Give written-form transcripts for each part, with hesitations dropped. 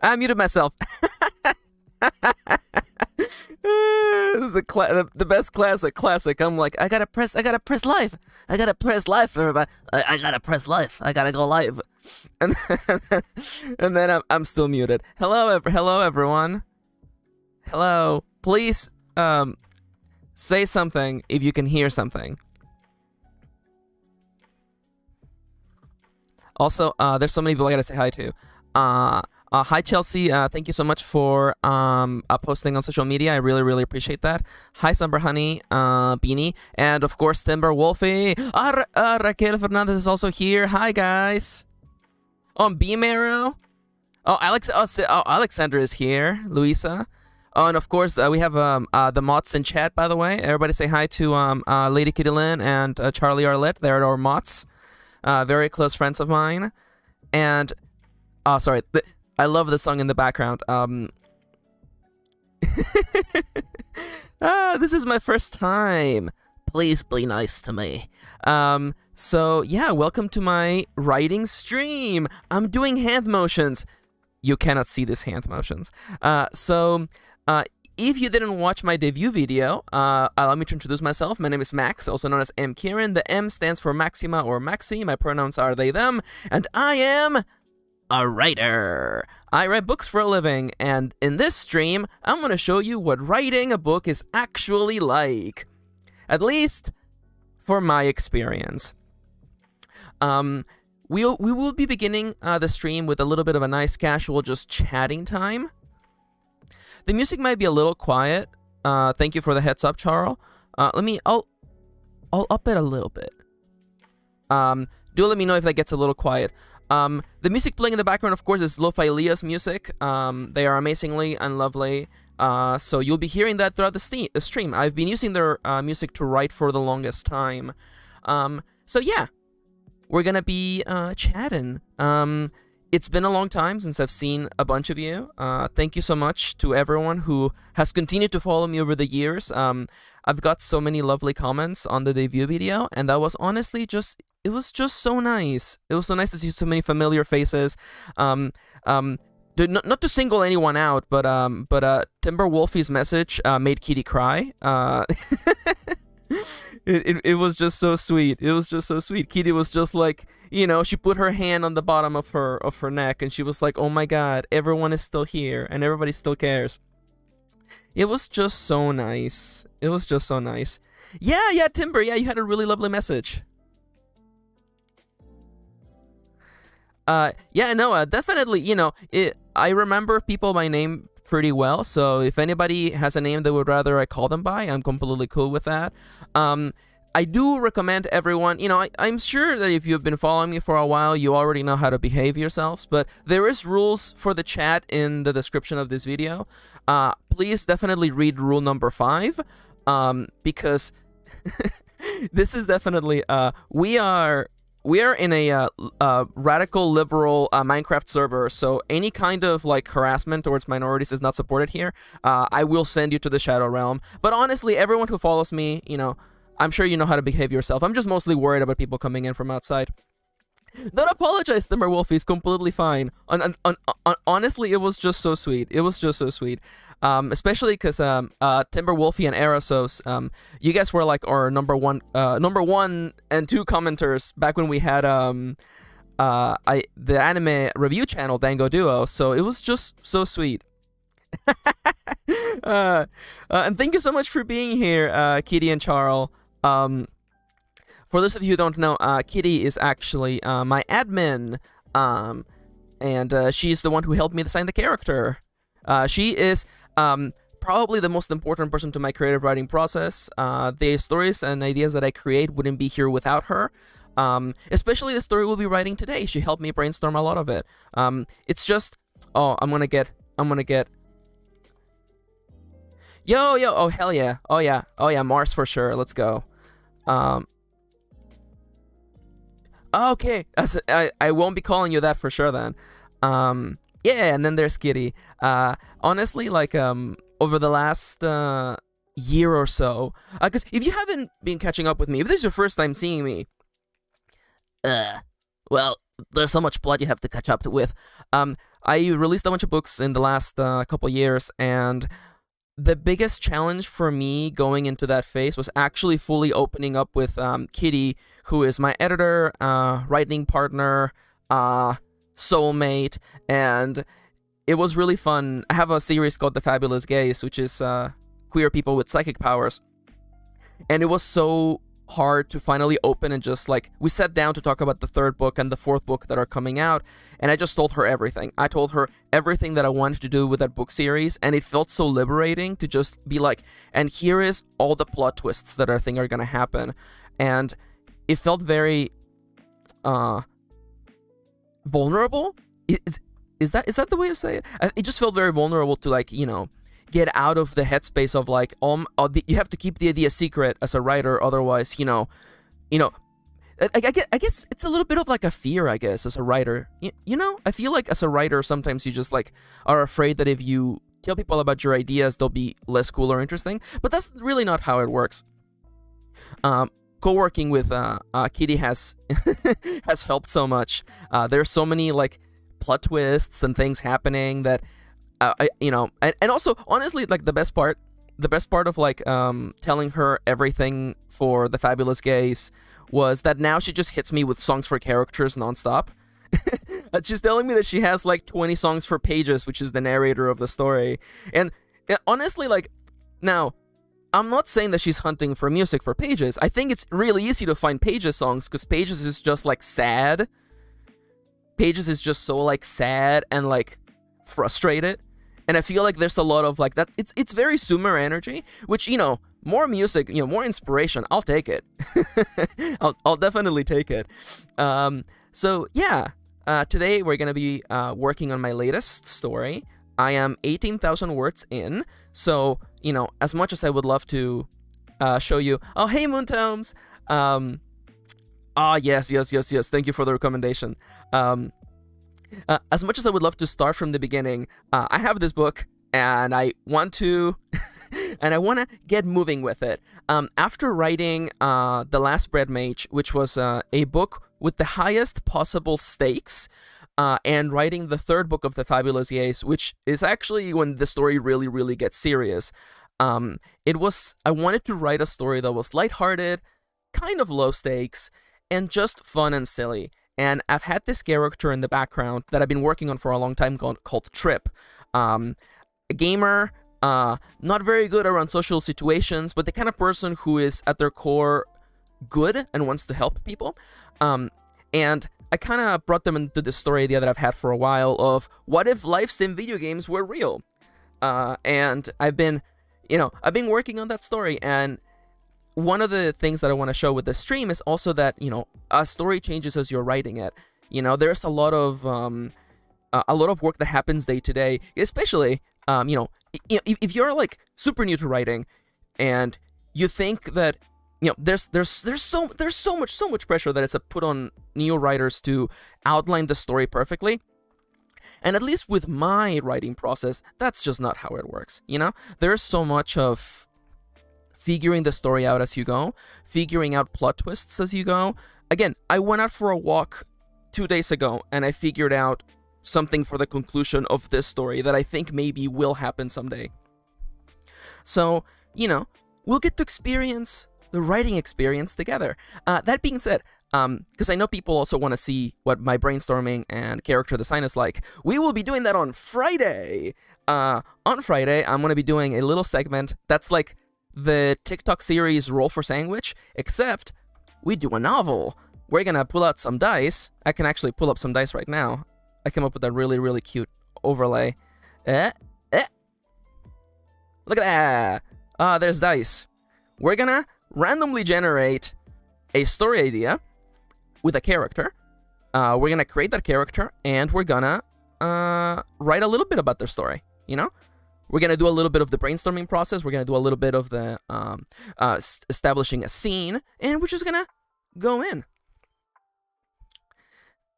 I muted myself. This is the best classic. I'm like, I gotta press live. I gotta press live, everybody. I gotta press live. I gotta go live. And then I'm still muted. Hello, everyone. Hello. Please, say something if you can hear something. Also, there's so many people I gotta say hi to. Hi, Chelsea. Thank you so much for posting on social media. I really, really appreciate that. Hi, Summer Honey, Beanie, and of course, Timber Wolfie. Raquel Fernandez is also here. Hi, guys. Oh, Beam Arrow. Oh, Alexander is here. Luisa. Oh, and of course, we have the mods in chat, by the way. Everybody say hi to Lady Kitty Lynn and Charlie Arlette. They're our mods. Very close friends of mine. And, sorry, I love the song in the background. This is my first time. Please be nice to me. So, yeah, welcome to my writing stream. I'm doing hand motions. You cannot see these hand motions. If you didn't watch my debut video, allow me to introduce myself. My name is Max, also known as MKirin. The M stands for Maxima or Maxi. My pronouns are they, them. And I am a writer. I write books for a living. And in this stream, I'm going to show you what writing a book is actually like. At least for my experience. We will be beginning the stream with a little bit of a nice casual just chatting time. The music might be a little quiet. Thank you for the heads up, Charles. I'll up it a little bit. Do let me know if that gets a little quiet. The music playing in the background, of course, is Lo-Fi Leah's music. They are amazingly and lovely. So you'll be hearing that throughout the stream. I've been using their music to write for the longest time. So yeah, we're gonna be chatting. It's been a long time since I've seen a bunch of you. Thank you so much to everyone who has continued to follow me over the years. I've got so many lovely comments on the debut video, and that was honestly it was just so nice. It was so nice to see so many familiar faces. Not to single anyone out, but Timber Wolfie's message made Kitty cry. It was just so sweet. It was just so sweet. Kitty was just like, you know, she put her hand on the bottom of her neck, and she was like, oh my god, everyone is still here, and everybody still cares. It was just so nice. It was just so nice. Yeah, Timber, yeah, you had a really lovely message. Yeah, no, definitely, you know, I remember people by name pretty well, so if anybody has a name that would rather I call them by, I'm completely cool with that. I do recommend everyone, you know, I'm sure that if you've been following me for a while, you already know how to behave yourselves, but there is rules for the chat in the description of this video. Please definitely read rule number 5, because this is definitely, we are in a radical liberal Minecraft server, so any kind of like harassment towards minorities is not supported here. I will send you to the Shadow Realm. But honestly, everyone who follows me, you know, I'm sure you know how to behave yourself. I'm just mostly worried about people coming in from outside. Don't apologize, Timber Wolfie. It's completely fine. Honestly, it was just so sweet. It was just so sweet. Especially because Timber Wolfie and Erasos, you guys were like our number one and 2 commenters back when we had the anime review channel Dango Duo. So it was just so sweet. And thank you so much for being here, Kitty and Charles. For those of you who don't know, Kitty is actually my admin, and she's the one who helped me design the character. She is probably the most important person to my creative writing process. The stories and ideas that I create wouldn't be here without her. Especially the story we'll be writing today. She helped me brainstorm a lot of it. It's just, oh, I'm gonna get. Yo, oh hell yeah, oh yeah, Mars for sure. Let's go. Okay, I won't be calling you that for sure then. Yeah, and then there's Kitty. Honestly, like over the last year or so, because if you haven't been catching up with me, if this is your first time seeing me, well, there's so much plot you have to catch up with. I released a bunch of books in the last couple years, and the biggest challenge for me going into that phase was actually fully opening up with Kitty, who is my editor, writing partner, soulmate, and it was really fun. I have a series called The Fabulous Gays, which is queer people with psychic powers, and it was so hard to finally open and just like, we sat down to talk about the third book and the fourth book that are coming out, and I just told her everything. I told her everything that I wanted to do with that book series, and it felt so liberating to just be like, and here is all the plot twists that I think are gonna happen. And it felt very vulnerable. Is that the way to say it? It just felt very vulnerable to, like, you know, get out of the headspace of like, you have to keep the idea secret as a writer, otherwise, you know, I guess it's a little bit of like a fear, I guess, as a writer. You know, I feel like as a writer, sometimes you just like are afraid that if you tell people about your ideas, they'll be less cool or interesting. But that's really not how it works. Co-working with Kitty has has helped so much. There's so many like plot twists and things happening that. And also, honestly, like the best part of like telling her everything for The Fabulous Gays was that now she just hits me with songs for characters nonstop. She's telling me that she has like 20 songs for Pages, which is the narrator of the story. And honestly, like, now, I'm not saying that she's hunting for music for Pages. I think it's really easy to find Pages songs because Pages is just like sad. Pages is just so like sad and like frustrated. And I feel like there's a lot of like that. It's very Sumer energy, which, you know, more music, you know, more inspiration. I'll take it. I'll definitely take it. So yeah, today we're gonna be working on my latest story. I am 18,000 words in, so, you know, as much as I would love to show you. Oh, hey, Moontomes. Yes. Thank you for the recommendation. As much as I would love to start from the beginning, I have this book, and I want to get moving with it. After writing The Last Bread Mage, which was a book with the highest possible stakes, and writing the third book of The Fabulous Gays, which is actually when the story really, really gets serious. I wanted to write a story that was lighthearted, kind of low stakes, and just fun and silly. And I've had this character in the background that I've been working on for a long time called Trip. A gamer, not very good around social situations, but the kind of person who is at their core good and wants to help people. And I kind of brought them into this story idea that I've had for a while of what if life sim video games were real? And I've been working on that story, and one of the things that I want to show with this stream is also that, you know, a story changes as you're writing it. You know, there's a lot of work that happens day to day, especially, if you're like super new to writing and you think that, you know, there's so much pressure that it's put on new writers to outline the story perfectly. And at least with my writing process, that's just not how it works. You know, there's so much of figuring the story out as you go, figuring out plot twists as you go. Again, I went out for a walk 2 days ago, and I figured out something for the conclusion of this story that I think maybe will happen someday. So, you know, we'll get to experience the writing experience together. That being said, because I know people also want to see what my brainstorming and character design is like, we will be doing that on Friday. On Friday, I'm going to be doing a little segment that's like the TikTok series Roll for Sandwich, except we do a novel. We're gonna pull out some dice. I can actually pull up some dice right now. I came up with a really, really cute overlay. Look at that. There's dice. We're gonna randomly generate a story idea with a character. We're gonna create that character, and we're gonna write a little bit about their story, you know? We're going to do a little bit of the brainstorming process. We're going to do a little bit of the establishing a scene. And we're just going to go in.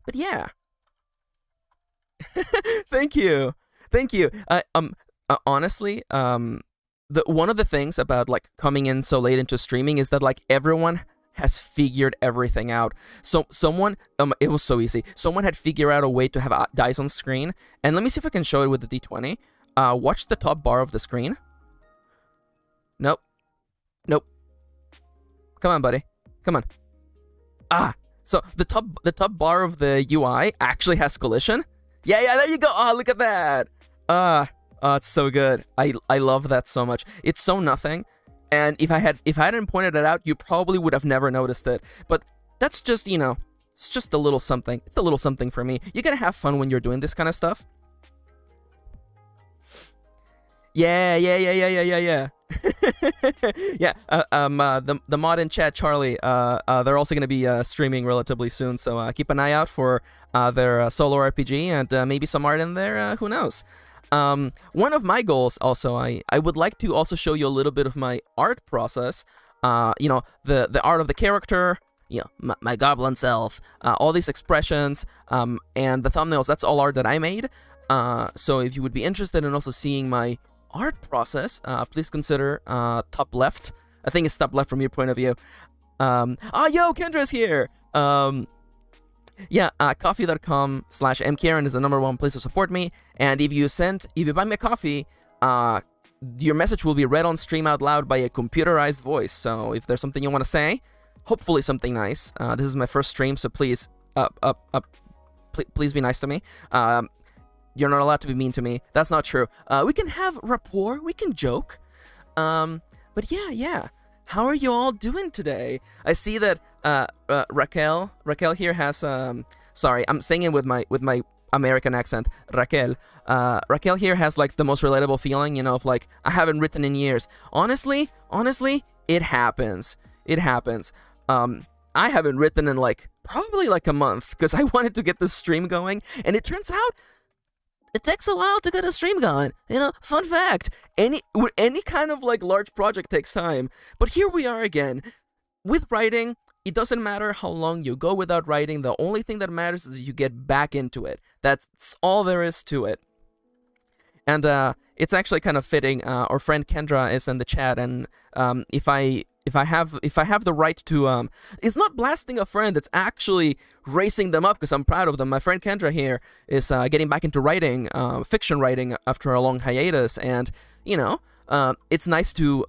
But yeah. Thank you. Honestly, one of the things about like coming in so late into streaming is that like everyone has figured everything out. So someone, it was so easy. Someone had figured out a way to have dice on screen. And let me see if I can show it with the D20. Watch the top bar of the screen. Nope. Nope. Come on, buddy. Come on. So the top bar of the UI actually has collision. Yeah, there you go. Oh, look at that. It's so good. I love that so much. It's so nothing. And if I hadn't pointed it out, you probably would have never noticed it. But that's just, it's just a little something. It's a little something for me. You gotta have fun when you're doing this kind of stuff. Yeah. Yeah. The mod in chat, Charlie, they're also gonna be streaming relatively soon. So keep an eye out for their solo RPG and maybe some art in there. Who knows? One of my goals also, I would like to also show you a little bit of my art process. The art of the character, my goblin self, all these expressions, and the thumbnails, that's all art that I made. So if you would be interested in also seeing my art process, please consider top left. I think it's top left from your point of view. Yo, Kendra's here! Coffee.com/MKirin is the #1 place to support me. And if you buy me a coffee, your message will be read on stream out loud by a computerized voice. So if there's something you want to say, hopefully something nice. This is my first stream, so please be nice to me. You're not allowed to be mean to me. That's not true. We can have rapport. We can joke. But yeah. How are you all doing today? I see that Raquel here has sorry, I'm saying it with my American accent. Raquel here has like the most relatable feeling, of like, I haven't written in years. Honestly, it happens. I haven't written in probably a month because I wanted to get the stream going, and it turns out it takes a while to get a stream going. Fun fact. Any kind of large project takes time. But here we are again. With writing, it doesn't matter how long you go without writing. The only thing that matters is you get back into it. That's all there is to it. And it's actually kind of fitting. Our friend Kendra is in the chat, and if I have the right to it's not blasting a friend, it's actually raising them up because I'm proud of them. My friend Kendra here is getting back into writing, fiction writing after a long hiatus, and it's nice to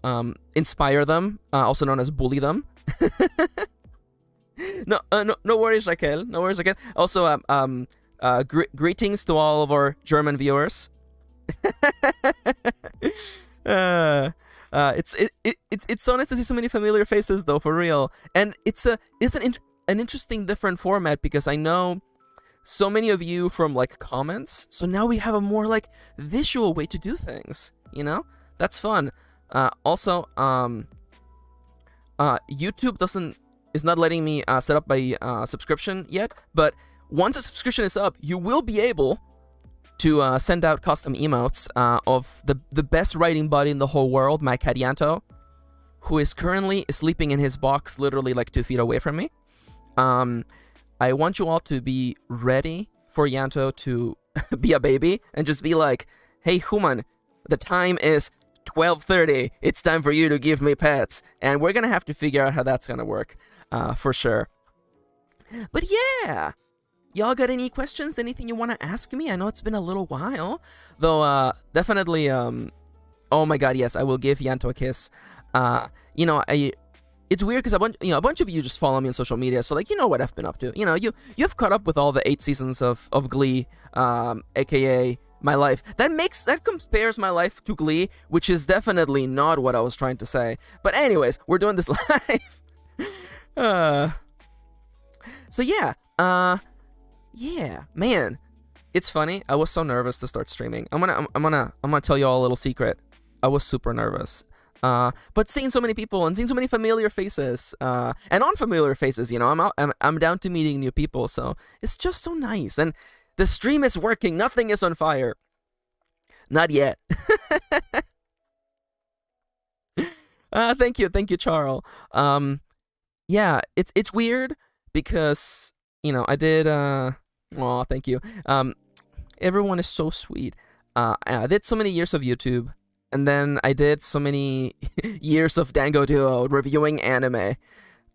inspire them, also known as bully them. No worries, Raquel. No worries, Raquel. Also, greetings to all of our German viewers. It's so nice to see so many familiar faces, though, for real. And it's an interesting different format because I know so many of you from comments. So now we have a more visual way to do things. That's fun. Also, YouTube is not letting me set up my subscription yet. But once a subscription is up, you will be able to send out custom emotes of the best writing buddy in the whole world, my cat Yanto, who is currently sleeping in his box literally 2 feet away from me. I want you all to be ready for Yanto to be a baby and just be like, hey, human, the time is 12:30. It's time for you to give me pets. And we're going to have to figure out how that's going to work for sure. But yeah. Y'all got any questions? Anything you want to ask me? I know it's been a little while. Though, definitely, oh my god, yes, I will give Yanto a kiss. It's weird because a bunch of you just follow me on social media, so you know what I've been up to. You've caught up with all the 8 seasons of Glee, aka my life. That compares my life to Glee, which is definitely not what I was trying to say. But anyways, we're doing this live. So yeah, yeah, man, it's funny. I was so nervous to start streaming. I'm gonna tell you all a little secret. I was super nervous. But seeing so many people and seeing so many familiar faces, and unfamiliar faces, I'm down to meeting new people. So it's just so nice. And the stream is working. Nothing is on fire. Not yet. Thank you, Charles. Yeah, it's weird because I did. Aw, thank you. Everyone is so sweet. I did so many years of YouTube, and then I did so many years of Dango Duo reviewing anime.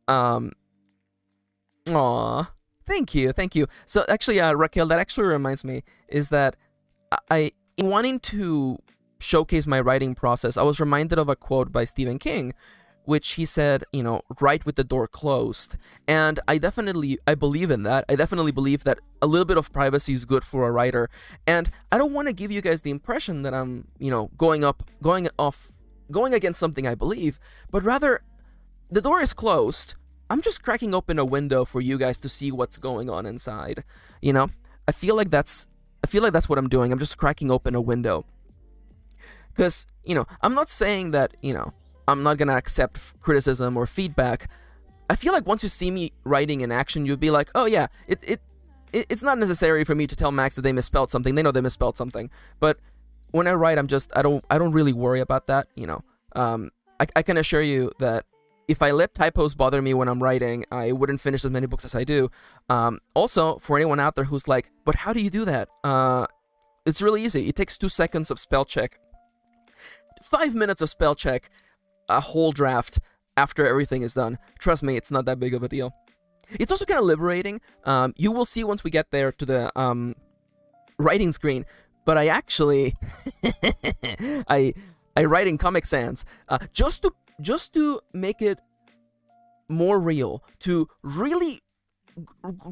Um, Aw, thank you, thank you. So actually, Raquel, that actually reminds me is that in wanting to showcase my writing process, I was reminded of a quote by Stephen King, which he said, write with the door closed. And I believe in that. I definitely believe that a little bit of privacy is good for a writer. And I don't want to give you guys the impression that I'm, going against something I believe, but rather the door is closed. I'm just cracking open a window for you guys to see what's going on inside. I feel like that's what I'm doing. I'm just cracking open a window. Because, I'm not saying that, I'm not gonna accept criticism or feedback. I feel like once you see me writing in action, you'd be like, oh yeah, it's not necessary for me to tell Max that they misspelled something. They know they misspelled something. But when I write, I don't really worry about that. I can assure you that if I let typos bother me when I'm writing, I wouldn't finish as many books as I do. Also, for anyone out there who's like, but how do you do that? It's really easy. It takes 2 seconds of spell check, 5 minutes of spell check, a whole draft after everything is done. Trust me, it's not that big of a deal. It's also kind of liberating. You will see once we get there to the writing screen, but I actually I write in Comic Sans just to make it more real, to really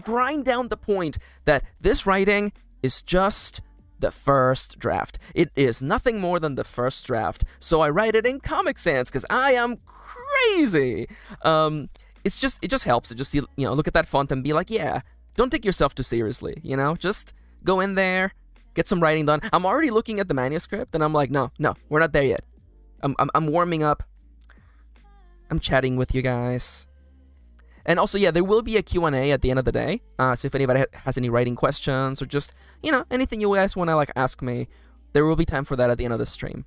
grind down the point that this writing is just the first draft. It is nothing more than the first draft. So I write it in Comic Sans because I am crazy. It just helps to just see, look at that font and be like, yeah, don't take yourself too seriously, just go in there, get some writing done. I'm already looking at the manuscript and I'm like, no, we're not there yet. I'm warming up. I'm chatting with you guys. And also, yeah, there will be a Q&A at the end of the day. So if anybody has any writing questions or just, anything you guys want to ask me, there will be time for that at the end of the stream.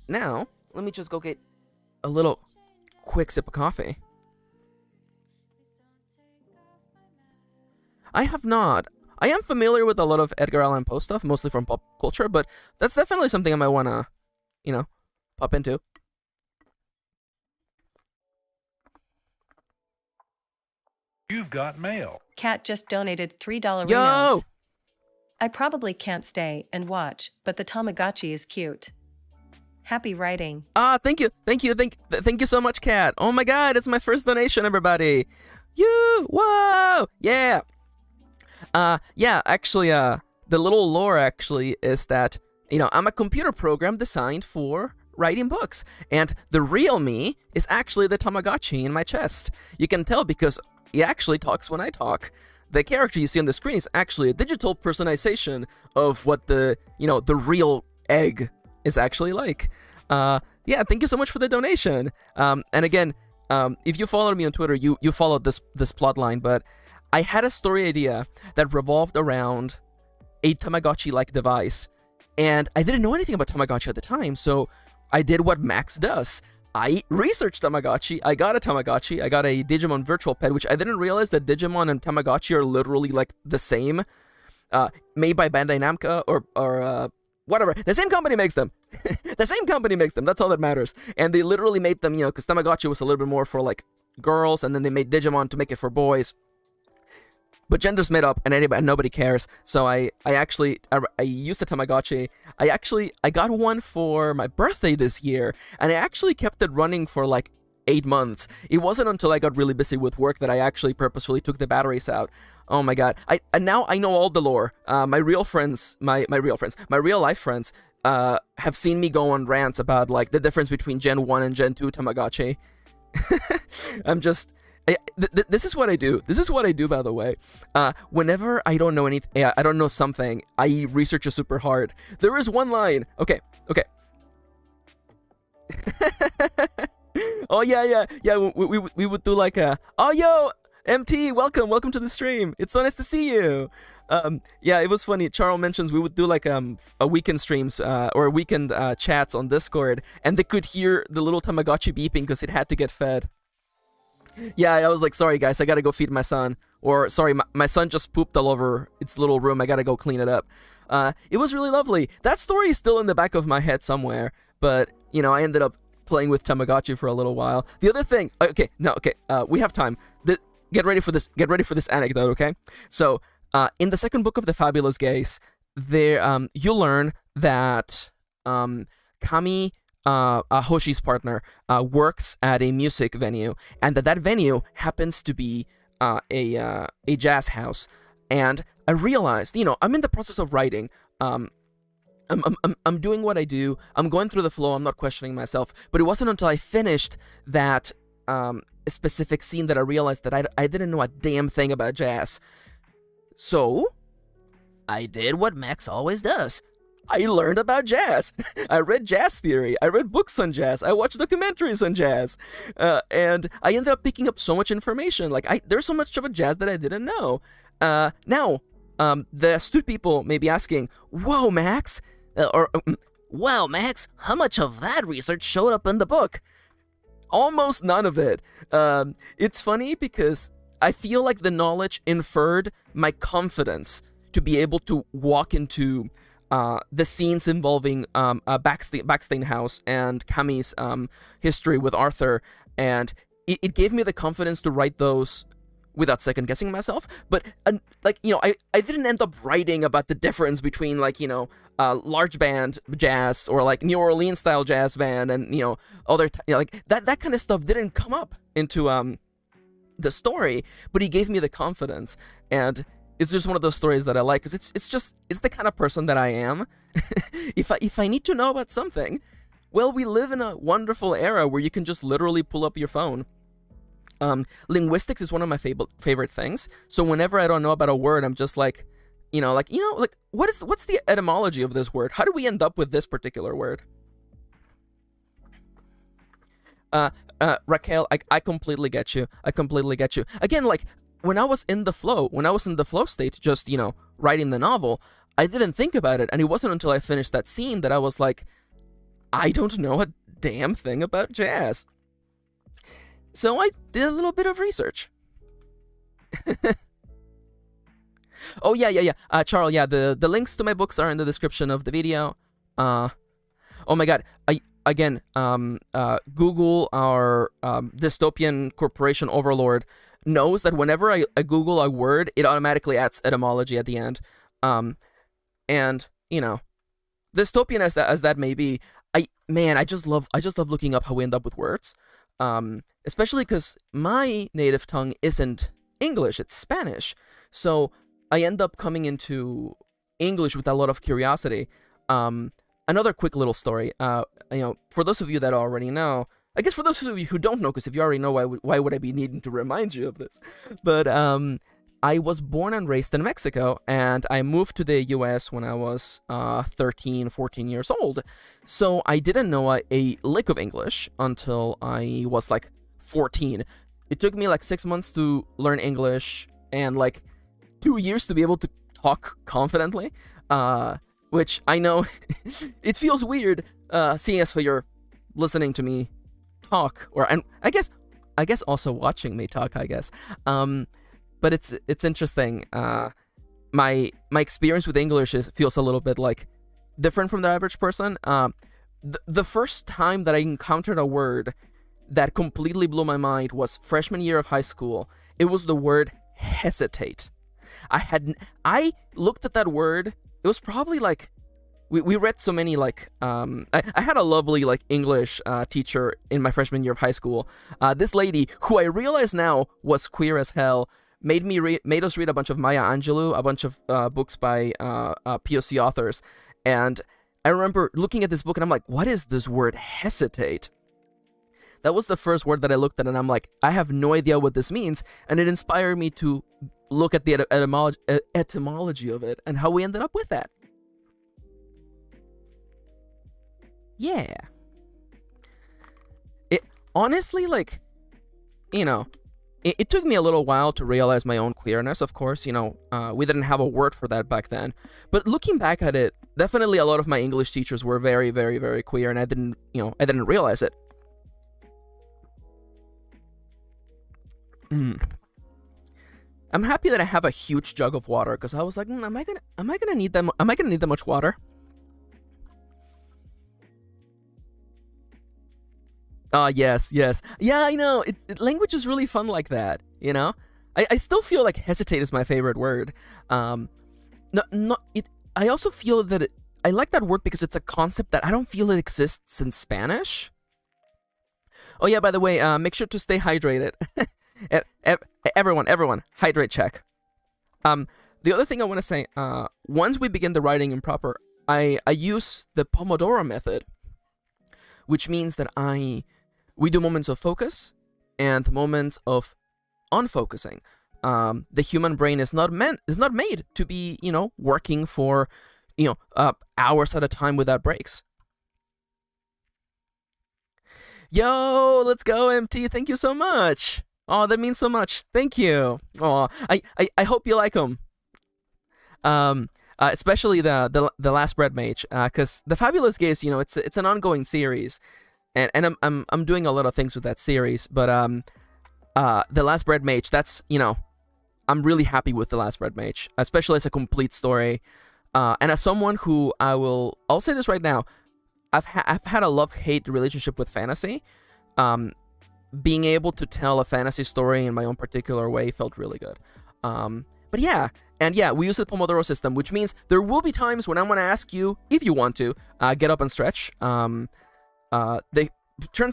Now, let me just go get a little quick sip of coffee. I have not. I am familiar with a lot of Edgar Allan Poe stuff, mostly from pop culture, but that's definitely something I might want to, pop into. You've got mail. Kat just donated $3 Yo! Rinos. I probably can't stay and watch, but the Tamagotchi is cute. Happy writing. Thank you so much, Kat. Oh my god, it's my first donation, everybody. Whoa, yeah. Actually, the little lore actually is that, I'm a computer program designed for writing books, and the real me is actually the Tamagotchi in my chest. You can tell because he actually talks when I talk. The character you see on the screen is actually a digital personalization of what the real egg is actually like. Yeah, thank you so much for the donation. And again, if you followed me on Twitter, you followed this plot line, but I had a story idea that revolved around a Tamagotchi-like device, and I didn't know anything about Tamagotchi at the time, so I did what Max does. I researched Tamagotchi, I got a Tamagotchi, I got a Digimon virtual pet, which I didn't realize that Digimon and Tamagotchi are literally like the same, made by Bandai Namco or whatever. The same company makes them. The same company makes them, that's all that matters. And they literally made them, because Tamagotchi was a little bit more for like girls, and then they made Digimon to make it for boys. But gender's made up, and nobody cares. So I used the Tamagotchi. I got one for my birthday this year, and I actually kept it running for like 8 months. It wasn't until I got really busy with work that I actually purposefully took the batteries out. Oh my god! Now I know all the lore. My real life friends, have seen me go on rants about like the difference between Gen 1 and Gen 2 Tamagotchi. This is what I do. This is what I do, by the way. Whenever I don't know anything, I don't know something, I research it super hard. There is one line. Okay. Oh yeah. We would do like a. Oh yo, MT, welcome to the stream. It's so nice to see you. Yeah, it was funny. Charles mentions we would do like a weekend streams or weekend chats on Discord, and they could hear the little Tamagotchi beeping because it had to get fed. Yeah, I was like, sorry guys, I gotta go feed my son. Or, sorry, my son just pooped all over its little room, I gotta go clean it up. It was really lovely. That story is still in the back of my head somewhere, but, I ended up playing with Tamagotchi for a little while. The other thing, we have time. Get ready for this. Get ready for this anecdote, okay? So, in the second book of the Fabulous Gays, there you learn that Kami, Hoshi's partner, works at a music venue, and that venue happens to be a jazz house. And I realized, I'm in the process of writing. I'm doing what I do. I'm going through the flow. I'm not questioning myself. But it wasn't until I finished that specific scene that I realized that I didn't know a damn thing about jazz. So I did what Max always does. I learned about jazz. I read jazz theory. I read books on jazz. I watched documentaries on jazz. And I ended up picking up so much information. There's so much about jazz that I didn't know. Now, the astute people may be asking, whoa, Max, wow, Max, how much of that research showed up in the book? Almost none of it. It's funny because I feel like the knowledge inferred my confidence to be able to walk into the scenes involving Backstane House and Kami's history with Arthur, and it gave me the confidence to write those without second guessing myself. But I didn't end up writing about the difference between large band jazz or New Orleans style jazz band and that kind of stuff didn't come up into the story. But he gave me the confidence, and it's just one of those stories that I like because it's the kind of person that I am. If I need to know about something, well, we live in a wonderful era where you can just literally pull up your phone. Linguistics is one of my favorite things. So whenever I don't know about a word, I'm just what's the etymology of this word? How do we end up with this particular word? Raquel, I completely get you. Again, when I was in the flow state, just, writing the novel, I didn't think about it. And it wasn't until I finished that scene that I was like, I don't know a damn thing about jazz. So I did a little bit of research. Oh, yeah. Charles, yeah, the links to my books are in the description of the video. Oh my god, Google, our dystopian corporation overlord, knows that whenever I Google a word, it automatically adds etymology at the end. And, dystopian as that may be, I just love looking up how we end up with words. Especially because my native tongue isn't English, it's Spanish. So I end up coming into English with a lot of curiosity. Another quick little story. For those of you that already know, I guess for those of you who don't know, because if you already know, why would I be needing to remind you of this? But I was born and raised in Mexico, and I moved to the US when I was 13, 14 years old. So I didn't know a lick of English until I was 14. It took me 6 months to learn English and 2 years to be able to talk confidently, which I know it feels weird seeing as how you're listening to me talk, and I guess also watching me talk, I guess. But it's interesting. My experience with English feels a little bit different from the average person. The first time that I encountered a word that completely blew my mind was freshman year of high school. It was the word hesitate. I looked at that word. It was probably we read so many I had a lovely English teacher in my freshman year of high school. This lady, who I realize now was queer as hell, made us read a bunch of Maya Angelou, a bunch of books by POC authors. And I remember looking at this book and I'm like, what is this word hesitate? That was the first word that I looked at, and I'm like, I have no idea what this means. And it inspired me to look at the etymology of it and how we ended up with that. Yeah. It honestly, it took me a little while to realize my own queerness, of course. We didn't have a word for that back then. But looking back at it, definitely a lot of my English teachers were very, very, very queer, and I didn't realize it. I'm happy that I have a huge jug of water, because I was like, am I gonna need that much water? Yes, yes. Yeah, I know. Language is really fun like that, you know? I still feel like hesitate is my favorite word. No, no, I also feel that I like that word because it's a concept that I don't feel it exists in Spanish. Oh yeah, by the way, make sure to stay hydrated. Everyone, hydrate check. The other thing I want to say, once we begin the writing in proper, I use the Pomodoro method, which means that we do moments of focus and moments of unfocusing. The human brain is not made to be, working for, hours at a time without breaks. Yo, let's go, MT. Thank you so much. Oh, that means so much. Thank you. Oh, I hope you like them. Especially the Last Bread Mage, because the Fabulous Gaze, it's an ongoing series, and I'm doing a lot of things with that series. But the Last Bread Mage, that's I'm really happy with the Last Bread Mage, especially as a complete story, and as someone who I'll say this right now, I've had a love-hate relationship with fantasy. Being able to tell a fantasy story in my own particular way felt really good. But yeah, and yeah, we use the Pomodoro system, which means there will be times when I'm going to ask you, if you want to, get up and stretch. Turns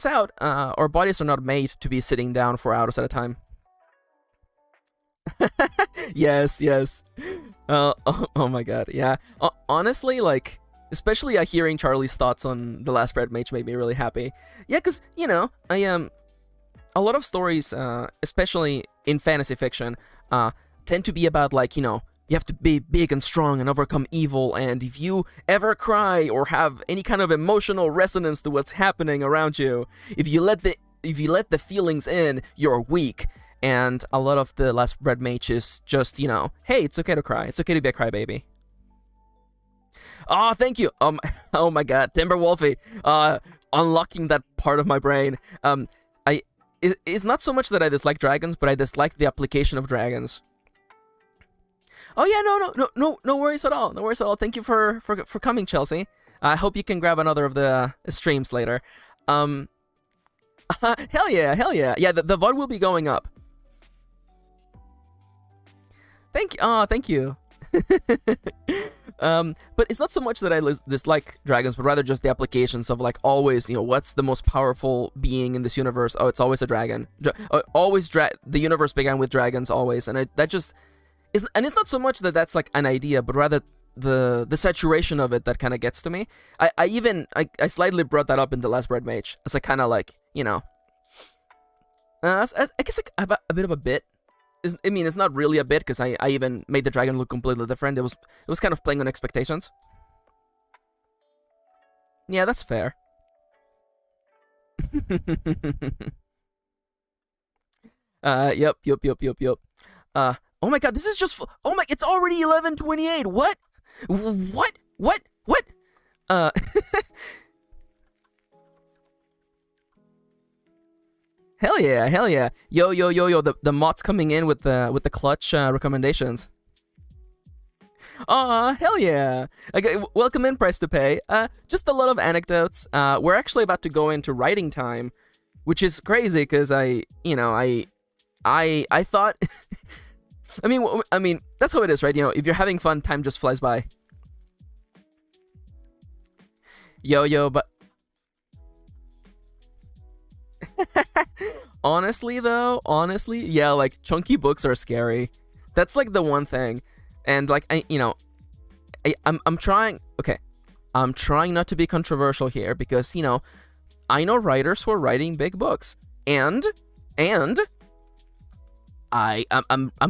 out our bodies are not made to be sitting down for hours at a time. Yes. Oh my god, yeah. Honestly, like, especially hearing Charlie's thoughts on The Last Bread Mage made me really happy. Yeah, because, I a lot of stories, especially in fantasy fiction, tend to be about, like, you have to be big and strong and overcome evil, and if you ever cry or have any kind of emotional resonance to what's happening around you, if you let the feelings in, you're weak. And a lot of The Last Bread Mage is just, hey, it's okay to cry. It's okay to be a crybaby. Oh, thank you. Oh my god, Timber Wolfie, unlocking that part of my brain. It's not so much that I dislike dragons, but I dislike the application of dragons. Oh yeah, no worries at all. No worries at all. Thank you for coming, Chelsea. I hope you can grab another of the streams later. Hell yeah. Yeah, the VOD will be going up. Thank you. But it's not so much that I dislike dragons, but rather just the applications of, like, always, what's the most powerful being in this universe? Oh, it's always a dragon. The universe began with dragons, always, and that just is. And it's not so much that that's like an idea, but rather the saturation of it that kind of gets to me. I slightly brought that up in The Last Bread Mage as a kind of, like, I guess like a bit of a bit. It's not really a bit, because I even made the dragon look completely different. It was kind of playing on expectations. Yeah, that's fair. Yep. Oh my god, this is just. Oh my, it's already 11:28. What? Hell yeah. Yo. The mods coming in with the clutch recommendations. Aw, hell yeah. Okay, welcome in, Price to Pay. Just a lot of anecdotes. We're actually about to go into writing time, which is crazy because I thought. I mean, that's how it is, right? If you're having fun, time just flies by. Yo, but. Honestly, yeah, like, chunky books are scary. That's like the one thing. And like, I'm trying not to be controversial here, because I know writers who are writing big books, and I'm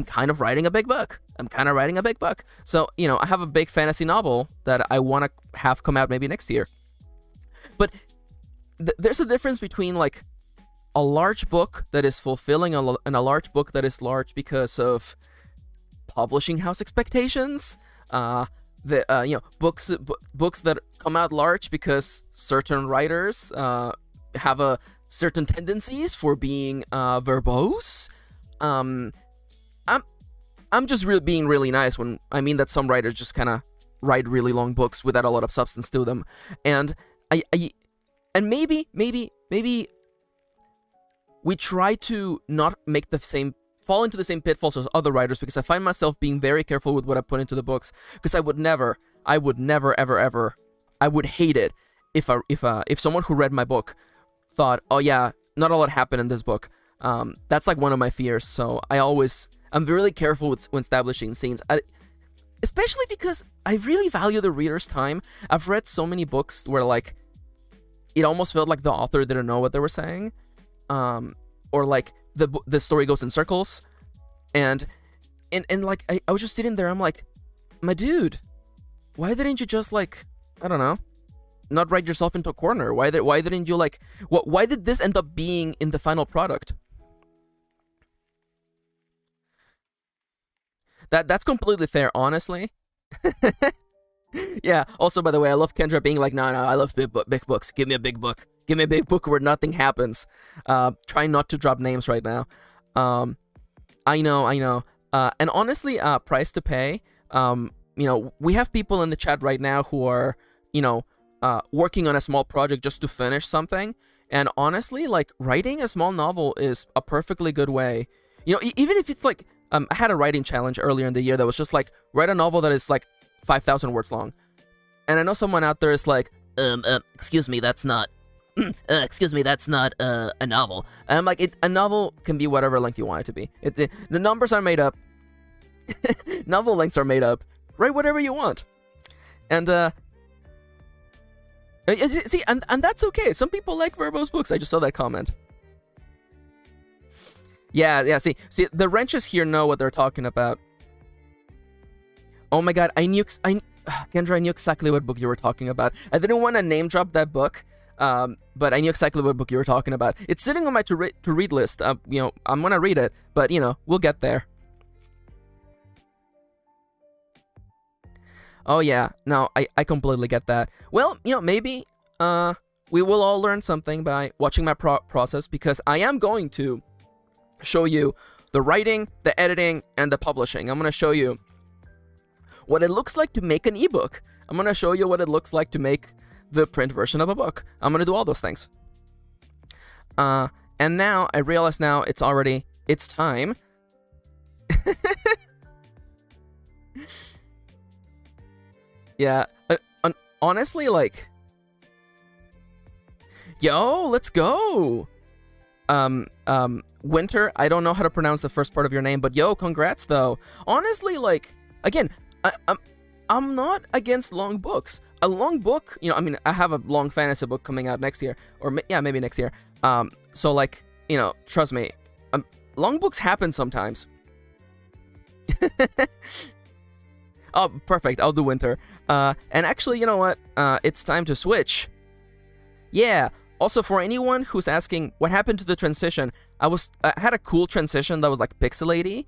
kind of writing a big book. So I have a big fantasy novel that I want to have come out maybe next year. But there's a difference between, like, a large book that is fulfilling and a large book that is large because of publishing house expectations. Books that come out large because certain writers have a certain tendencies for being verbose. I'm just being really nice when I mean that some writers just kind of write really long books without a lot of substance to them, and maybe we try to not make fall into the same pitfalls as other writers, because I find myself being very careful with what I put into the books, because I would never, ever, I would hate it if someone who read my book thought, oh yeah, not a lot happened in this book. That's like one of my fears. So I'm really careful when establishing scenes, especially because I really value the reader's time. I've read so many books where like it almost felt like the author didn't know what they were saying, or like the story goes in circles, and like I was just sitting there. I'm like, my dude, why didn't you just like, I don't know, not write yourself into a corner? Why didn't you like, why did this end up being in the final product? That's completely fair, honestly. Yeah. Also, by the way, I love Kendra being like, no, I love big books. Give me a big book. Give me a big book where nothing happens. Try not to drop names right now. I know. And honestly, price to pay. We have people in the chat right now who are, working on a small project just to finish something. And honestly, like, writing a small novel is a perfectly good way. Even if it's like, I had a writing challenge earlier in the year that was just like, write a novel that is like 5,000 words long. And I know someone out there is like, excuse me, that's not a novel. And I'm like, a novel can be whatever length you want it to be. The numbers are made up. Novel lengths are made up. Write whatever you want. And see, and that's okay. Some people like verbose books. I just saw that comment. Yeah. See, the wrenches here know what they're talking about. Oh my god, Kendra, I knew exactly what book you were talking about. I didn't want to name drop that book, but I knew exactly what book you were talking about. It's sitting on my to read list. I'm gonna read it, but we'll get there. Oh yeah, no, I completely get that. Well, maybe we will all learn something by watching my process, because I am going to show you the writing, the editing, and the publishing. I'm gonna show you what it looks like to make an ebook. I'm gonna show you what it looks like to make the print version of a book. I'm gonna do all those things. And now I realize it's time. Yeah, honestly, like, yo, let's go. Winter, I don't know how to pronounce the first part of your name, but yo, congrats though. Honestly, like, again, I'm not against long books. A long book, I have a long fantasy book coming out next year, or maybe next year. So like, trust me, long books happen sometimes. Oh, perfect. I'll do winter. And actually, you know what? It's time to switch. Yeah. Also, for anyone who's asking what happened to the transition, I had a cool transition that was like pixelaty,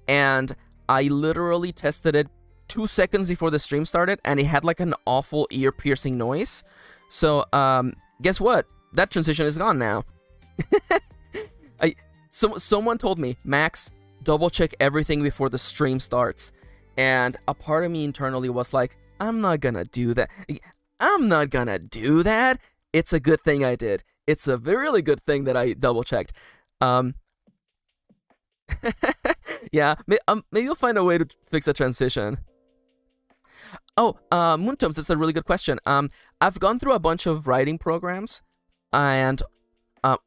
and I literally tested it 2 seconds before the stream started, and it had like an awful ear-piercing noise. So, guess what? That transition is gone now. Someone told me, Max, double check everything before the stream starts. And a part of me internally was like, I'm not gonna do that. It's a good thing I did. It's a really good thing that I double checked. Yeah, maybe you'll find a way to fix the transition. Oh, Moontoms, that's a really good question. I've gone through a bunch of writing programs, and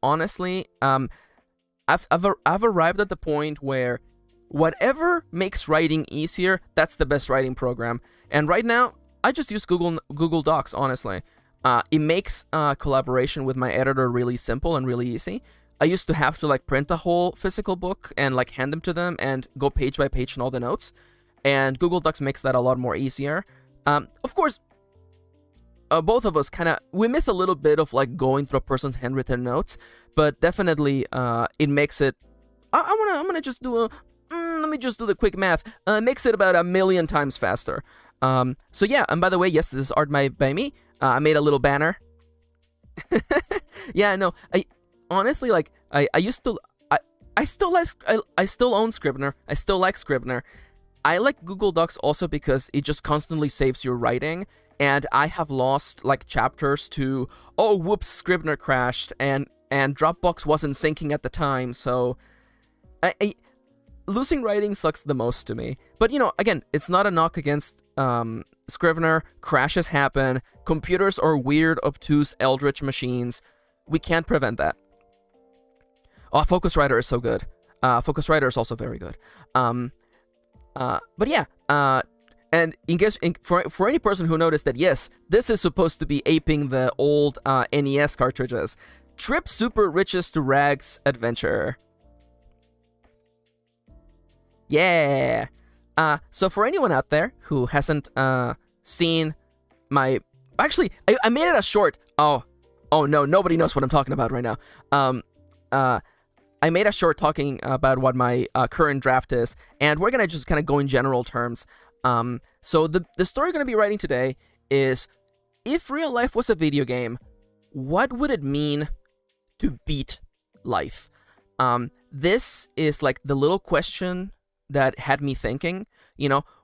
honestly, I've arrived at the point where whatever makes writing easier, that's the best writing program. And right now, I just use Google Docs, honestly. It makes collaboration with my editor really simple and really easy. I used to have to like print a whole physical book and like hand them to them and go page by page in all the notes. And Google Docs makes that a lot more easier. Of course, both of us we miss a little bit of like going through a person's handwritten notes, but definitely it makes it. I'm gonna just do let me just do the quick math. Makes it about 1,000,000 times faster. So yeah, and by the way, yes, this is art by me. I made a little banner. Yeah, no, I honestly like I used to I still own Scrivener. I still like Scrivener. I like Google Docs also because it just constantly saves your writing, and I have lost like chapters to, oh whoops, Scrivener crashed, and and Dropbox wasn't syncing at the time, so losing writing sucks the most to me. But, again, it's not a knock against Scrivener. Crashes happen. Computers are weird, obtuse, eldritch machines. We can't prevent that. Oh, Focusrite is so good. Focusrite is also very good. But yeah, and in case for any person who noticed that, yes, this is supposed to be aping the old NES cartridges. Trip Super Riches to Rags Adventure. Yeah. So for anyone out there who hasn't seen my, actually, I made it a short. Oh no, nobody knows what I'm talking about right now. I made a short talking about what my current draft is, and we're gonna just kind of go in general terms. So the story I'm gonna be writing today is, if real life was a video game, what would it mean to beat life? This is like the little question that had me thinking.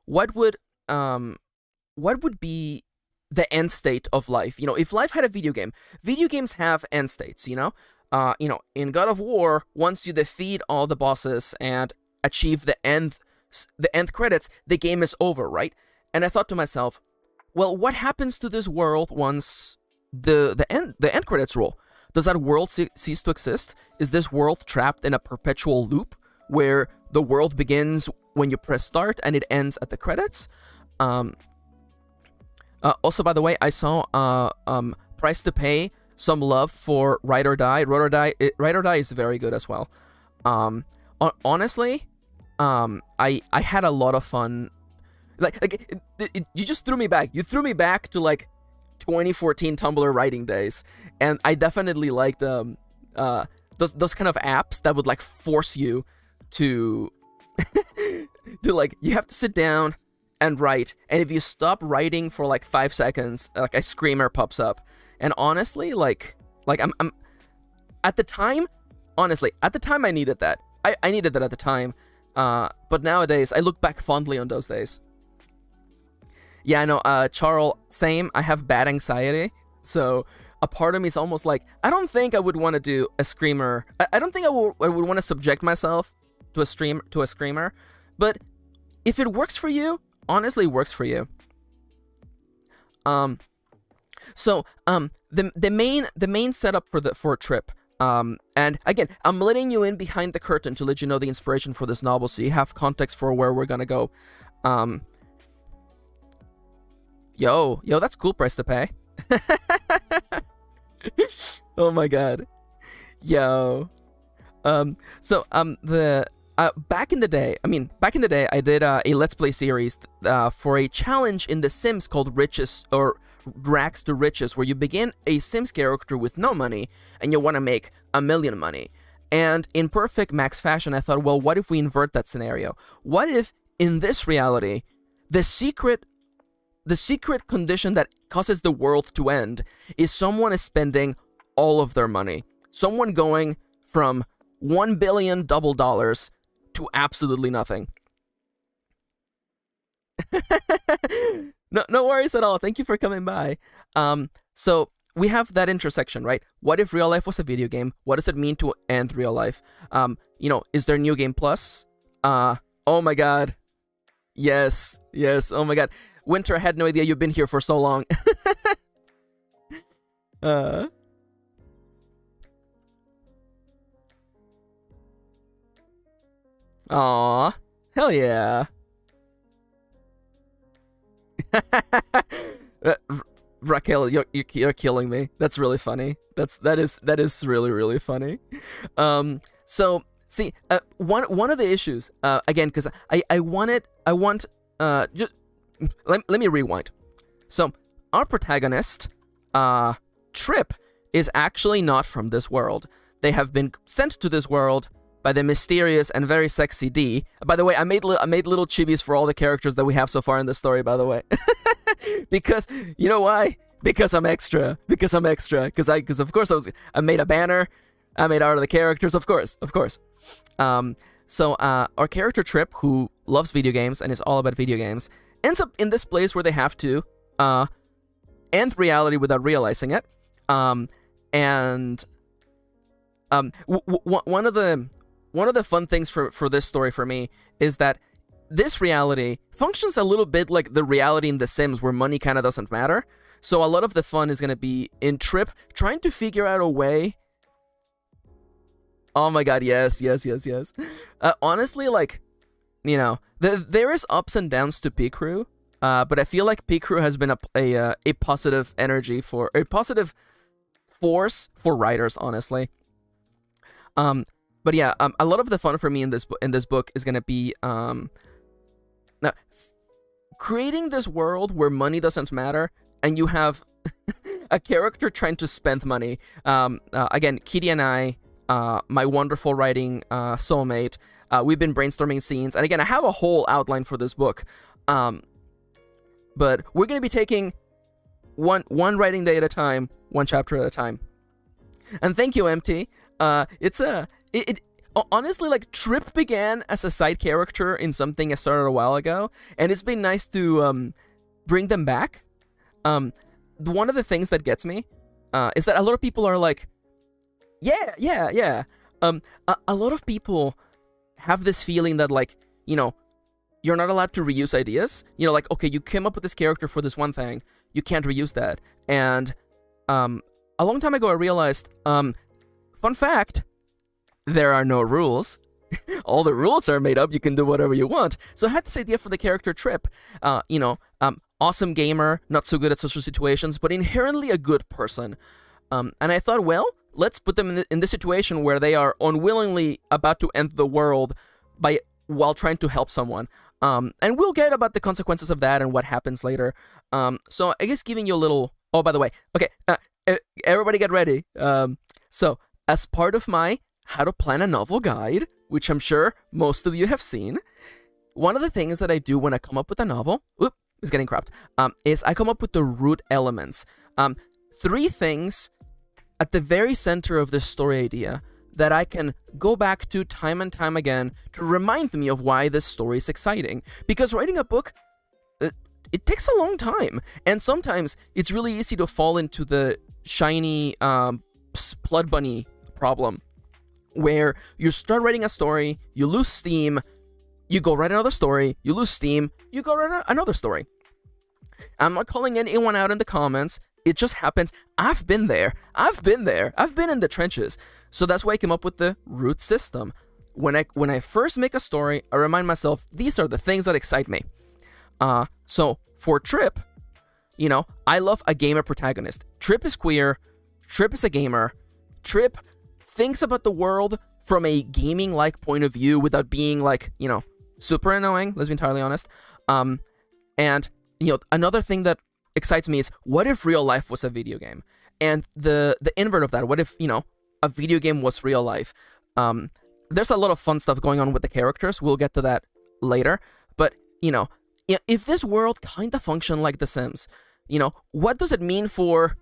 What would be the end state of life? If life had a video game, video games have end states. In God of War, once you defeat all the bosses and achieve the end credits, the game is over, right? And I thought to myself, well, what happens to this world once the end credits roll? Does that world cease to exist? Is this world trapped in a perpetual loop where the world begins when you press start and it ends at the credits? Also, by the way, I saw Price to Pay some love for Ride or Die. Ride or Die is very good as well. Honestly, I had a lot of fun. You just threw me back. You threw me back to 2014 Tumblr writing days, and I definitely liked those kind of apps that would force you to you have to sit down and write, and if you stop writing for 5 seconds, a screamer pops up. And honestly, I'm at the time, I needed that. I needed that at the time. But nowadays, I look back fondly on those days. Yeah, I know, Charles, same. I have bad anxiety. So a part of me is almost I don't think I would want to do a screamer. I don't think I would want to subject myself to a screamer. But if it works for you, honestly, it works for you. So the main setup for a trip, and again, I'm letting you in behind the curtain to let you know the inspiration for this novel, so you have context for where we're gonna go. Yo, that's cool. Price to Pay. Oh my god. Yo. Back in the day, I did a Let's Play series for a challenge in The Sims called Riches, or Rags to Riches, where you begin a Sims character with no money and you want to make $1 million money. And in perfect Max fashion, I thought, well, what if we invert that scenario? What if in this reality, the secret condition that causes the world to end is someone is spending all of their money, someone going from $1 billion double dollars to absolutely nothing. No worries at all. Thank you for coming by. So we have that intersection, right? What if real life was a video game? What does it mean to end real life? Is there New Game Plus? Oh my god. Yes. Oh my god. Winter, I had no idea you've been here for so long. Aw, hell yeah. Raquel, you're killing me. That's really funny. That is really, really funny. So see, one of the issues, again, because let me rewind. So our protagonist, Trip, is actually not from this world. They have been sent to this world by the mysterious and very sexy D. By the way, I made little chibis for all the characters that we have so far in the story, by the way. Because, you know why? Because I'm extra. Because of course I made a banner. I made art of the characters, of course. So our character Trip, who loves video games and is all about video games, ends up in this place where they have to end reality without realizing it. And One of the fun things for this story for me is that this reality functions a little bit like the reality in The Sims, where money kind of doesn't matter. So a lot of the fun is going to be in Trip trying to figure out a way. Oh my god, yes. Honestly, like, you know, there is ups and downs to P Crew, but I feel like P Crew has been a positive energy for a positive force for writers, honestly. But yeah, a lot of the fun for me in this book is gonna be now, creating this world where money doesn't matter, and you have a character trying to spend money. Again, Kitty and I, my wonderful writing soulmate, we've been brainstorming scenes, and again, I have a whole outline for this book. But we're gonna be taking one writing day at a time, one chapter at a time. And thank you, MT. It honestly, like, Trip began as a side character in something I started a while ago, and it's been nice to bring them back. One of the things that gets me is that a lot of people are like, yeah. A lot of people have this feeling that, like, you know, you're not allowed to reuse ideas. You know, like, okay, you came up with this character for this one thing, you can't reuse that. And a long time ago, I realized, fun fact, there are no rules. All the rules are made up. You can do whatever you want. So I had this idea for the character Trip. Awesome gamer, not so good at social situations, but inherently a good person. And I thought, well, let's put them in this situation where they are unwillingly about to end the world while trying to help someone. And we'll get about the consequences of that and what happens later. So I guess giving you a little... Oh, by the way, okay, everybody get ready. So as part of my How to Plan a Novel guide, which I'm sure most of you have seen, one of the things that I do when I come up with a novel... Oop, it's getting cropped. Is I come up with the root elements. 3 things at the very center of this story idea that I can go back to time and time again to remind me of why this story is exciting. Because writing a book, it takes a long time. And sometimes it's really easy to fall into the shiny blood bunny problem, where you start writing a story, you lose steam, you go write another story, you lose steam, you go write another story. I'm not calling anyone out in the comments. It just happens. I've been there. I've been in the trenches. So that's why I came up with the root system. When I first make a story, I remind myself, these are the things that excite me. So for Trip, you know, I love a gamer protagonist. Trip is queer. Trip is a gamer. Trip thinks about the world from a gaming-like point of view without being, like, you know, super annoying, let's be entirely honest. And, you know, another thing that excites me is, what if real life was a video game? And the invert of that, what if, you know, a video game was real life? There's a lot of fun stuff going on with the characters. We'll get to that later. But, you know, if this world kind of functioned like The Sims, you know, what does it mean for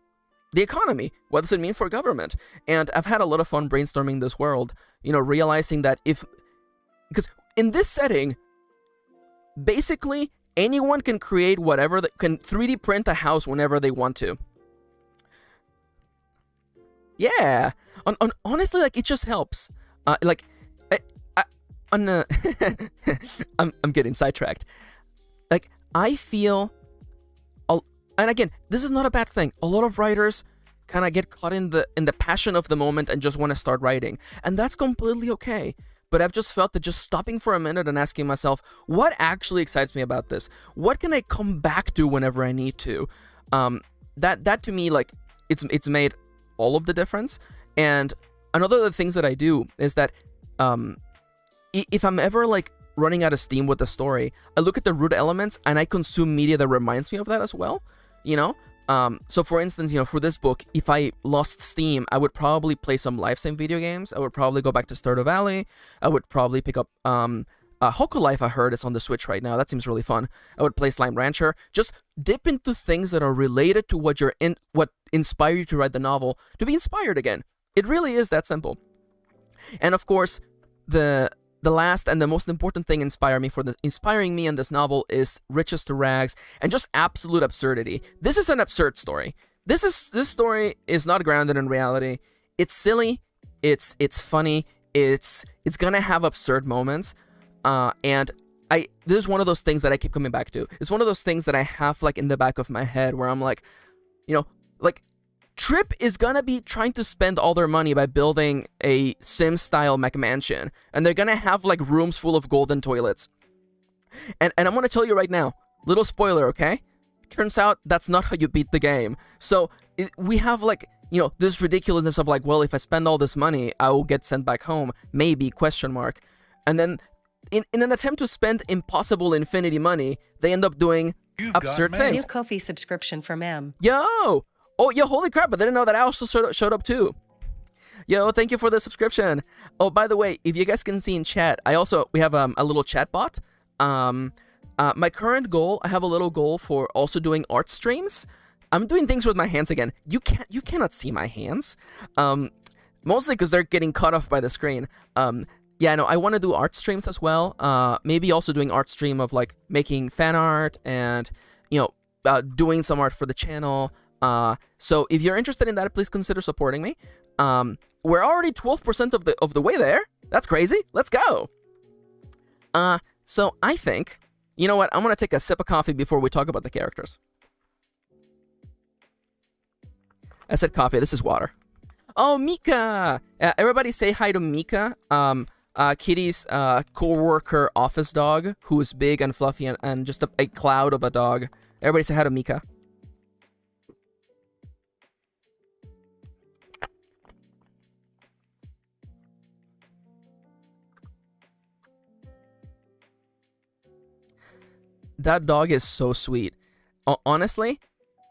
the economy? What does it mean for government? And I've had a lot of fun brainstorming this world, you know, realizing that because in this setting, basically anyone can create whatever, can 3D print a house whenever they want to. Yeah, honestly, like, it just helps. I'm getting sidetracked. Like, I feel, and again, this is not a bad thing. A lot of writers kind of get caught in the passion of the moment and just want to start writing, and that's completely okay. But I've just felt that just stopping for a minute and asking myself, what actually excites me about this? What can I come back to whenever I need to? That to me, like, it's made all of the difference. And another of the things that I do is that if I'm ever, like, running out of steam with the story, I look at the root elements and I consume media that reminds me of that as well, you know? So for instance, you know, for this book, if I lost steam, I would probably play some Lifesame video games. I would probably go back to Stardew Valley. I would probably pick up Hoco Life. I heard it's on the Switch right now. That seems really fun. I would play Slime Rancher. Just dip into things that are related to what what inspired you to write the novel, to be inspired again. It really is that simple. And of course, the last and the most important thing inspiring me in this novel is riches to rags and just absolute absurdity. This is an absurd story. This story is not grounded in reality. It's silly. It's funny. It's gonna have absurd moments. And this is one of those things that I keep coming back to. It's one of those things that I have like in the back of my head where I'm like, like Trip is gonna be trying to spend all their money by building a Sim-style McMansion, and they're gonna have like rooms full of golden toilets. And I'm gonna tell you right now, little spoiler, okay? Turns out that's not how you beat the game. So we have like, this ridiculousness of like, well, if I spend all this money, I will get sent back home. Maybe, question mark. And then in an attempt to spend impossible infinity money, they end up doing absurd New things. Ko-fi subscription from M. Yo! Oh, yeah, holy crap, I didn't know that I also showed up too. Yo, thank you for the subscription. Oh, by the way, if you guys can see in chat, we have a little chat bot. My current goal, I have a little goal for also doing art streams. I'm doing things with my hands again. You cannot see my hands. Mostly because they're getting cut off by the screen. Yeah, no, I want to do art streams as well. Maybe also doing art stream of like making fan art and, doing some art for the channel. So if you're interested in that, please consider supporting me. We're already 12% of the way there. That's crazy. Let's go. So I think, you know what? I'm going to take a sip of coffee before we talk about the characters. I said coffee. This is water. Oh, Mika! Everybody say hi to Mika. Kitty's co-worker office dog, who is big and fluffy and just a cloud of a dog. Everybody say hi to Mika. That dog is so sweet. Honestly,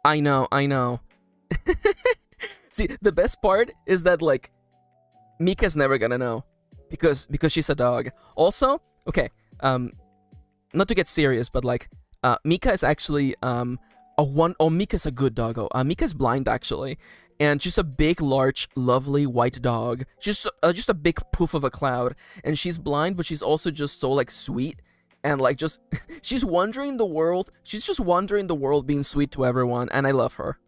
I know. See, the best part is that, like, Mika's never gonna know. Because she's a dog. Also, okay, not to get serious, but, like, Mika is actually, Mika's a good doggo. Mika's blind, actually. And she's a big, large, lovely white dog. She's just a big poof of a cloud. And she's blind, but she's also just so, like, sweet. And, like, just, she's wandering the world. She's just wandering the world being sweet to everyone. And I love her.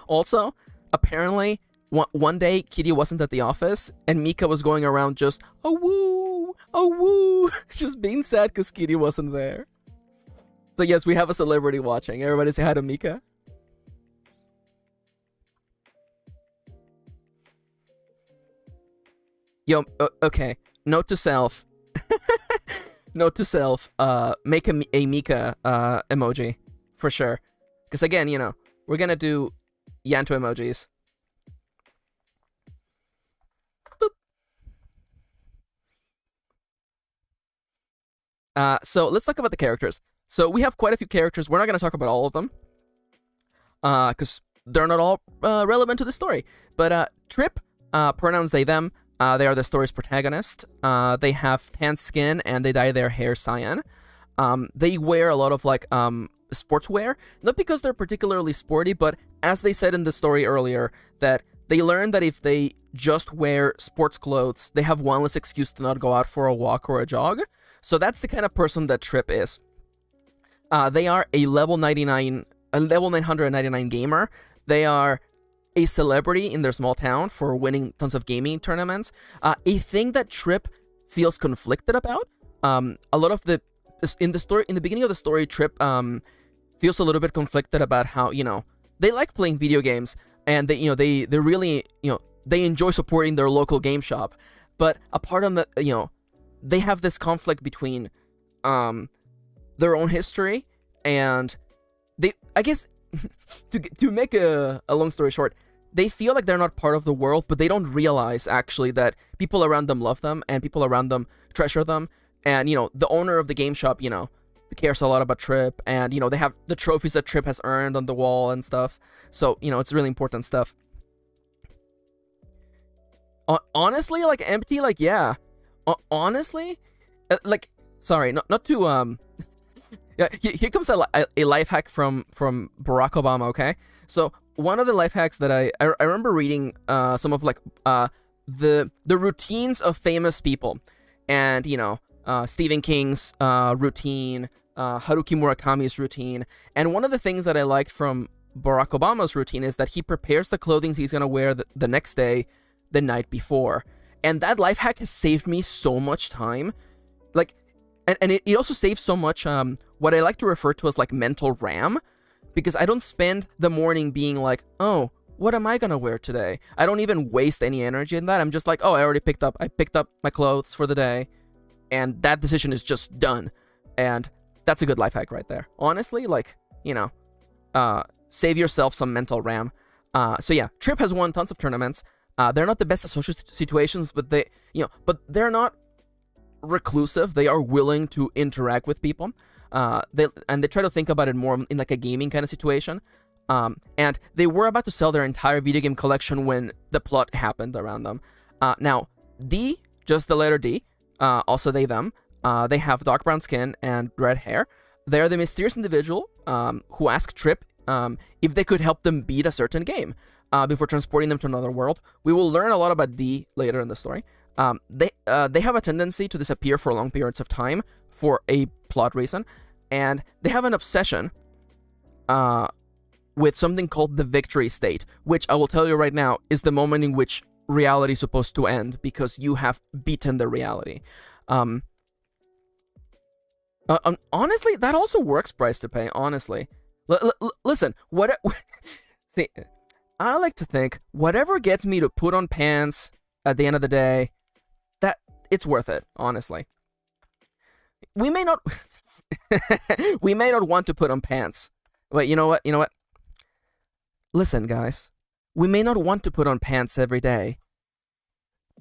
Also, apparently, one day, Kitty wasn't at the office, and Mika was going around just, oh woo, just being sad because Kitty wasn't there. So yes, we have a celebrity watching. Everybody say hi to Mika. Yo, okay, note to self. Note to self, make a Mika emoji, for sure. Because again, we're gonna do Yanto emojis. So let's talk about the characters. So we have quite a few characters. We're not going to talk about all of them, because they're not all relevant to the story. But Trip, pronouns they, them. They are the story's protagonist. They have tan skin and they dye their hair cyan. They wear a lot of like sportswear, not because they're particularly sporty, but as they said in the story earlier, that they learned that if they just wear sports clothes, they have one less excuse to not go out for a walk or a jog. So that's the kind of person that Trip is. They are a level 999 gamer. They are a celebrity in their small town for winning tons of gaming tournaments. A thing that Trip feels conflicted about. A lot of in the beginning of the story, Trip feels a little bit conflicted about how they like playing video games and they really they enjoy supporting their local game shop, but apart from that, they have this conflict between their own history and I guess to make a long story short, they feel like they're not part of the world, but they don't realize actually that people around them love them and people around them treasure them. And the owner of the game shop cares a lot about Trip, and they have the trophies that Trip has earned on the wall and stuff. So it's really important stuff. Honestly, like empty, like yeah. Honestly, like sorry, not to yeah. Here comes a life hack from Barack Obama. Okay, so one of the life hacks that I remember reading some of like the routines of famous people, and Stephen King's routine, Haruki Murakami's routine, and one of the things that I liked from Barack Obama's routine is that he prepares the clothing he's gonna wear the next day the night before. And that life hack has saved me so much time. Like, and it also saves so much what I like to refer to as like mental RAM, because I don't spend the morning being like, oh, what am I gonna wear today? I don't even waste any energy in that. I'm just like, oh, I picked up my clothes for the day, and that decision is just done. And that's a good life hack right there. Honestly, like, save yourself some mental RAM. So yeah, Trip has won tons of tournaments. They're not the best at social situations, but they're not reclusive. They are willing to interact with people. They try to think about it more in like a gaming kind of situation. And they were about to sell their entire video game collection when the plot happened around them. Now, D, just the letter D, also they, them, they have dark brown skin and red hair. They are the mysterious individual who asked Trip if they could help them beat a certain game before transporting them to another world. We will learn a lot about D later in the story. They have a tendency to disappear for long periods of time for a plot reason, and they have an obsession with something called the victory state, which I will tell you right now is the moment in which reality is supposed to end because you have beaten the reality. Honestly, that also works, price to pay, honestly. Listen, see, I like to think whatever gets me to put on pants at the end of the day, that it's worth it, honestly. We may not we may not want to put on pants. But you know what? Listen, guys. We may not want to put on pants every day,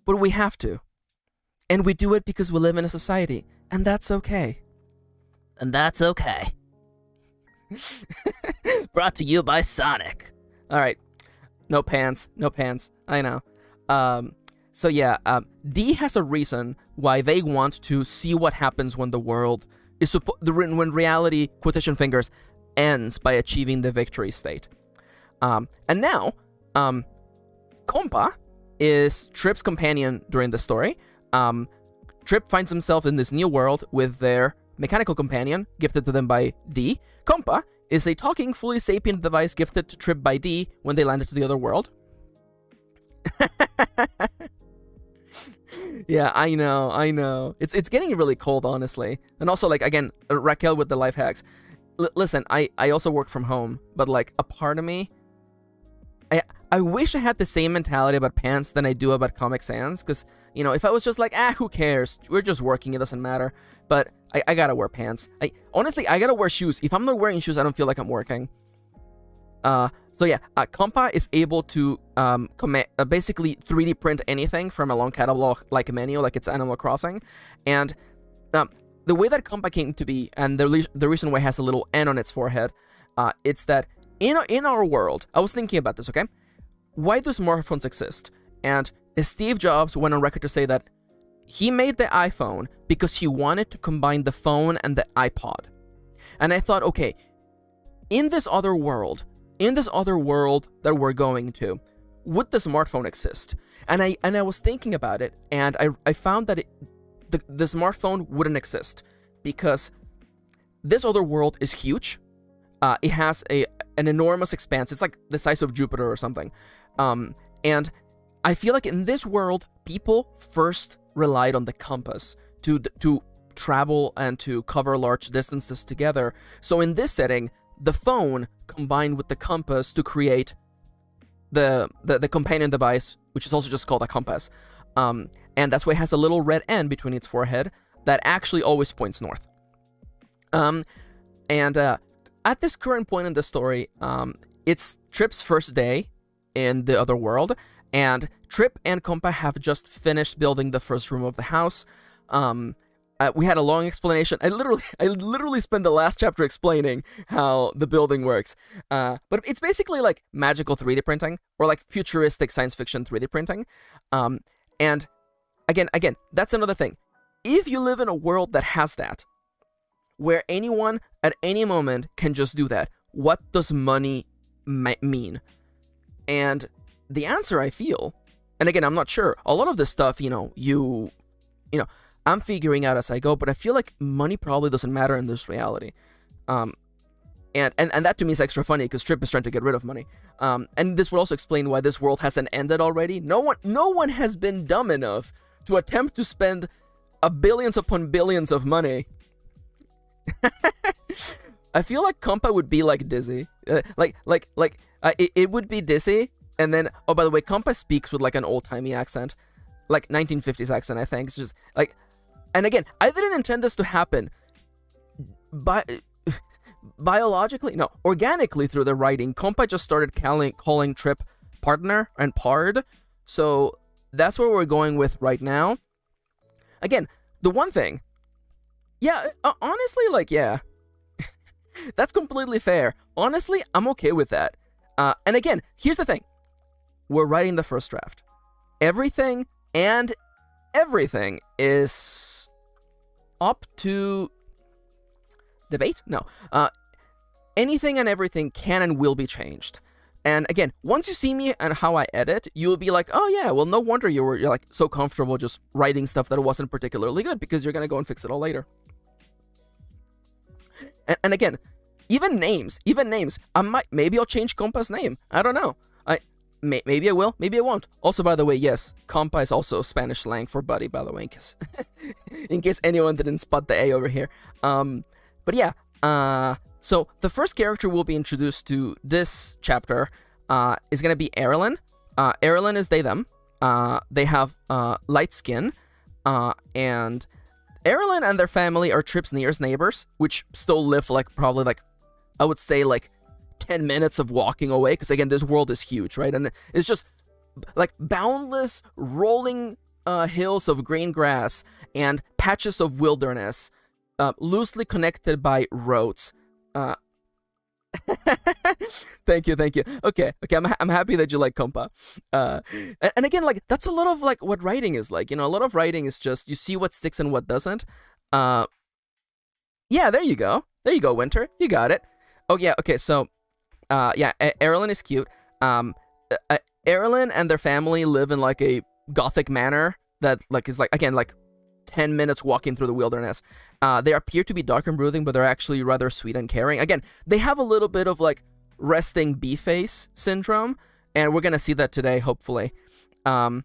but we have to. And we do it because we live in a society, and that's okay. And that's okay. Brought to you by Sonic. All right. No pants. I know. So yeah, D has a reason why they want to see what happens when the world is when reality, quotation fingers, ends by achieving the victory state. And now, Compa is Trip's companion during the story. Trip finds himself in this new world with their mechanical companion, gifted to them by D. Compa is a talking, fully sapient device gifted to Trip by D when they landed to the other world. Yeah, I know. It's getting really cold, honestly. And also, like, again, Raquel with the life hacks. Listen, I also work from home, but, like, a part of me, I wish I had the same mentality about pants than I do about Comic Sans, because, if I was just like, who cares? We're just working, it doesn't matter. But I gotta wear pants. Honestly, I gotta wear shoes. If I'm not wearing shoes, I don't feel like I'm working. So yeah, Compa is able to basically 3D print anything from a long catalog like a menu, like it's Animal Crossing. And the way that Compa came to be, and the reason why it has a little N on its forehead, it's that in our world, I was thinking about this, okay? Why do smartphones exist? And Steve Jobs went on record to say that he made the iPhone because he wanted to combine the phone and the iPod. And I thought, okay, in this other world that we're going to, would the smartphone exist? And I was thinking about it, and I found that the smartphone wouldn't exist because this other world is huge. It has an enormous expanse. It's like the size of Jupiter or something. And I feel like in this world, people first relied on the compass to travel and to cover large distances together. So in this setting, the phone combined with the compass to create the companion device, which is also just called a compass. And that's why it has a little red N between its forehead that actually always points north. At this current point in the story, it's Trip's first day in the other world, and Trip and Compa have just finished building the first room of the house. We had a long explanation. I literally spent the last chapter explaining how the building works. But it's basically like magical 3D printing, or like futuristic science fiction 3D printing. And again, that's another thing. If you live in a world that has that, where anyone at any moment can just do that, what does money mean? And the answer, I feel, and again, I'm not sure. A lot of this stuff, I'm figuring out as I go, but I feel like money probably doesn't matter in this reality. And that to me is extra funny because Trip is trying to get rid of money. And this would also explain why this world hasn't ended already. No one has been dumb enough to attempt to spend billions upon billions of money. I feel like Compa would be like Dizzy. It would be Dizzy, and then, oh, by the way, Compa speaks with like an old-timey accent. Like 1950s accent, I think. It's just like, and again, I didn't intend this to happen. Biologically, no, organically through the writing, Compa just started calling Trip partner and pard. So that's where we're going with right now. Again, the one thing, yeah, honestly, like, yeah, that's completely fair. Honestly, I'm okay with that. And again, here's the thing. We're writing the first draft. Everything is up to debate? No. Anything and everything can and will be changed. And again, once you see me and how I edit, you'll be like, oh yeah, well, no wonder you're like so comfortable just writing stuff that wasn't particularly good, because you're gonna go and fix it all later. And again, even names. Maybe I'll change Compa's name. I don't know. Maybe I will, maybe I won't. Also, by the way, yes, Compa is also Spanish slang for buddy, by the way, in case anyone didn't spot the A over here. But yeah, so the first character we'll be introduced to this chapter is going to be Erilyn. Erilyn is they, them. They have light skin, and Erilyn and their family are Trip's nearest neighbors, which still live like probably like, I would say like 10 minutes of walking away, because again, this world is huge, right? And it's just like boundless rolling hills of green grass and patches of wilderness, loosely connected by roads. Thank you. Okay, I'm happy that you like Compa. And again, like, that's a lot of like what writing is like. You know, a lot of writing is just you see what sticks and what doesn't. Yeah, there you go, Winter, you got it. Oh yeah, okay, so yeah, Erilyn is cute. Erilyn and their family live in like a gothic manor that like is like, again, like 10 minutes walking through the wilderness. They appear to be dark and brooding, but they're actually rather sweet and caring. Again, they have a little bit of like resting bee face syndrome, and we're gonna see that today, hopefully. And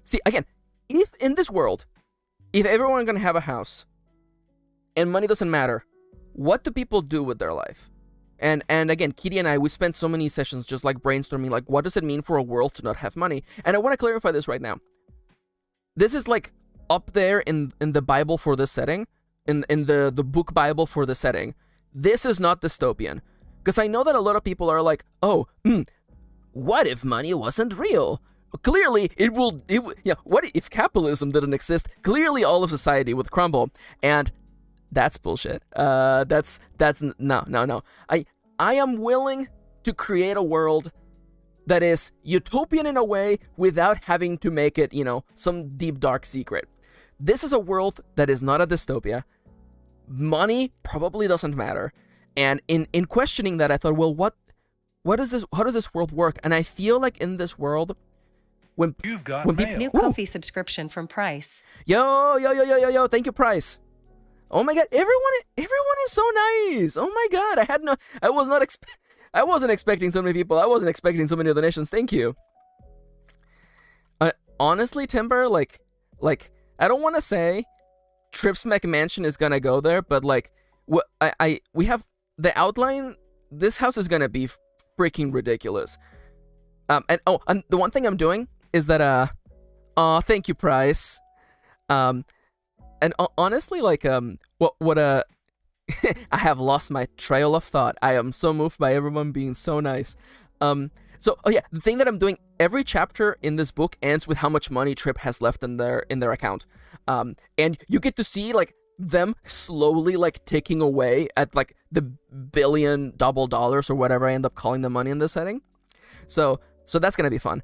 see, again, if in this world, if everyone's gonna have a house and money doesn't matter, what do people do with their life? And again, Kitty and I, we spent so many sessions just like brainstorming, like, what does it mean for a world to not have money? And I want to clarify this right now. This is like up there in the Bible for this setting, in the book Bible for the setting. This is not dystopian. Because I know that a lot of people are like, oh, what if money wasn't real? Clearly, what if capitalism didn't exist? Clearly, all of society would crumble. And that's bullshit. That's no. I am willing to create a world that is utopian in a way without having to make it, some deep dark secret. This is a world that is not a dystopia. Money probably doesn't matter. And in questioning that, I thought, well, how does this world work? And I feel like in this world, when people, new coffee subscription from Price. Yo, thank you, Price. Oh my god, everyone is so nice. Oh my god, I wasn't expecting so many people. I wasn't expecting so many donations. Thank you. Honestly, Timber, like I don't want to say Trips McMansion is gonna go there, but like we have the outline. This house is gonna be freaking ridiculous. And the one thing I'm doing is that thank you, Price. And honestly, like, I have lost my trail of thought. I am so moved by everyone being so nice. So, the thing that I'm doing, every chapter in this book ends with how much money Trip has left in their account. And you get to see, like, them slowly, like, ticking away at, like, the billion double dollars or whatever I end up calling the money in this setting. So that's gonna be fun.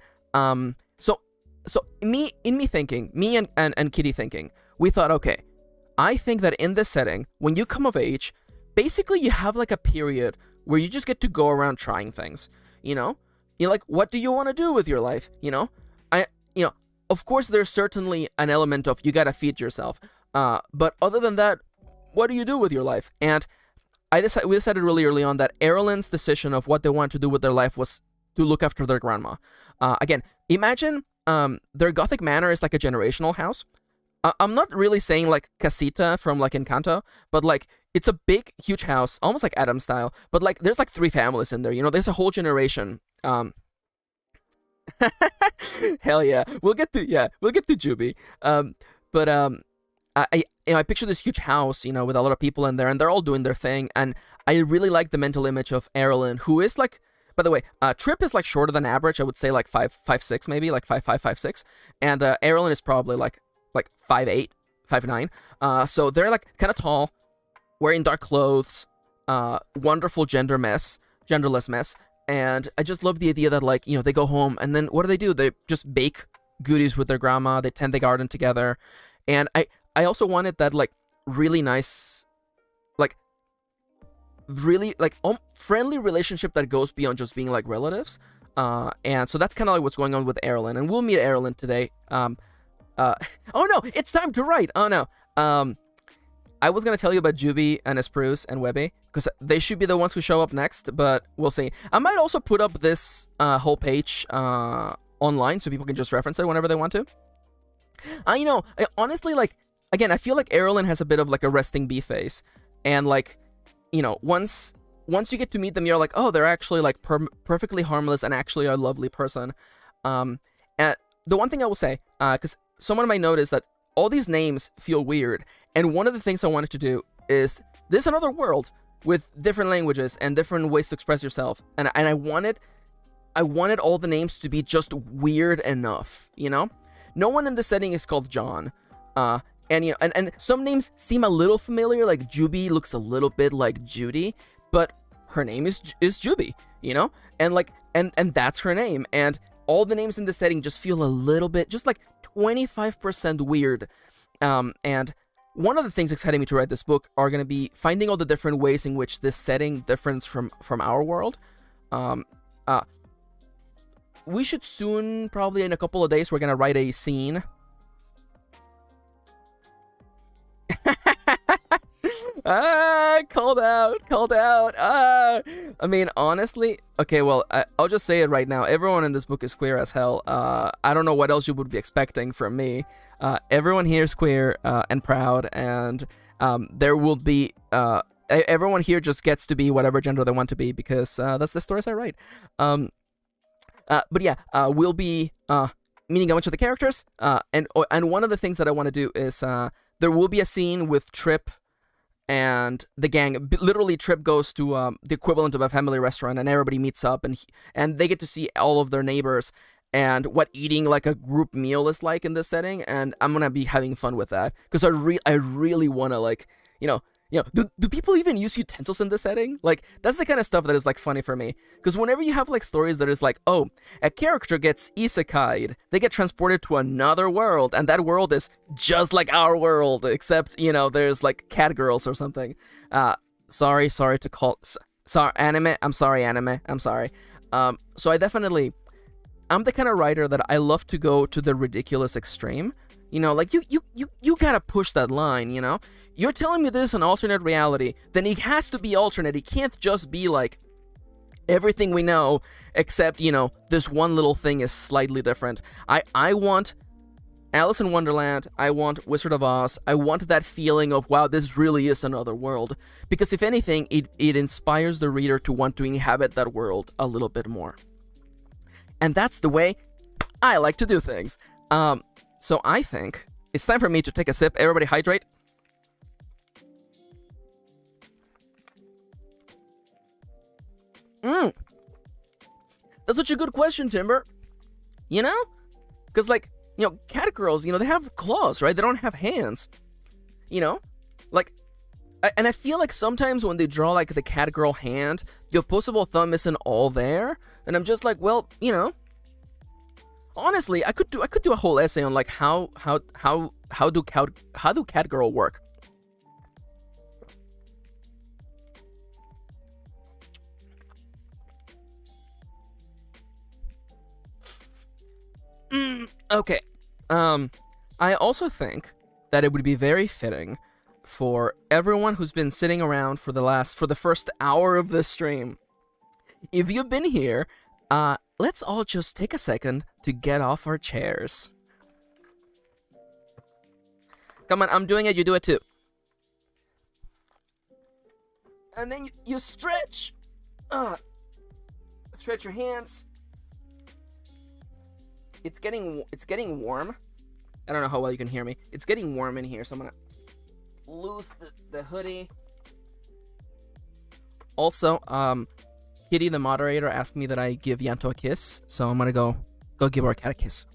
So me and Kitty thinking, we thought, okay, I think that in this setting, when you come of age, basically you have like a period where you just get to go around trying things, You're like, what do you want to do with your life? Of course there's certainly an element of you gotta feed yourself. But other than that, what do you do with your life? And we decided really early on that Erlen's decision of what they wanted to do with their life was to look after their grandma. Again, imagine their Gothic manor is like a generational house. I'm not really saying like casita from like Encanto, but like it's a big, huge house, almost like Adam style. But like there's like 3 families in there. You know, there's a whole generation. Hell yeah, we'll get to Juby. But I picture this huge house, you know, with a lot of people in there, and they're all doing their thing. And I really like the mental image of Erlen, who is like, by the way, Trip is like shorter than average. I would say like 5'6", maybe like 5'5", 5'6", and Erlen is probably like 5'8", 5'9". So they're like kind of tall, wearing dark clothes, wonderful genderless mess. And I just love the idea that, like, you know, they go home and then what do? They just bake goodies with their grandma. They tend the garden together. And I also wanted that, like, really nice, like, really, like, friendly relationship that goes beyond just being, like, relatives. And so that's kind of like what's going on with Erlen. And we'll meet Erlen today. Oh, no, it's time to write. Oh, no. I was going to tell you about Juby and Espruce and Webby, because they should be the ones who show up next, but we'll see. I might also put up this whole page online so people can just reference it whenever they want to. You know, honestly, like, again, I feel like Erlen has a bit of, like, a resting bee face. And, like, you know, once you get to meet them, you're like, oh, they're actually, like, perfectly harmless and actually a lovely person. And the one thing I will say, because someone might notice that all these names feel weird, and one of the things I wanted to do is there's another world with different languages and different ways to express yourself, and I wanted all the names to be just weird enough, you know? No one in the setting is called John, and you know, and some names seem a little familiar, like Juby looks a little bit like Judy, but her name is Juby, you know? And like and that's her name, and all the names in the setting just feel a little bit, just like 25% weird. And one of the things exciting me to write this book are going to be finding all the different ways in which this setting differs from our world. We should soon, probably in a couple of days, we're going to write a scene. Called out. I mean, honestly, okay, well, I'll just say it right now. Everyone in this book is queer as hell. I don't know what else you would be expecting from me. Everyone here is queer and proud, and there will be, everyone here just gets to be whatever gender they want to be, because that's the stories I write. But yeah, we'll be meeting a bunch of the characters, and one of the things that I want to do is there will be a scene with Trip and the gang. Literally, Trip goes to the equivalent of a family restaurant, and everybody meets up, and they get to see all of their neighbors and what eating like a group meal is like in this setting. And I'm gonna be having fun with that, because I really want to, like, you know, do people even use utensils in this setting? Like, that's the kind of stuff that is, like, funny for me. Because whenever you have, like, stories that is like, oh, a character gets isekai'd, they get transported to another world, and that world is just like our world, except, you know, there's, like, cat girls or something. Sorry to call... Sorry, anime. I'm sorry, anime. I'm sorry. So I'm the kind of writer that I love to go to the ridiculous extreme. You know, like, you gotta push that line, you know? You're telling me this is an alternate reality, then it has to be alternate. It can't just be, like, everything we know, except, you know, this one little thing is slightly different. I want Alice in Wonderland, I want Wizard of Oz, I want that feeling of, wow, this really is another world. Because if anything, it inspires the reader to want to inhabit that world a little bit more. And that's the way I like to do things. So I think it's time for me to take a sip. Everybody hydrate. That's such a good question, Timber. You know? Because, like, you know, cat girls, you know, they have claws, right? They don't have hands. You know? Like, and I feel like sometimes when they draw, like, the cat girl hand, the opposable thumb isn't all there. And I'm just like, well, you know, honestly, I could do a whole essay on, like, how do cat girl work. Okay. I also think that it would be very fitting for everyone who's been sitting around for the first hour of this stream. If you've been here, let's all just take a second to get off our chairs. Come on, I'm doing it, you do it too. And then you stretch. Stretch your hands. It's getting warm. I don't know how well you can hear me. It's getting warm in here, so I'm gonna loose the hoodie. Also, Kitty, the moderator, asked me that I give Yanto a kiss, so I'm gonna go give our cat a kiss.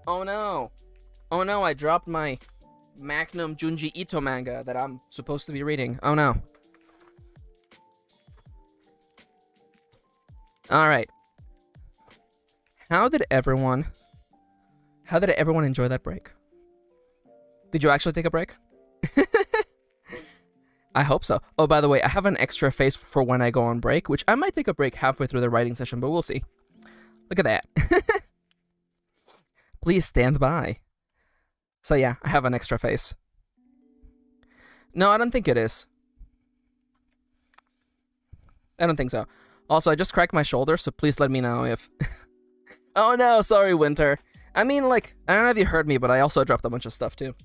Oh no! Oh no, I dropped my Magnum Junji Ito manga that I'm supposed to be reading. Oh no. Alright. How did everyone enjoy that break? Did you actually take a break? I hope so. Oh, by the way, I have an extra face for when I go on break, which I might take a break halfway through the writing session, but we'll see. Look at that. Please stand by. So yeah, I have an extra face. No, I don't think it is. I don't think so. Also, I just cracked my shoulder, so please let me know if... Oh no, sorry, Winter. I mean, like, I don't know if you heard me, but I also dropped a bunch of stuff too.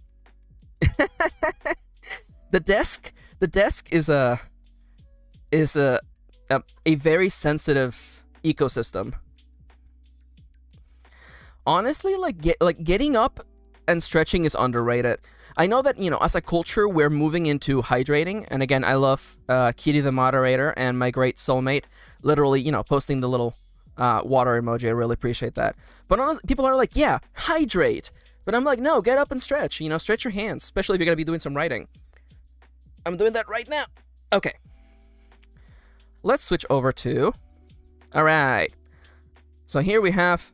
The desk is a very sensitive ecosystem. Honestly, getting up and stretching is underrated. I know that, as a culture, we're moving into hydrating. And again, I love Kitty the moderator and my great soulmate literally, posting the little water emoji. I really appreciate that. But people are like, yeah, hydrate. But I'm like, no, get up and stretch. Stretch your hands, especially if you're going to be doing some writing. I'm doing that right now. Okay. Let's switch over to... All right. So here we have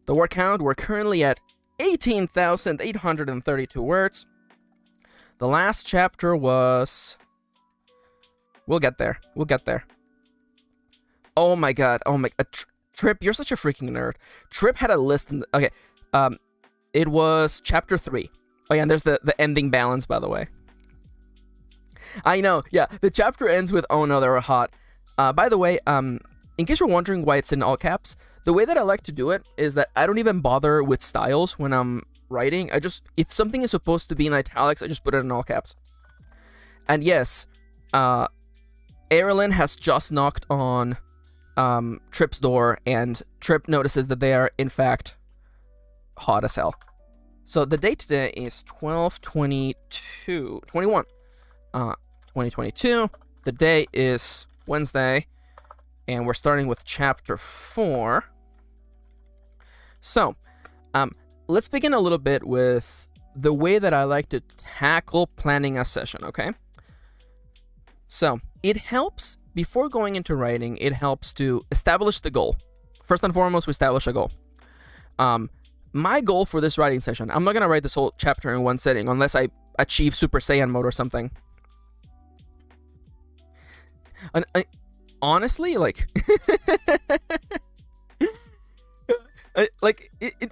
the word count. We're currently at 18,832 words. The last chapter was... We'll get there. Oh my god. Trip, you're such a freaking nerd. Trip had a list in the... Okay. It was chapter 3. Oh yeah, and there's the ending balance, by the way. I know. Yeah, the chapter ends with, oh no, they were hot. By the way, in case you're wondering why it's in all caps, the way that I like to do it is that I don't even bother with styles when I'm writing. If something is supposed to be in italics, I just put it in all caps. And yes, Erilyn has just knocked on Trip's door, and Trip notices that they are, in fact, hot as hell. So the date today is 2022. The day is Wednesday, and we're starting with chapter 4. So, let's begin a little bit with the way that I like to tackle planning a session, okay? So, it helps, before going into writing, it helps to establish the goal. First and foremost, we establish a goal. My goal for this writing session, I'm not going to write this whole chapter in one sitting, unless I achieve Super Saiyan mode or something. And honestly,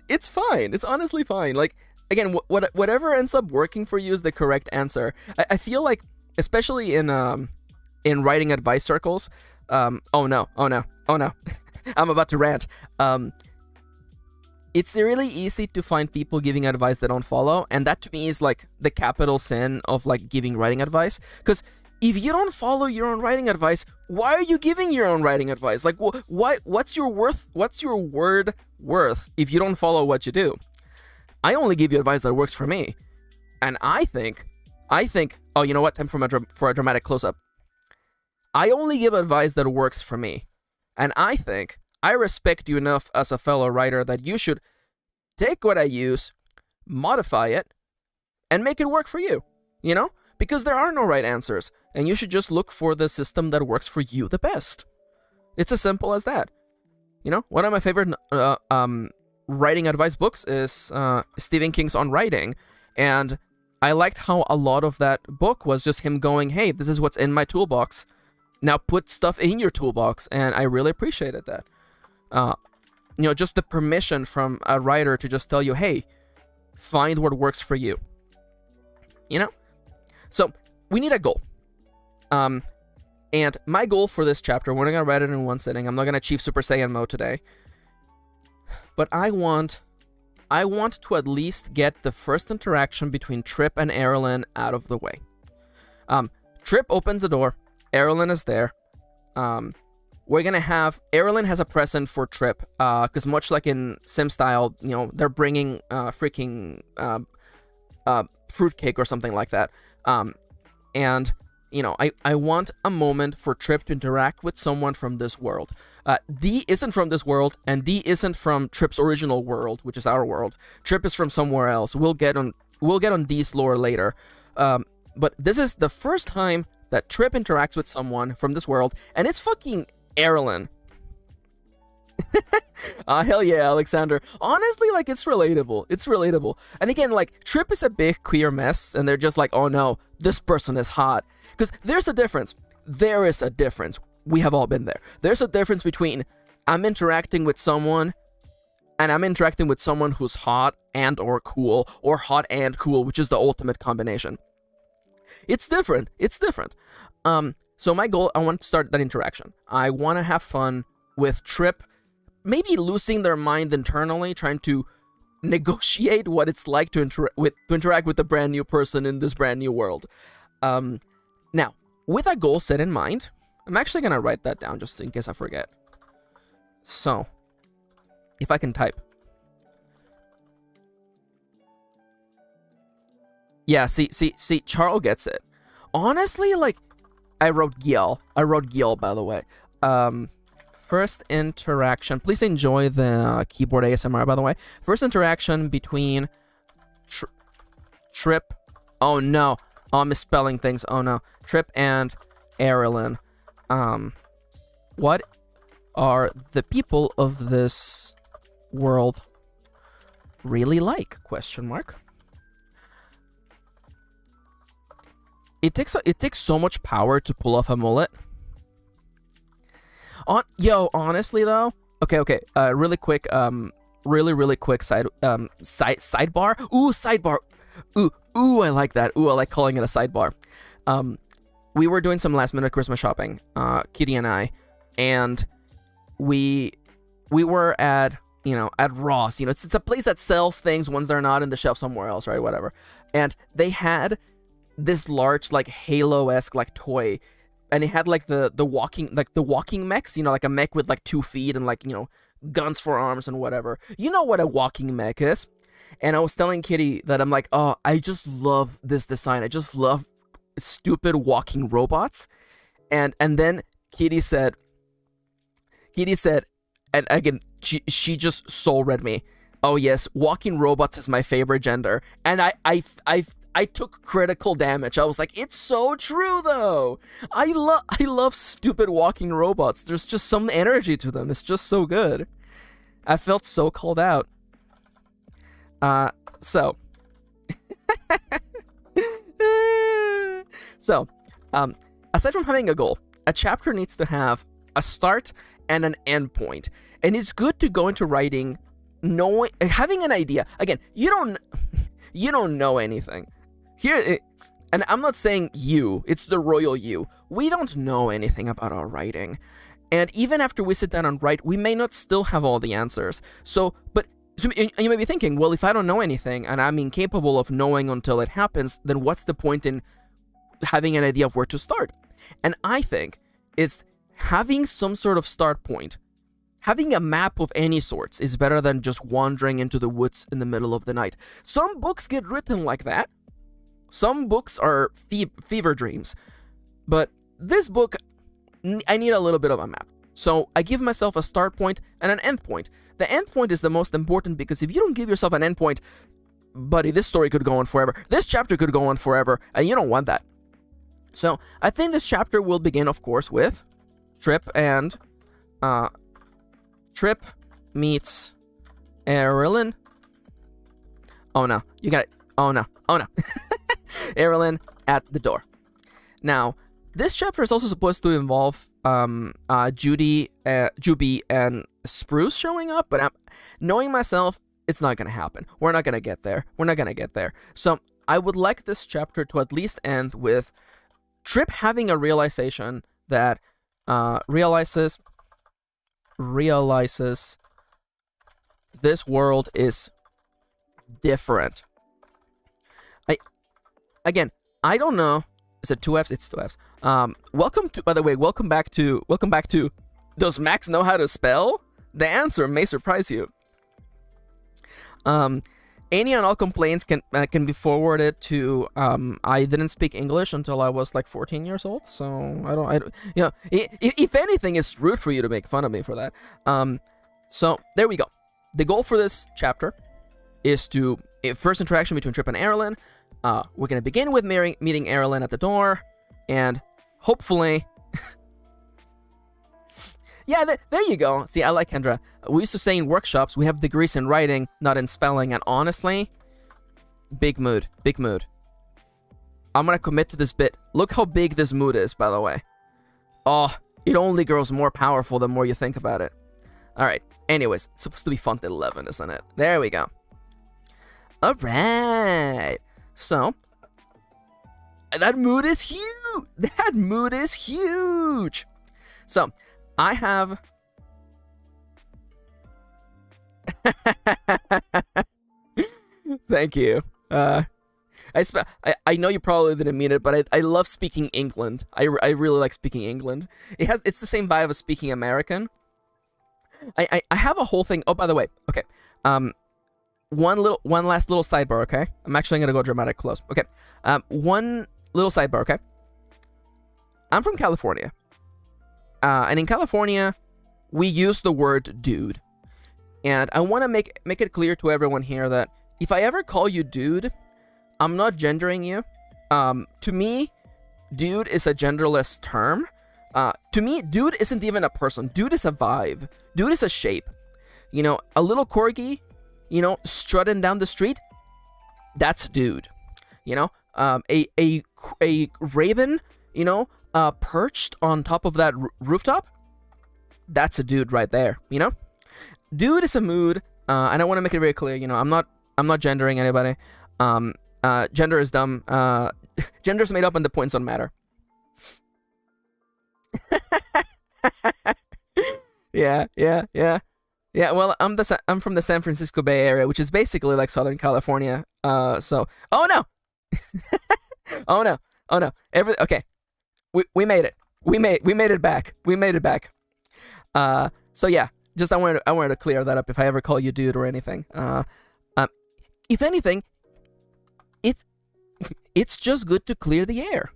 it's fine. It's honestly fine. Like, again, whatever ends up working for you is the correct answer. I feel like, especially in writing advice circles, oh no, I'm about to rant. It's really easy to find people giving advice they don't follow, and that to me is like the capital sin of like giving writing advice. Because if you don't follow your own writing advice, why are you giving your own writing advice? Like, what's your worth? What's your word worth if you don't follow what you do? I only give you advice that works for me, and I think. Oh, you know what? Time for a dramatic close-up. I only give advice that works for me, and I think I respect you enough as a fellow writer that you should take what I use, modify it, and make it work for you. Because there are no right answers, and you should just look for the system that works for you the best. It's as simple as that. One of my favorite writing advice books is Stephen King's On Writing, and I liked how a lot of that book was just him going, hey, this is what's in my toolbox. now put stuff in your toolbox, and I really appreciated that. Just the permission from a writer to just tell you, hey, find what works for you. So we need a goal. And my goal for this chapter, we're not going to write it in one sitting. I'm not going to achieve Super Saiyan mode today. But I want to at least get the first interaction between Trip and Erilyn out of the way. Trip opens the door. Erilyn is there. We're going to have... Erilyn has a present for Trip. Because much like in Sim style, they're bringing freaking fruitcake or something like that. And... I want a moment for Trip to interact with someone from this world. D isn't from this world, and D isn't from Trip's original world, which is our world. Trip is from somewhere else. We'll get on D's lore later. But this is the first time that Trip interacts with someone from this world, and it's fucking Erilyn. Hell yeah, Alexander. Honestly, it's relatable. It's relatable. And again, Trip is a big queer mess, and they're just like, oh no, this person is hot. Because there's a difference. There is a difference. We have all been there. There's a difference between I'm interacting with someone, and I'm interacting with someone who's hot and or cool, or hot and cool, which is the ultimate combination. It's different. It's different. So my goal, I want to start that interaction. I want to have fun with Trip, maybe losing their mind internally, trying to negotiate what it's like to interact with a brand new person in this brand new world. Now, with a goal set in mind, I'm actually going to write that down just in case I forget. So, if I can type. Yeah, see, Charles gets it. Honestly, I wrote Giel. By the way. First interaction. Please enjoy the keyboard ASMR, by the way. First interaction between Trip. Oh, no. Oh, I'm misspelling things. Oh, no. Trip and Erilyn. What are the people of this world really like? Question mark. It takes so much power to pull off a mullet. Honestly though, okay. Really quick, really quick sidebar. Ooh, sidebar. Ooh, I like that. Ooh, I like calling it a sidebar. We were doing some last minute Christmas shopping, Kitty and I, and we were at Ross. It's a place that sells things once they're not in the shelf somewhere else, right? Whatever. And they had this large Halo-esque toy, and it had the walking mechs, like a mech with 2 feet and guns for arms and whatever. You know what a walking mech is. And I was telling Kitty that I'm like, oh, I just love this design. I just love stupid walking robots. And then Kitty said, and again, she just soul read me. Oh yes, walking robots is my favorite gender. And I took critical damage. I was like, it's so true though. I love stupid walking robots. There's just some energy to them. It's just so good. I felt so called out. So aside from having a goal, a chapter needs to have a start and an end point. And it's good to go into writing having an idea. Again, you don't know anything. Here, and I'm not saying you, it's the royal you. We don't know anything about our writing. And even after we sit down and write, we may not still have all the answers. So you may be thinking, well, if I don't know anything and I'm incapable of knowing until it happens, then what's the point in having an idea of where to start? And I think it's having some sort of start point. Having a map of any sorts is better than just wandering into the woods in the middle of the night. Some books get written like that. Some books are fever dreams. But this book, I need a little bit of a map. So I give myself a start point and an end point. The end point is the most important because if you don't give yourself an end point, buddy, this story could go on forever. This chapter could go on forever, and you don't want that. So I think this chapter will begin, of course, with Trip and Trip meets Erilyn. Oh no, you got it. Oh no. Erilyn at the door. Now, this chapter is also supposed to involve Juby and Spruce showing up, but knowing myself, it's not gonna happen. We're not gonna get there. So I would like this chapter to at least end with Trip having a realization that realizes this world is different. I don't know. Is it 2Fs? It's 2Fs. Welcome back to Does Max know how to spell? The answer may surprise you. Any and all complaints can be forwarded to I didn't speak English until I was like 14 years old, so I don't if anything, it's rude for you to make fun of me for that. So there we go. The goal for this chapter is to first interaction between Trip and Erilyn. We're gonna begin with meeting Erilyn at the door, and hopefully yeah, there you go. See, I like Kendra. We used to say in workshops, we have degrees in writing, not in spelling, and honestly, big mood. I'm gonna commit to this bit. Look how big this mood is, by the way. Oh, it only grows more powerful the more you think about it. Alright, anyways, it's supposed to be font 11, isn't it? There we go. Alright, so, that mood is huge! So, I have... Thank you. I know you probably didn't mean it, but I love speaking England. I really like speaking England. It's the same vibe as speaking American. I have a whole thing. Oh, by the way, okay. One last little sidebar, okay? I'm actually gonna go dramatic close. Okay. One little sidebar, okay? I'm from California. And in California, we use the word dude. And I want to make it clear to everyone here that if I ever call you dude, I'm not gendering you. To me, dude is a genderless term. To me, dude isn't even a person. Dude is a vibe. Dude is a shape. You know, a little corgi, you know, strutting down the street, that's dude. You know, a raven, you know, perched on top of that rooftop, that's a dude right there, you know? Dude is a mood, and I want to make it very clear, you know, I'm not gendering anybody. Gender is dumb. Gender's made up and the points don't matter. Yeah, well, I'm from the San Francisco Bay Area, which is basically like Southern California. So, oh no! Oh no. Okay. We made it. We made it back. So yeah, just I wanted to clear that up if I ever call you dude or anything. If anything, it's just good to clear the air.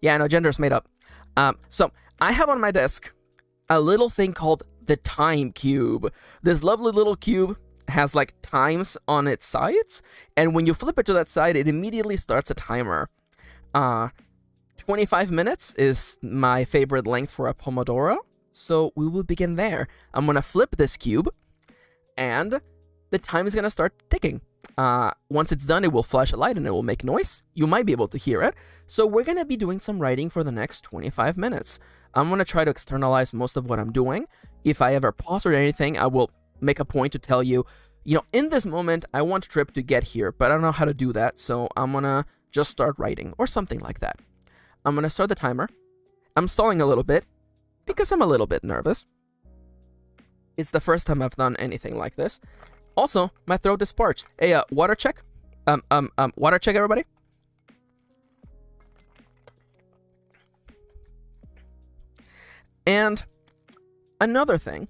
Yeah, no, gender's made up. So I have on my desk a little thing called the time cube. This lovely little cube has like times on its sides, and when you flip it to that side, it immediately starts a timer. 25 minutes is my favorite length for a Pomodoro, so we will begin there. I'm gonna flip this cube, and the time is gonna start ticking. Once it's done, it will flash a light and it will make noise. You might be able to hear it. So we're gonna be doing some writing for the next 25 minutes. I'm gonna try to externalize most of what I'm doing. If I ever pause or anything, I will make a point to tell you, you know, in this moment, I want Trip to get here, but I don't know how to do that, so I'm gonna just start writing, or something like that. I'm gonna start the timer. I'm stalling a little bit, because I'm a little bit nervous. It's the first time I've done anything like this. Also, my throat is parched. Hey, water check. Water check, everybody. And another thing,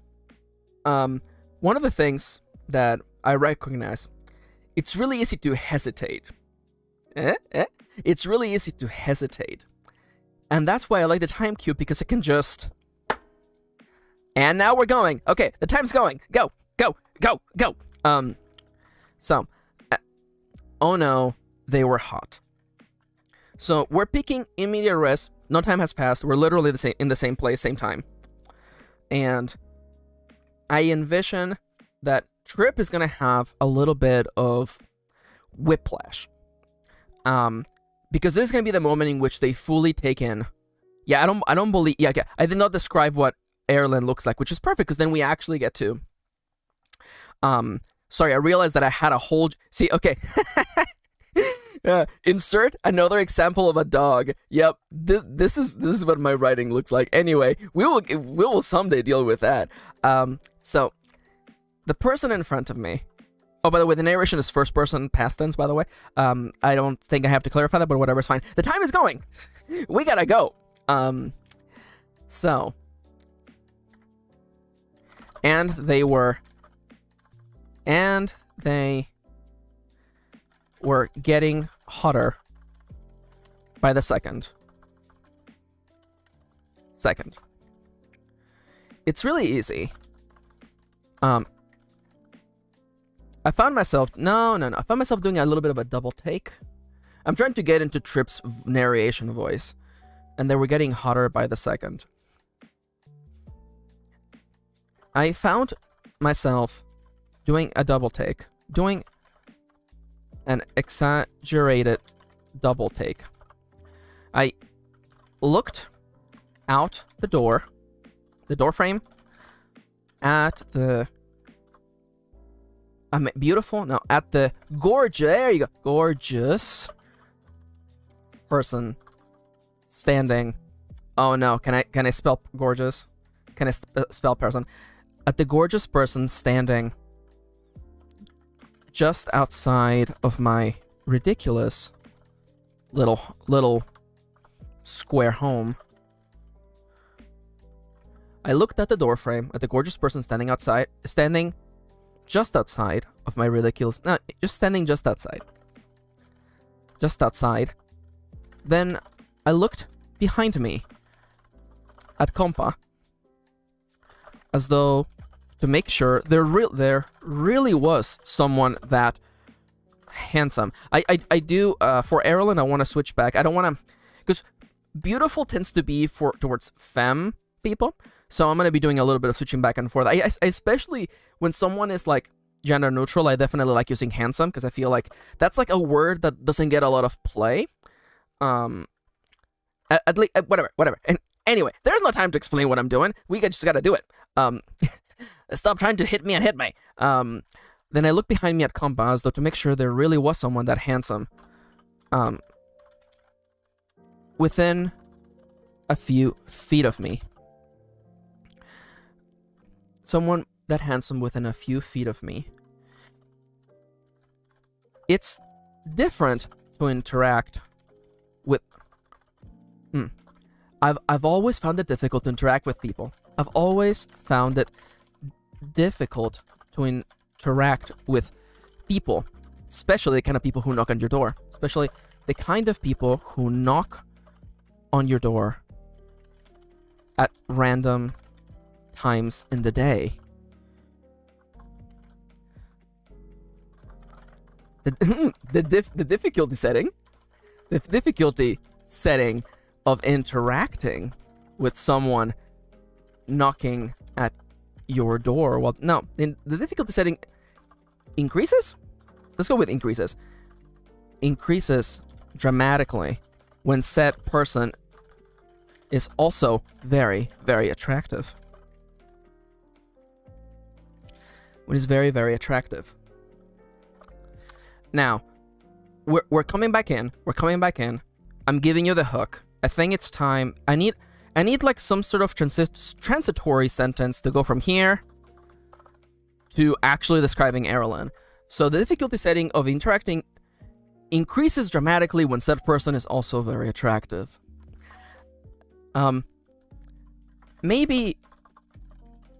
one of the things that I recognize, it's really easy to hesitate. It's really easy to hesitate. And that's why I like the time cube, because it can just... And now we're going. Okay, the time's going. Go. Oh no, they were hot. So we're peeking in media res. No time has passed. We're literally in the same place, same time. And I envision that Trip is gonna have a little bit of whiplash. Because this is gonna be the moment in which they fully take in Yeah, I don't believe. Yeah, okay. I did not describe what Erlen looks like, which is perfect because then we actually get to. Sorry, I realized that I had a whole. See, okay. Insert another example of a dog. Yep, this is what my writing looks like. Anyway, we will someday deal with that. So the person in front of me. Oh, by the way, the narration is first person past tense. By the way, I don't think I have to clarify that, but whatever, it's fine. The time is going. We gotta go. So, and they were getting hotter by the second. It's really easy. I found myself I found myself doing a little bit of a double take. I'm trying to get into Tripp's narration voice, and they were getting hotter by the second. I found myself doing a double take, doing an exaggerated double take. I looked out the door frame, at the at the gorgeous person standing. Oh no, can I spell gorgeous? Can I spell person? At the gorgeous person standing just outside of my ridiculous little square home. I looked at the door frame, at the gorgeous person standing just outside of my ridiculous... No, just standing just outside. Just outside. Then I looked behind me at Compa, as though to make sure there really was someone that handsome. I do, for Erlen, I want to switch back. I don't want to... Because beautiful tends to be towards femme people. So I'm going to be doing a little bit of switching back and forth. I especially when someone is like gender neutral, I definitely like using handsome because I feel like that's like a word that doesn't get a lot of play. At least, whatever. And anyway, there's no time to explain what I'm doing. We just got to do it. Stop trying to hit me and hit me. Then I look behind me at Compa as though to make sure there really was someone that handsome. Within a few feet of me. Someone that handsome within a few feet of me. It's different to interact with... I've always found it difficult to interact with people. I've always found it difficult to interact with people, especially the kind of people who knock on your door. Especially the kind of people who knock on your door at random times in the day. The difficulty setting of interacting with someone knocking at your door. Well, no, the difficulty setting increases. Let's go with increases. Increases dramatically when said person is also very, very attractive. When he's very, very attractive. Now, we're coming back in. I'm giving you the hook. I think it's time. I need like some sort of transitory sentence to go from here to actually describing Erlen. So the difficulty setting of interacting increases dramatically when said person is also very attractive. Maybe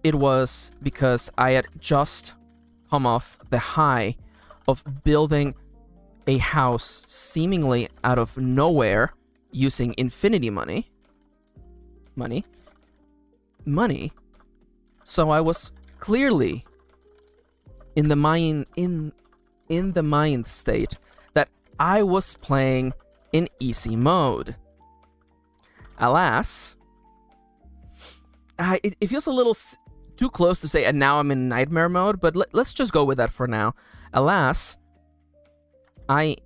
it was because I had just come off the high of building a house seemingly out of nowhere using infinity money. So I was clearly in the mind state that I was playing in easy mode. Alas, it feels a little too close to say, and now I'm in nightmare mode, but let's just go with that for now. Alas, I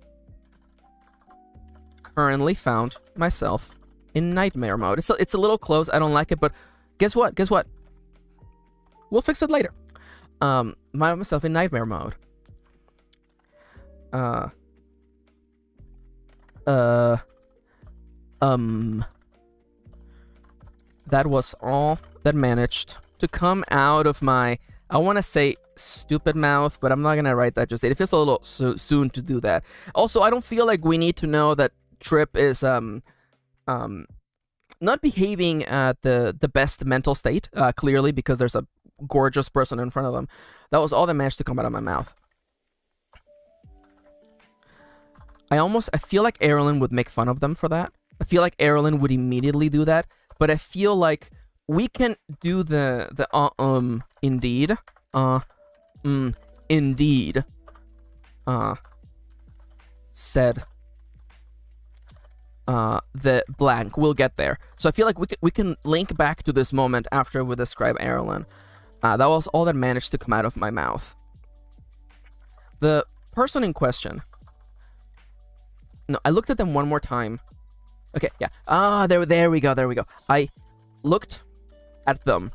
currently found myself in nightmare mode. It's a little close. I don't like it, but guess what? Guess what? We'll fix it later. Myself in nightmare mode. That was all that managed to come out of my, I want to say stupid mouth, but I'm not gonna write that just yet. It feels a little soon to do that. Also, I don't feel like we need to know that Trip is not behaving at the best mental state, clearly, because there's a gorgeous person in front of them. That was all that managed to come out of my mouth. I feel like Erilyn would make fun of them for that. I feel like Erilyn would immediately do that, but I feel like we can do the indeed, indeed, said, the blank. We'll get there. So I feel like we can link back to this moment after we describe Erilyn. That was all that managed to come out of my mouth. The person in question. No, I looked at them one more time. Okay, yeah. There we go. I looked at them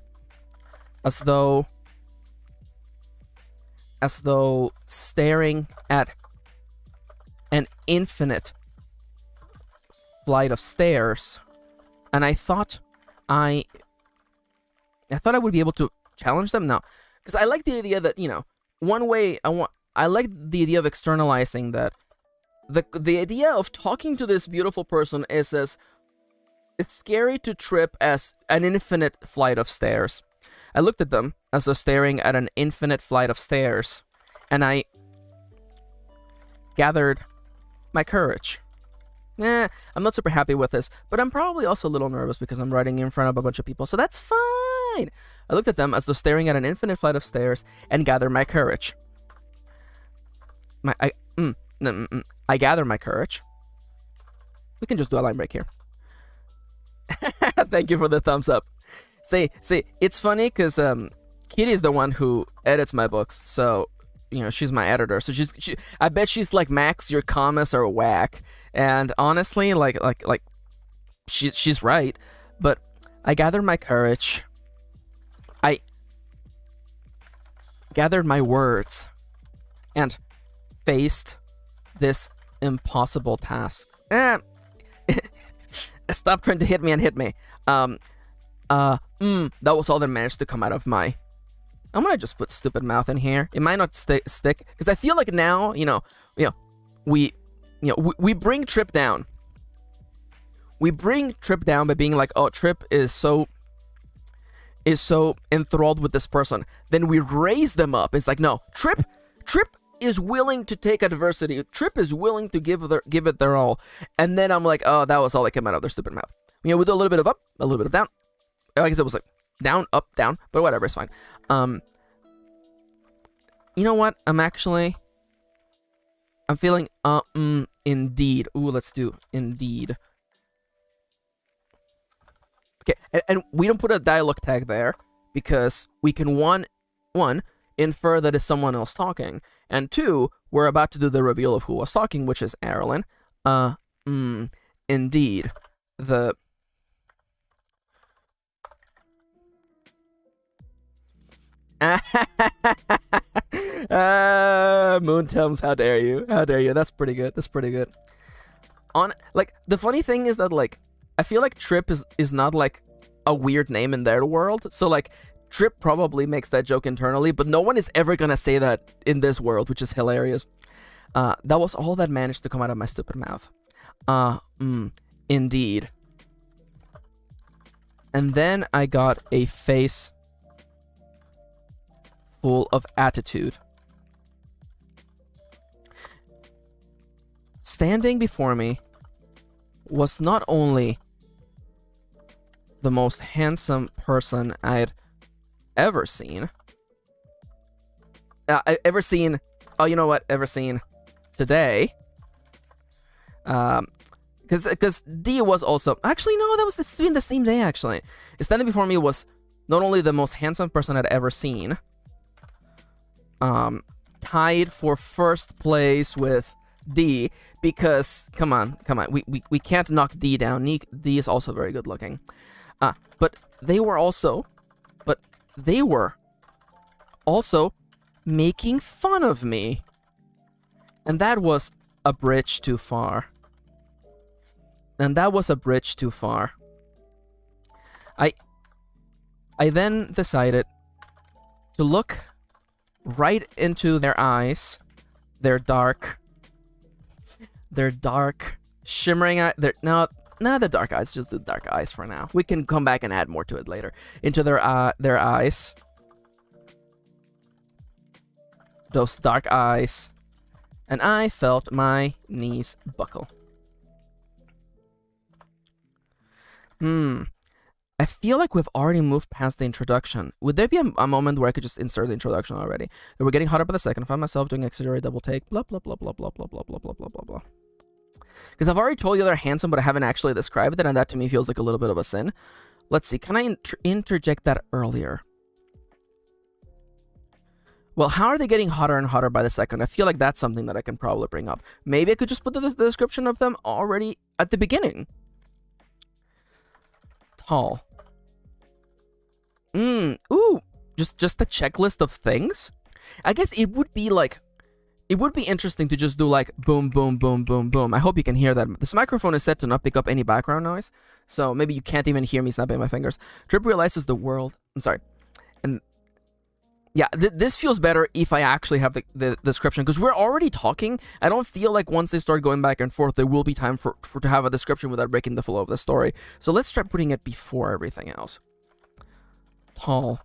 as though staring at an infinite flight of stairs, and I thought I would be able to challenge them. No, because I like the idea that, you know, one way I like the idea of externalizing that. The idea of talking to this beautiful person is as it's scary to Trip as an infinite flight of stairs. I looked at them as though staring at an infinite flight of stairs, and I gathered my courage. I'm not super happy with this, but I'm probably also a little nervous because I'm writing in front of a bunch of people, so that's fine. I looked at them as though staring at an infinite flight of stairs and gathered my courage. I gather my courage. We can just do a line break here. Thank you for the thumbs up. See, it's funny because Kitty is the one who edits my books, so you know she's my editor. So I bet she's like, Max, your comments are whack. And honestly, like she's right. But I gathered my courage. I gathered my words and faced this impossible task. Stop trying to hit me and hit me. That was all that managed to come out of my... I'm gonna just put stupid mouth in here. It might not stick because I feel like now, we bring Trip down. We bring Trip down by being like, oh, Trip is so enthralled with this person. Then we raise them up. It's like, no, Trip is willing to take adversity. Trip is willing to give it their all. And then I'm like, oh, that was all that came out of their stupid mouth. We do a little bit of up, a little bit of down. I guess it was like down, up, down, but whatever, it's fine. You know what? I'm feeling indeed. Ooh, let's do indeed. Okay, and we don't put a dialogue tag there because we can one infer that it's someone else talking, and two, we're about to do the reveal of who was talking, which is Erilyn. Indeed. The Moon Tums, how dare you? How dare you? That's pretty good. That's pretty good. The funny thing is that, like, I feel like Trip is not, like, a weird name in their world. So, like, Trip probably makes that joke internally, but no one is ever gonna say that in this world, which is hilarious. That was all that managed to come out of my stupid mouth. Indeed. And then I got a face full of attitude. Standing before me was not only the most handsome person I'd ever seen. Ever seen today. Because D was also... Actually, no, that was the same day, actually. Standing before me was not only the most handsome person I'd ever seen, tied for first place with D, because come on, we can't knock D down. D is also very good looking. But they were also making fun of me, and that was a bridge too far. I then decided to look right into their eyes, their dark, shimmering eye. Not the dark eyes, just the dark eyes for now. We can come back and add more to it later. Into their eyes, those dark eyes, and I felt my knees buckle. I feel like we've already moved past the introduction. Would there be a moment where I could just insert the introduction already? We're getting hotter by the second. I find myself doing exaggerate double take. Blah, blah, blah, blah, blah, blah, blah, blah, blah, blah, blah, blah. Because I've already told you they're handsome, but I haven't actually described it, and that to me feels like a little bit of a sin. Let's see. Can I interject that earlier? Well, how are they getting hotter and hotter by the second? I feel like that's something that I can probably bring up. Maybe I could just put the description of them already at the beginning. Tall. Ooh, just a checklist of things. I guess it would be interesting to just do like boom, boom, boom, boom, boom. I hope you can hear that. This microphone is set to not pick up any background noise, so maybe you can't even hear me snapping my fingers. Trip realizes the world. I'm sorry, and yeah, this feels better if I actually have the description, because we're already talking. I don't feel like once they start going back and forth, there will be time for to have a description without breaking the flow of the story. So let's try putting it before everything else. Tall.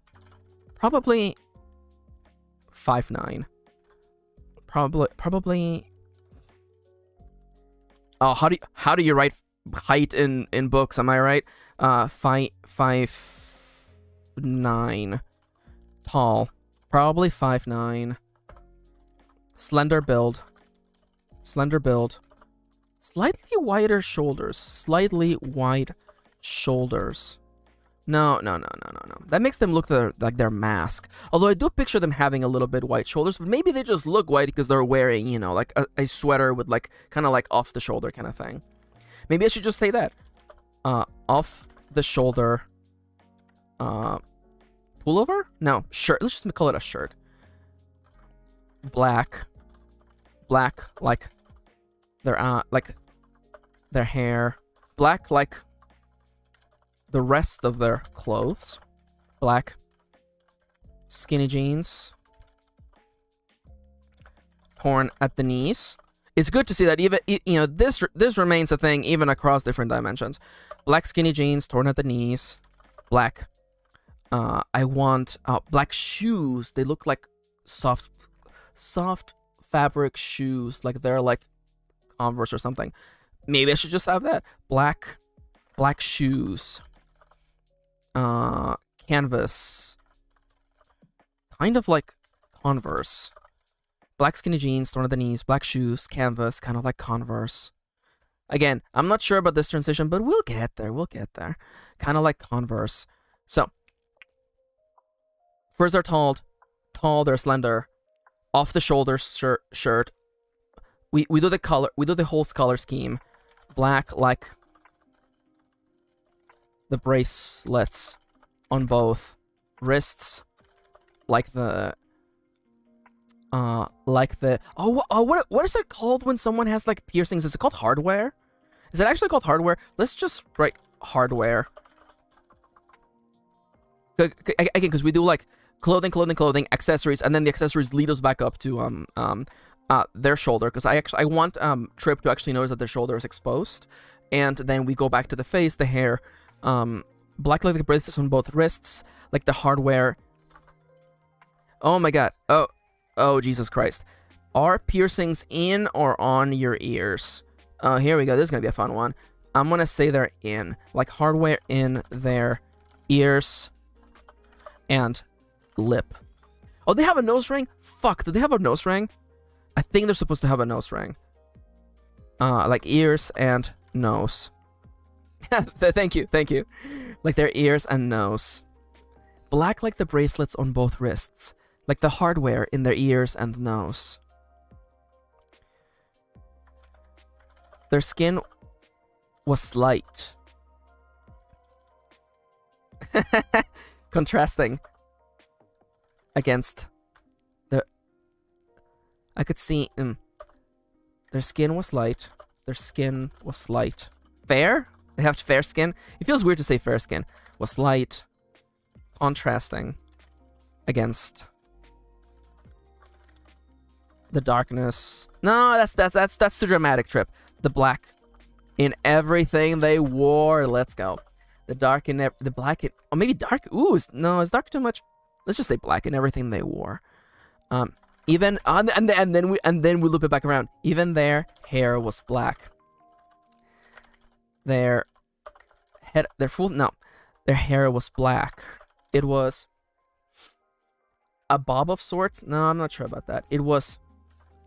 Probably 5'9". Probably. Oh, how do you write height in books? Am I right? 5'9". Tall. Probably 5'9". Slender build. Slightly wider shoulders. No. That makes them look like they're masked. Although I do picture them having a little bit white shoulders, but maybe they just look white because they're wearing, you know, like a sweater with like kind of like off the shoulder kind of thing. Maybe I should just say that. Off the shoulder. Pullover? No, shirt. Let's just call it a shirt. Black, like their hair. Black, like the rest of their clothes. Black. Skinny jeans. Torn at the knees. It's good to see that even, you know, this remains a thing even across different dimensions. Black skinny jeans, torn at the knees. Black. I want black shoes. They look like soft fabric shoes, like they're like Converse or something. Maybe I should just have that. Black shoes. Canvas. Kind of like Converse. Black skinny jeans, torn at the knees, black shoes, canvas, kind of like Converse. Again, I'm not sure about this transition, but we'll get there. Kind of like Converse. So, first they're tall, they're slender, off the shoulder shirt. We do the color, we do the whole color scheme. Black, like the bracelets on both wrists, like the what is it called when someone has like piercings? Is it called hardware? Is it actually called hardware? Let's just write hardware. Again, because we do like clothing, accessories, and then the accessories lead us back up to their shoulder. Because I want Trip to actually notice that their shoulder is exposed, and then we go back to the face, the hair, black like the bracelets on both wrists, like the hardware. Oh my god! Oh Jesus Christ! Are piercings in or on your ears? Here we go. This is gonna be a fun one. I'm gonna say they're in, like hardware in their ears and lip. Oh, they have a nose ring? Fuck, do they have a nose ring? I think they're supposed to have a nose ring. Like ears and nose. Thank you. Like their ears and nose. Black like the bracelets on both wrists. Like the hardware in their ears and nose. Their skin was light. Contrasting against their... I could see... their skin was light. Their skin was light. Fair? They have fair skin? It feels weird to say fair skin. Was light. Contrasting against the darkness. No, that's too dramatic, Trip. The black in everything they wore. Let's go. The dark in the black in, or maybe dark. Ooh, no, is dark too much? Let's just say black in everything they wore. Even and then we loop it back around. Even their hair was black. Their hair was black. It was a bob of sorts. No, I'm not sure about that. It was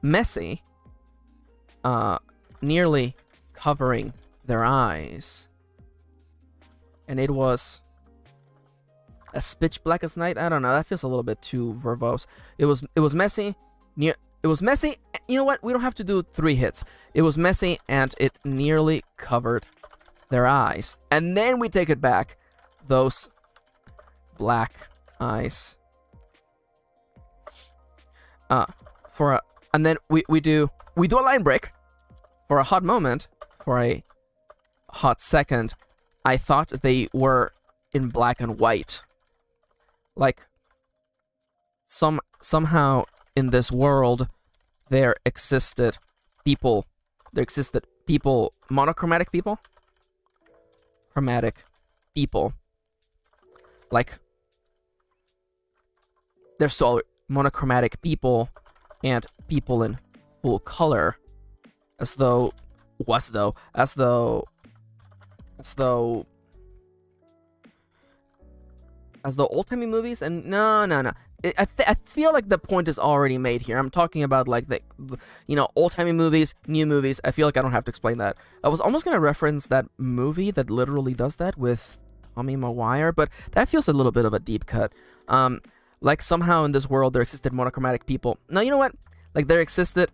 messy, nearly covering their eyes, and it was as pitch black as night. I don't know. That feels a little bit too verbose. It was messy. It was messy. You know what? We don't have to do 3 hits. It was messy, and it nearly covered their eyes. And then we take it back. Those black eyes. And then we do a line break for a hot moment, for a hot second. I thought they were in black and white. Like, somehow in this world, there existed monochromatic people? Chromatic people. Like, there's so monochromatic people and people in full color, as though old-timey movies. And no. I feel like the point is already made here. I'm talking about like the old-timey movies, new movies. I feel like I don't have to explain that. I was almost gonna reference that movie that literally does that with Tommy Maguire, but that feels a little bit of a deep cut. Like somehow in this world there existed monochromatic people. No, you know what? Like there existed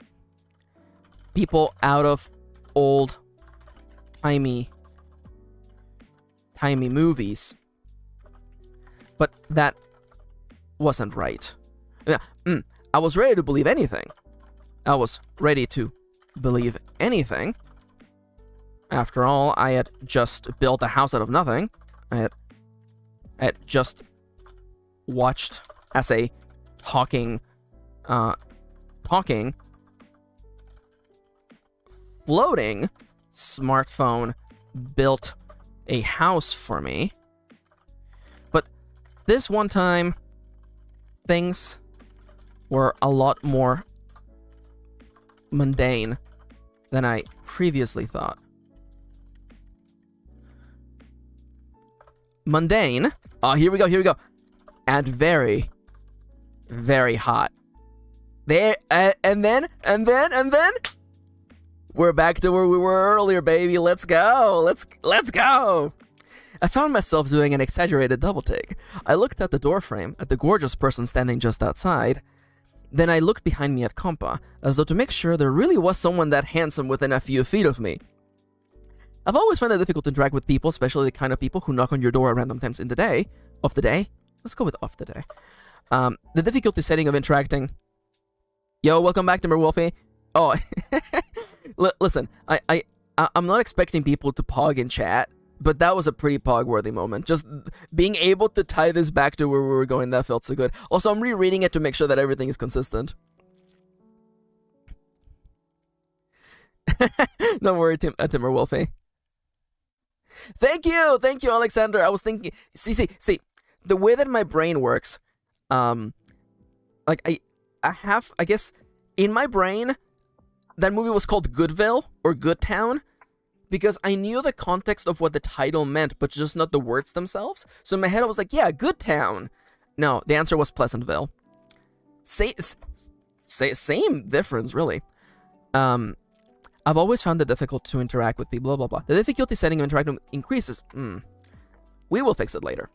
people out of old-timey movies. But that wasn't right. Yeah, I was ready to believe anything. After all, I had just built a house out of nothing. I had just watched as a talking floating smartphone built a house for me. But this one time, things were a lot more mundane than I previously thought. Mundane. Oh, here we go. And very, very hot. There, and then, we're back to where we were earlier, baby. Let's go. Let's go. I found myself doing an exaggerated double take. I looked at the doorframe, at the gorgeous person standing just outside. Then I looked behind me at Compa, as though to make sure there really was someone that handsome within a few feet of me. I've always found it difficult to interact with people, especially the kind of people who knock on your door at random times of the day. Let's go with of the day. The difficulty setting of interacting. Yo, welcome back, Timber Wolfie. Oh, listen, I'm not expecting people to pog in chat, but that was a pretty pog-worthy moment. Just being able to tie this back to where we were going, that felt so good. Also, I'm rereading it to make sure that everything is consistent. Don't worry, Timber Wolfie. Thank you, Alexander. I was thinking, see, the way that my brain works, like I guess, in my brain, that movie was called Goodville or Good Town, because I knew the context of what the title meant, but just not the words themselves. So in my head, I was like, yeah, Good Town. No, the answer was Pleasantville. Same difference, really. I've always found it difficult to interact with people, blah, blah, blah. The difficulty setting of interacting increases. We will fix it later.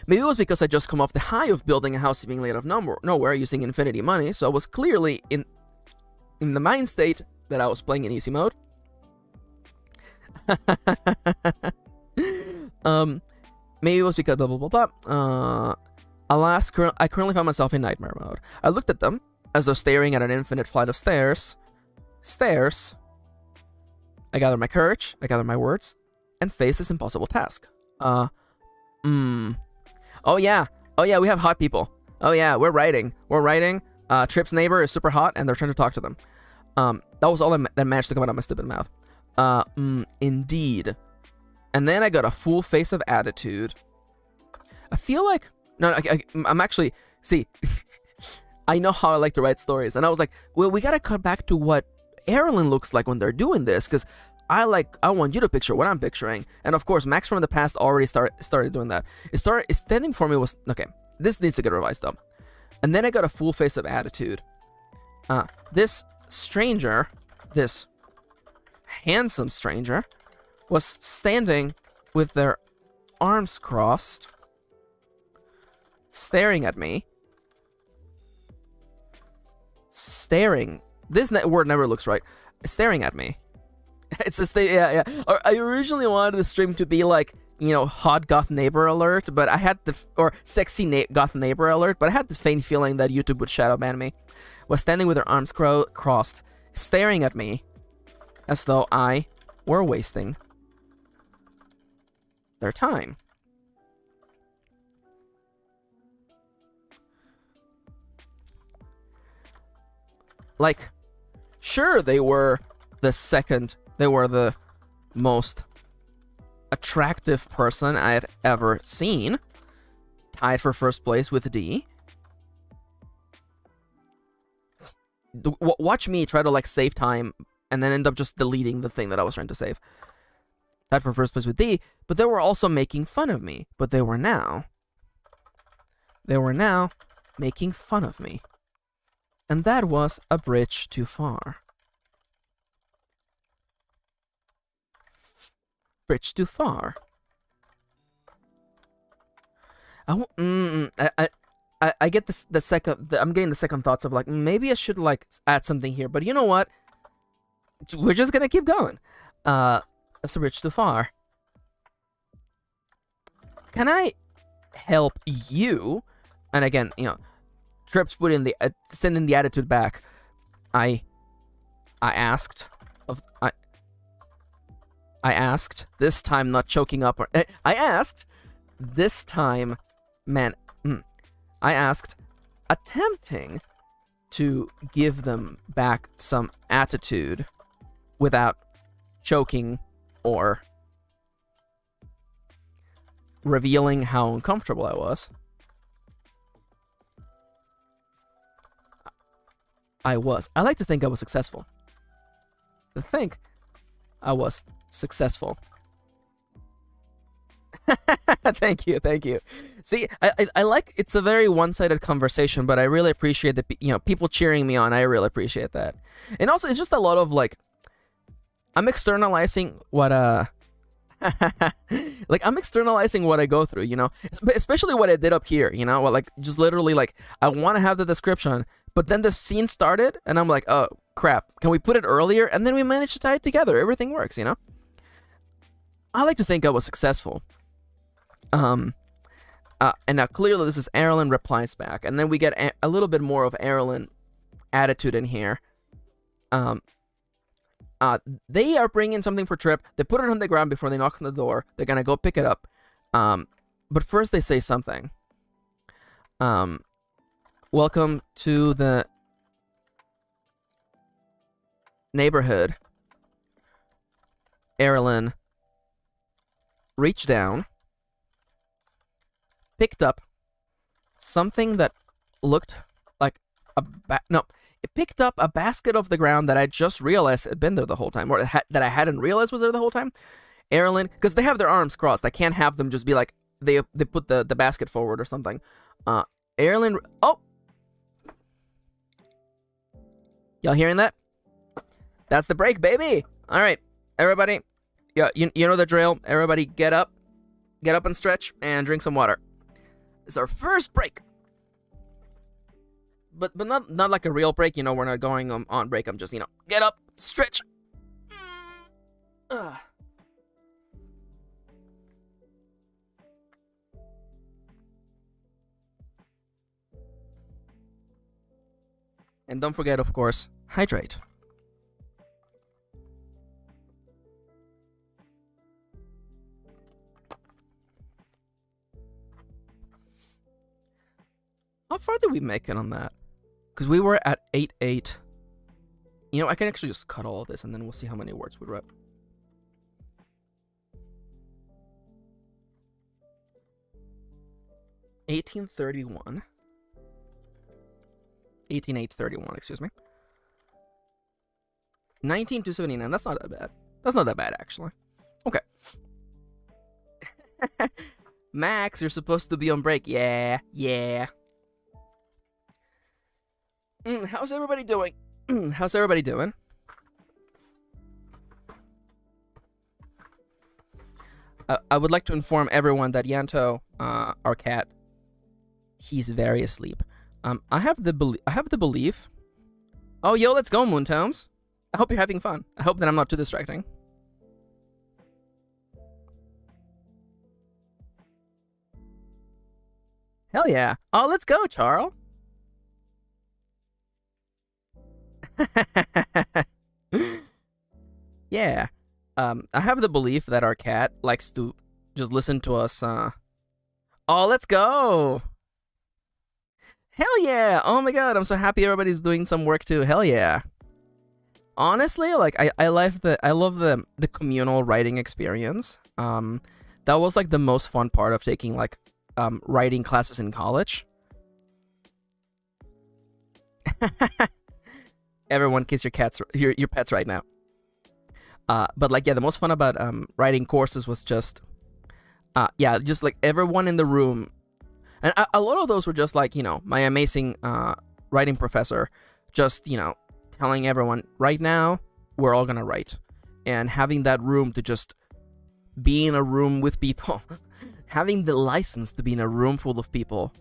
Maybe it was because I just come off the high of building a house seemingly out of nowhere using infinity money, so I was clearly in the mind state that I was playing in easy mode. Maybe it was because blah blah blah blah. Alas, I currently found myself in nightmare mode. I looked at them as though staring at an infinite flight of stairs. Stairs. I gathered my courage, I gathered my words, and faced this impossible task. Oh yeah, we have hot people. Oh yeah, we're writing. Trip's neighbor is super hot, and they're trying to talk to them. That was all that managed to come out of my stupid mouth. Indeed. And then I got a full face of attitude. I feel like... No, I'm actually... See, I know how I like to write stories. And I was like, well, we gotta cut back to what Erilyn looks like when they're doing this. Because I want you to picture what I'm picturing. And of course, Max from the past already started doing that. Standing for me was... Okay, this needs to get revised though. And then I got a full face of attitude. This stranger, this handsome stranger, was standing with their arms crossed, staring at me. Staring. This word never looks right. Staring at me. It's just, yeah. I originally wanted the stream to be like, you know, hot goth neighbor alert, but I had or sexy goth neighbor alert, but I had this faint feeling that YouTube would shadow ban me. Was standing with their arms crossed, staring at me, as though I were wasting their time. Like, sure, they were the most attractive person I had ever seen, tied for first place with D. Watch me try to like save time and then end up just deleting the thing that I was trying to save. Tied for first place with D, but they were also making fun of me. But they were now making fun of me. And that was a bridge too far. Bridge too far. I get I'm getting the second thoughts of like, maybe I should like add something here, but you know what? We're just gonna keep going. That's a bridge too far. Can I help you? And again, you know, Trips put in the sending the attitude back. I asked this time, not choking up. I asked this time, man. I asked, attempting to give them back some attitude without choking or revealing how uncomfortable I was. I like to think I was successful. Thank you. See, I like, it's a very one-sided conversation, but I really appreciate that, you know, people cheering me on. I really appreciate that. And also, it's just a lot of like, I'm externalizing what like I'm externalizing what I go through, you know, especially what I did up here, you know, like just literally like I want to have the description, but then the scene started and I'm like, oh crap, can we put it earlier? And then we managed to tie it together. Everything works, you know. I like to think I was successful. And now clearly this is Erilyn replies back, and then we get a little bit more of Erilyn attitude in here. They are bringing something for Trip. They put it on the ground before they knock on the door. They're gonna go pick it up. But first they say something. Welcome to the neighborhood. Erilyn reached down, picked up something that looked like it picked up a basket off the ground that I just realized had been there the whole time, or that I hadn't realized was there the whole time. Erilyn, because they have their arms crossed, I can't have them just be like, they put the basket forward or something. Erilyn, oh! Y'all hearing that? That's the break, baby! Alright, everybody, yeah, you know the drill. Everybody get up and stretch, and drink some water. It's our first break. But not like a real break, you know, we're not going on break. I'm just, you know, get up, stretch. And don't forget, of course, hydrate. How far did we make it on that? Because we were at 8:08. You know, I can actually just cut all of this and then we'll see how many words we wrote. $18.31. 18,831, excuse me. 19,279. That's not that bad. That's not that bad, actually. Okay. Max, you're supposed to be on break. Yeah. How's everybody doing? How's everybody doing? I would like to inform everyone that Yanto, our cat, he's very asleep. I have the belief. Oh, yo, let's go, Moontones. I hope you're having fun. I hope that I'm not too distracting. Hell yeah. Oh, let's go, Charles. Yeah. I have the belief that our cat likes to just listen to us. Oh, let's go. Hell yeah. Oh my god, I'm so happy everybody's doing some work too. Hell yeah. Honestly, like I love the communal writing experience. That was like the most fun part of taking like writing classes in college. Everyone kiss your cats, your pets right now. But like, yeah, the most fun about writing courses was just, just like everyone in the room, and a lot of those were just like, you know, my amazing writing professor, just, you know, telling everyone right now we're all gonna write, and having that room to just be in a room with people, having the license to be in a room full of people,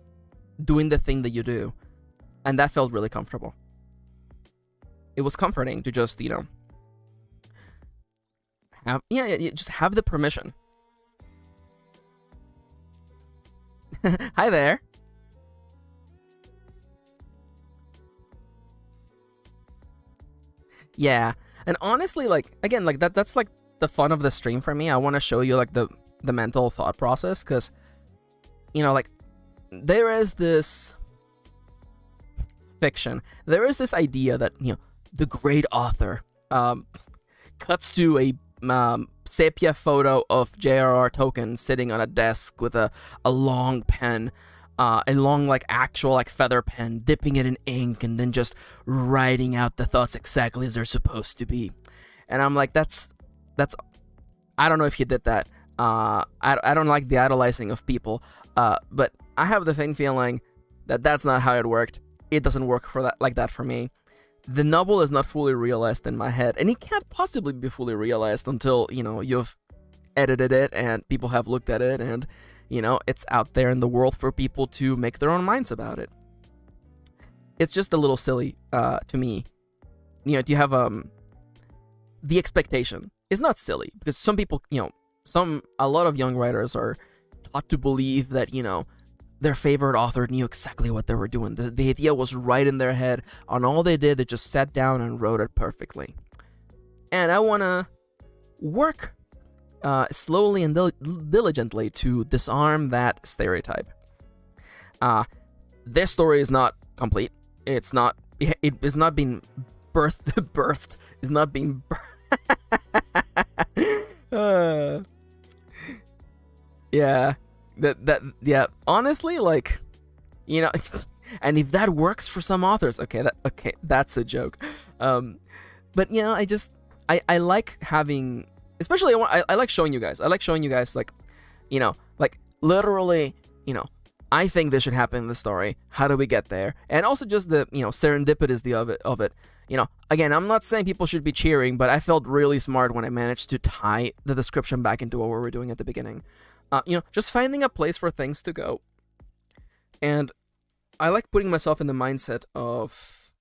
doing the thing that you do, and that felt really comfortable. It was comforting to just, you know, just have the permission. Hi there. Yeah, and honestly, like, again, like that's like the fun of the stream for me. I want to show you like the mental thought process, because, you know, like, there is this fiction, there is this idea that, you know, the great author cuts to a sepia photo of J.R.R. Tolkien sitting on a desk with a long pen, a long, like, actual, like, feather pen, dipping it in ink and then just writing out the thoughts exactly as they're supposed to be. And I'm like, that's I don't know if he did that. I don't like the idolizing of people, but I have the thing feeling that that's not how it worked. It doesn't work for that, like that for me. The novel is not fully realized in my head, and it can't possibly be fully realized until, you know, you've edited it and people have looked at it, and, you know, it's out there in the world for people to make their own minds about it. It's just a little silly to me. You know, do you have the expectation is not silly, because some people, you know, a lot of young writers are taught to believe that, you know, their favorite author knew exactly what they were doing. The idea was right in their head, and all they did, they just sat down and wrote it perfectly. And I want to work slowly and diligently to disarm that stereotype. This story is not complete. It is not being birthed. It's not being yeah. Yeah, honestly, like, you know, and if that works for some authors, okay, that's a joke. But, you know, I like having, especially I like showing you guys. I like showing you guys, like, you know, like, literally, you know, I think this should happen in the story. How do we get there? And also just the, you know, serendipity of it. You know, again, I'm not saying people should be cheering, but I felt really smart when I managed to tie the description back into what we were doing at the beginning. You know, just finding a place for things to go. And I like putting myself in the mindset of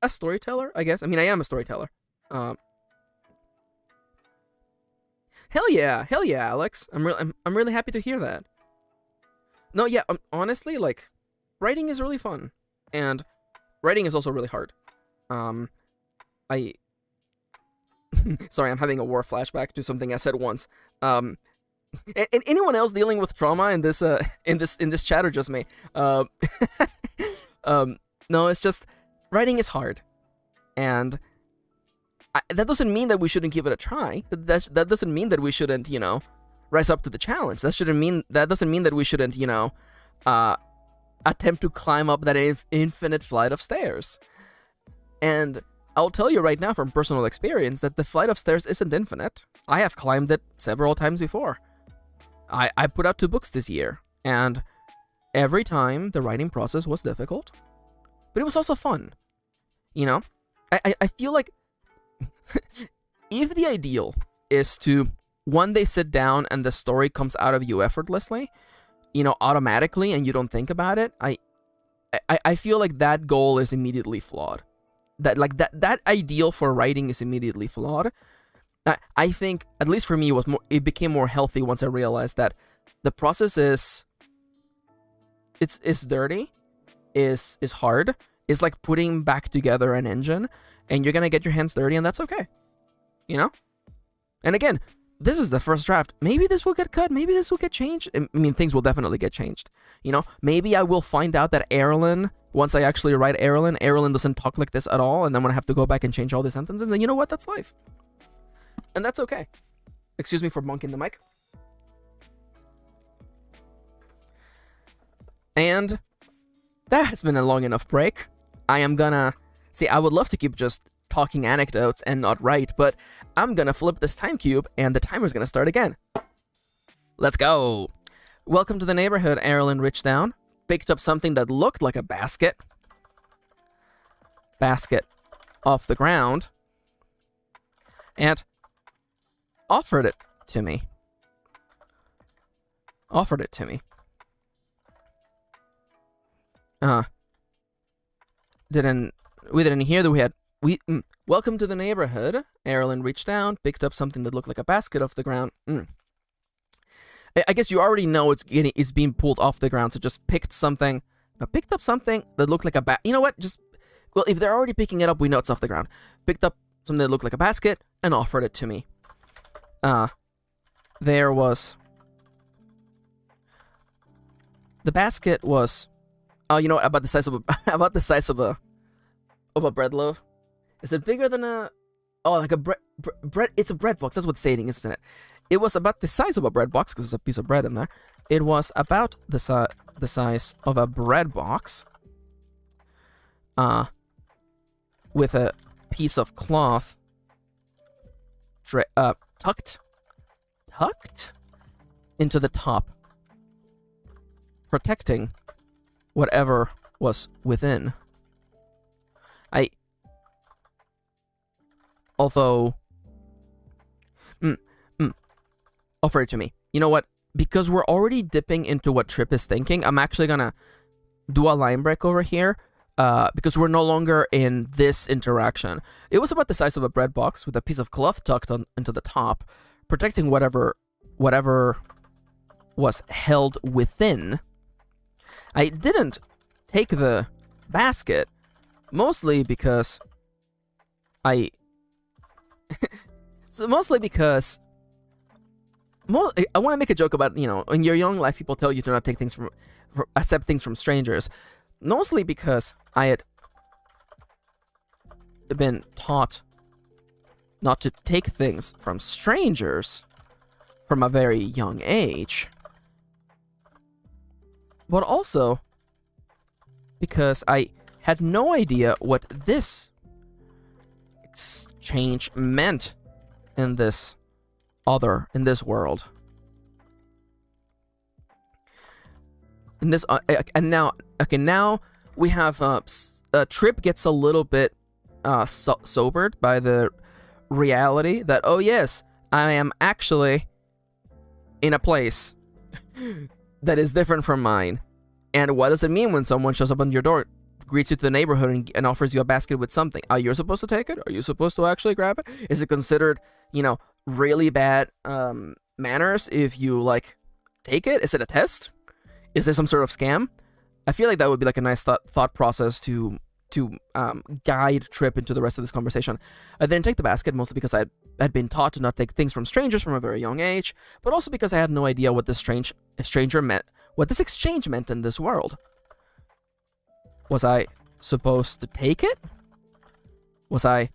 a storyteller, I guess. I mean, I am a storyteller. Hell yeah, Alex. I'm really happy to hear that. No, yeah, honestly, like, writing is really fun. And writing is also really hard. I sorry, I'm having a war flashback to something I said once. And anyone else dealing with trauma in this chat or just me? No, it's just writing is hard, and that doesn't mean that we shouldn't give it a try. That doesn't mean that we shouldn't, rise up to the challenge. That doesn't mean that we shouldn't, attempt to climb up that infinite flight of stairs. And I'll tell you right now from personal experience that the flight of stairs isn't infinite. I have climbed it several times before. I put out 2 books this year, and every time the writing process was difficult, but it was also fun. I feel like if the ideal is to one day sit down and the story comes out of you effortlessly, automatically, and you don't think about it, I feel like that goal is immediately flawed. That ideal for writing is immediately flawed. I think, at least for me, it became more healthy once I realized that the process is dirty, is hard. It's like putting back together an engine, and you're gonna get your hands dirty, and that's okay. And again, this is the first draft. Maybe this will get cut. Maybe this will get changed. I mean, things will definitely get changed. Maybe I will find out that Erilyn, once I actually write Erilyn doesn't talk like this at all, and I'm gonna have to go back and change all the sentences. And you know what? That's life, and that's okay. Excuse me for bonking the mic. And that has been a long enough break. I would love to keep just talking anecdotes and not write, but I'm gonna flip this time cube and the timer's gonna start again. Let's go. Welcome to the neighborhood. Erilyn reached down, picked up something that looked like a basket off the ground, and offered it to me. We didn't hear that welcome to the neighborhood. Erilyn reached down, picked up something that looked like a basket off the ground. I guess you already know it's being pulled off the ground, so just picked up something that looked like a you know what? If they're already picking it up, we know it's off the ground. Picked up something that looked like a basket and offered it to me. The basket was, about the size of a bread loaf. Is it bigger than like a bread? It's a bread box. That's what stating is, isn't it? It was about the size of a bread box because there's a piece of bread in there. It was about the size of a bread box, with a piece of cloth tucked into the top, protecting whatever was within. Offer it to me. You know what? Because we're already dipping into what Trip is thinking, I'm actually gonna do a line break over here, because we're no longer in this interaction. It was about the size of a bread box with a piece of cloth tucked into the top, protecting whatever was held within. I didn't take the basket, mostly because I want to make a joke about, in your young life, people tell you to not take things accept things from strangers. Mostly because I had been taught not to take things from strangers from a very young age. But also because I had no idea what this exchange meant in this world. Now we have Trip gets a little bit sobered by the reality that, oh yes, I am actually in a place that is different from mine. And what does it mean when someone shows up on your door, greets you to the neighborhood, and offers you a basket with something? Are you supposed to take it? Are you supposed to actually grab it? Is it considered, really bad manners if you, take it? Is it a test? Is there some sort of scam? I feel like that would be a nice thought process to guide Trip into the rest of this conversation. I didn't take the basket, mostly because I had been taught to not take things from strangers from a very young age, but also because I had no idea what this stranger meant, what this exchange meant in this world. Was I supposed to take it? Was I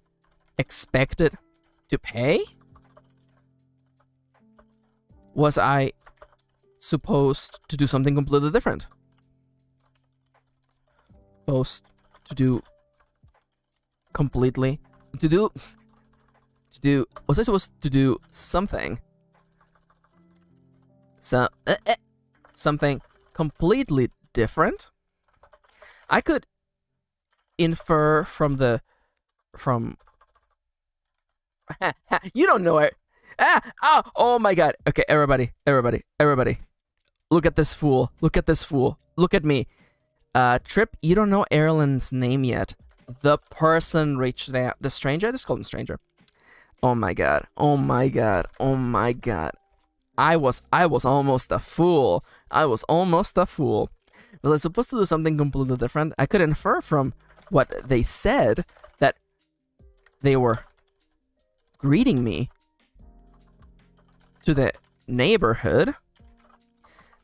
expected to pay? Was I supposed to do something completely different? Was I supposed to do something? Something completely different? I could infer from you don't know it. Oh my god. Okay, everybody. Look at this fool. Look at me. Trip, you don't know Erlen's name yet. The person reached out. The stranger? Let's call him stranger. Oh my god. I was almost a fool. Was I supposed to do something completely different? I could infer from what they said that they were greeting me to the neighborhood.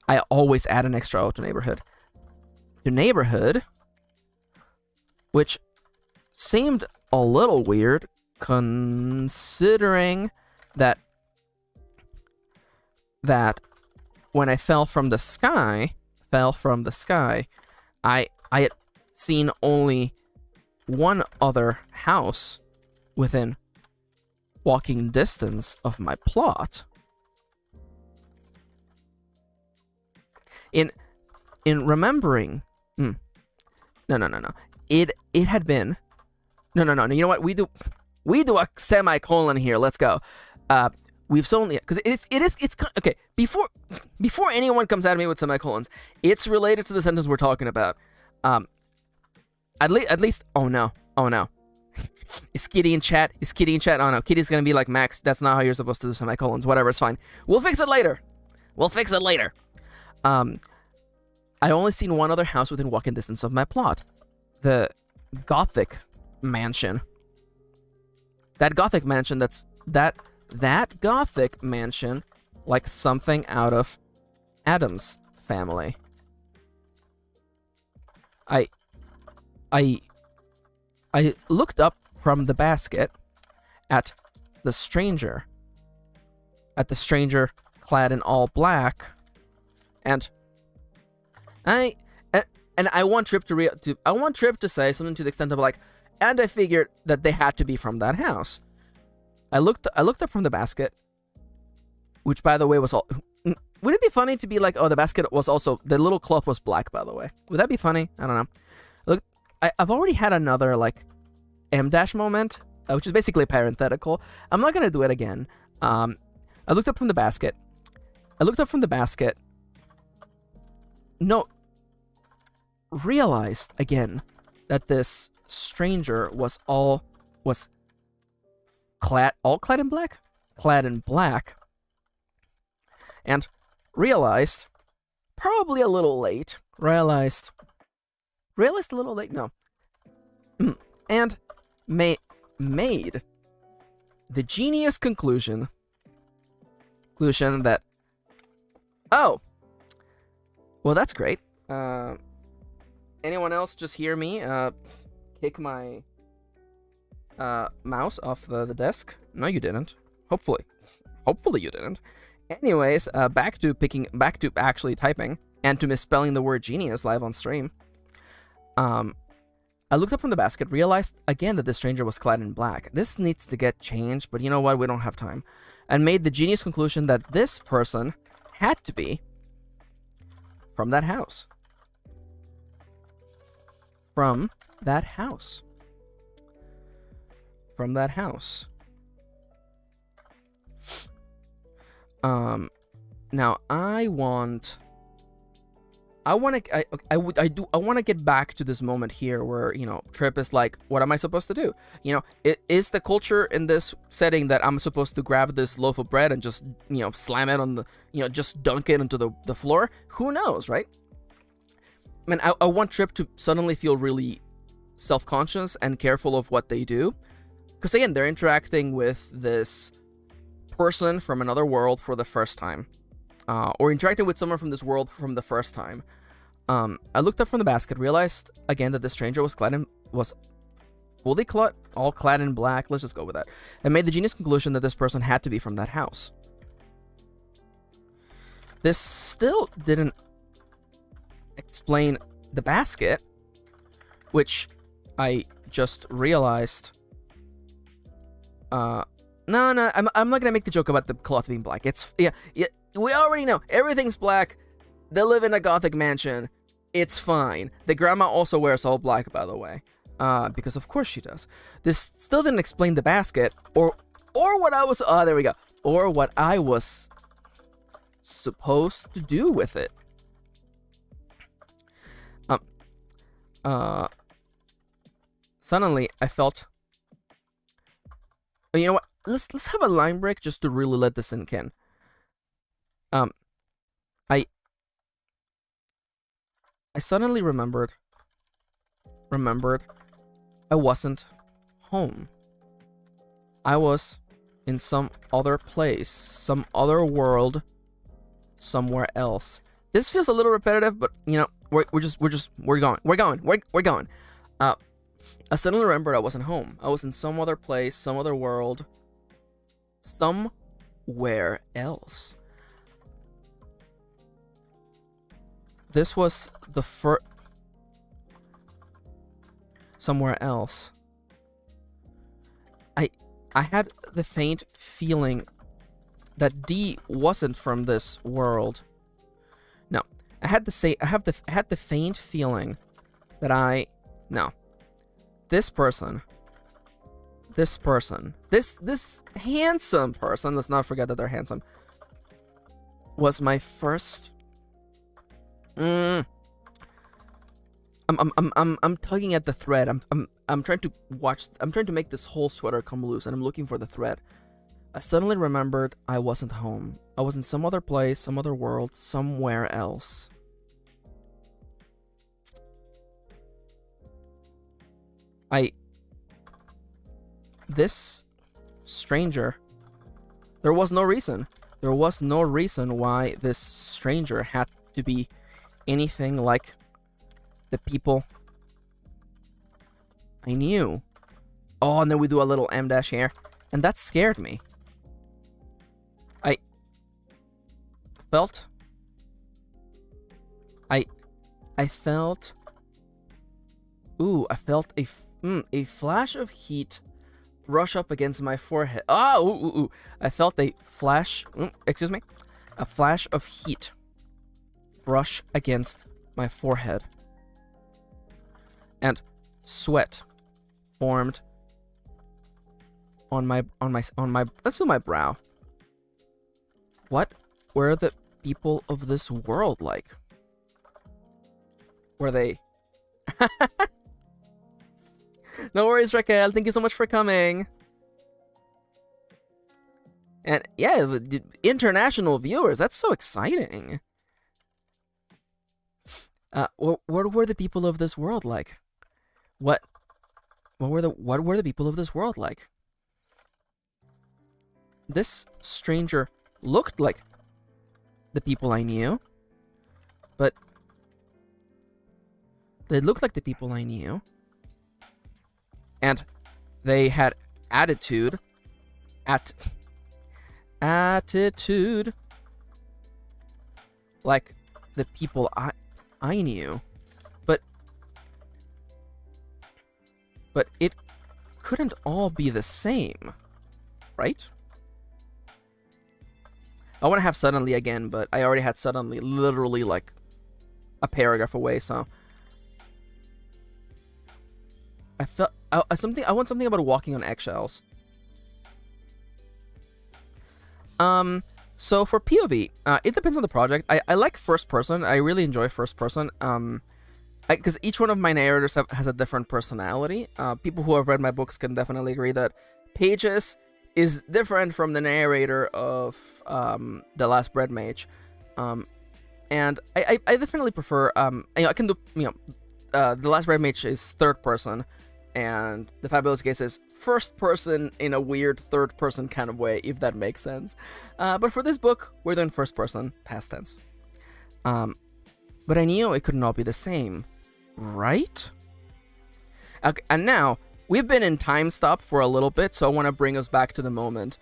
I always add an extra O to neighborhood. To neighborhood, which seemed a little weird considering that when I fell from the sky, I had seen only one other house within walking distance of my plot. In remembering, no. It had been, no. You know what? We do a semicolon here. Let's go. We've only, because it's okay. Before anyone comes at me with semicolons, it's related to the sentence we're talking about. At least. Oh no. Is Kitty in chat? Oh no, Kitty's gonna be like, Max, that's not how you're supposed to do semicolons. Whatever, it's fine. We'll fix it later. I'd only seen one other house within walking distance of my plot. The Gothic mansion. That Gothic mansion that Gothic mansion, like something out of Adam's Family. I looked up from the basket at the stranger clad in all black, and I want Trip to say something to the extent of like, and I figured that they had to be from that house. I looked up from the basket, which by the way was all. Would it be funny to be like, oh, the basket was also, the little cloth was black, by the way? Would that be funny? I don't know. Look, I've already had another like M- moment, which is basically parenthetical. I'm not gonna do it again. I looked up from the basket. No, realized again that this stranger was clad in black, and realized, probably a little late, realized a little late, no, and made the genius conclusion that, oh, well, that's great. Anyone else just hear me kick my mouse off the desk? No, you didn't. Hopefully you didn't. Anyways, back to actually typing and to misspelling the word genius live on stream. I looked up from the basket, realized again that the stranger was clad in black. This needs to get changed, but you know what? We don't have time. And made the genius conclusion that this person had to be from that house. From that house. Now I want to get back to this moment here where, you know, Trip is like, what am I supposed to do? You know, is the culture in this setting that I'm supposed to grab this loaf of bread and just, you know, slam it on the, you know, just dunk it into the floor? Who knows, right? I mean, I want Trip to suddenly feel really self-conscious and careful of what they do. Because again, they're interacting with this person from another world for the first time. Or interacting with someone from this world from the first time. I looked up from the basket, realized again that the stranger was fully all clad in black. Let's just go with that. And made the genius conclusion that this person had to be from that house. This still didn't explain the basket, which I just realized. No, I'm not gonna make the joke about the cloth being black. It's yeah. We already know everything's black. They live in a gothic mansion. It's fine. The grandma also wears all black, by the way, because of course she does. This still didn't explain the basket, or what I was. There we go. Or what I was supposed to do with it. Suddenly I felt. You know what? Let's have a line break just to really let this sink in. I suddenly remembered I wasn't home. I was in some other place, some other world, somewhere else. This feels a little repetitive, but you know, we're going. I suddenly remembered I wasn't home. I was in some other place, some other world, somewhere else. This was the first. Somewhere else. I had the faint feeling that D wasn't from this world. No, I had the faint feeling that this handsome person. Let's not forget that they're handsome. Was my first. I'm tugging at the thread. I'm trying to make this whole sweater come loose, and I'm looking for the thread. I suddenly remembered I wasn't home. I was in some other place, some other world, somewhere else. This stranger. There was no reason. There was no reason why this stranger had to be anything like the people I knew. Oh, and then we do a little M dash here, and that scared me. I felt a flash of heat brush up against my forehead. I felt a flash of heat brush against my forehead, and sweat formed on my brow. What were the people of this world like? Were they? No worries, Raquel. Thank you so much for coming. And yeah, international viewers. That's so exciting. What were the people of this world like? What were the people of this world like? This stranger looked like the people I knew, but they looked like the people I knew, and they had attitude like the people I knew, but it couldn't all be the same, right? I want to have suddenly again, but I already had suddenly literally like a paragraph away, so I want something about walking on eggshells. So for POV, it depends on the project. I like first person. I really enjoy first person. Because each one of my narrators has a different personality. People who have read my books can definitely agree that Pages is different from the narrator of The Last Bread Mage. And I definitely prefer, I can do, the last bread mage is third person, and the fabulous case is first person in a weird third person kind of way, if that makes sense. But for this book, we're doing first person, past tense. But I knew it could not be the same, right? Okay, and now we've been in time stop for a little bit, so I want to bring us back to the moment.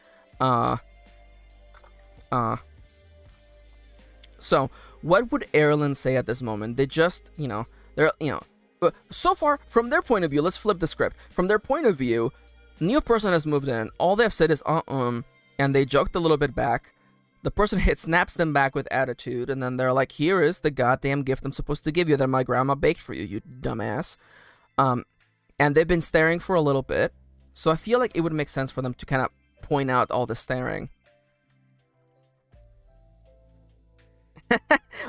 So what would Erlen say at this moment? They just, so far from their point of view, let's flip the script. From their point of view, new person has moved in. All they've said is and they joked a little bit back. The person snaps them back with attitude, and then they're like, "Here is the goddamn gift I'm supposed to give you that my grandma baked for you, you dumbass." And they've been staring for a little bit, so I feel like it would make sense for them to kind of point out all the staring.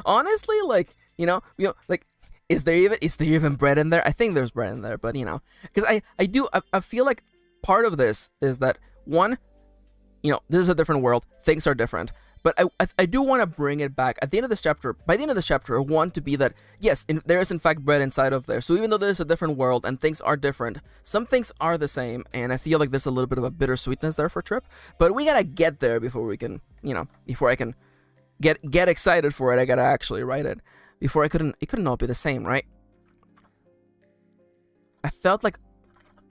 Honestly, like, like, is there even bread in there? I think there's bread in there, but because I feel like part of this is that one, this is a different world, things are different. But I do want to bring it back at the end of this chapter. By the end of this chapter, I want to be that, yes, there is in fact bread inside of there. So even though there's a different world and things are different, some things are the same, and I feel like there's a little bit of a bittersweetness there for Trip. But we gotta get there before we can, before I can get excited for it. I gotta actually write it. Before it couldn't all be the same, right? I felt like,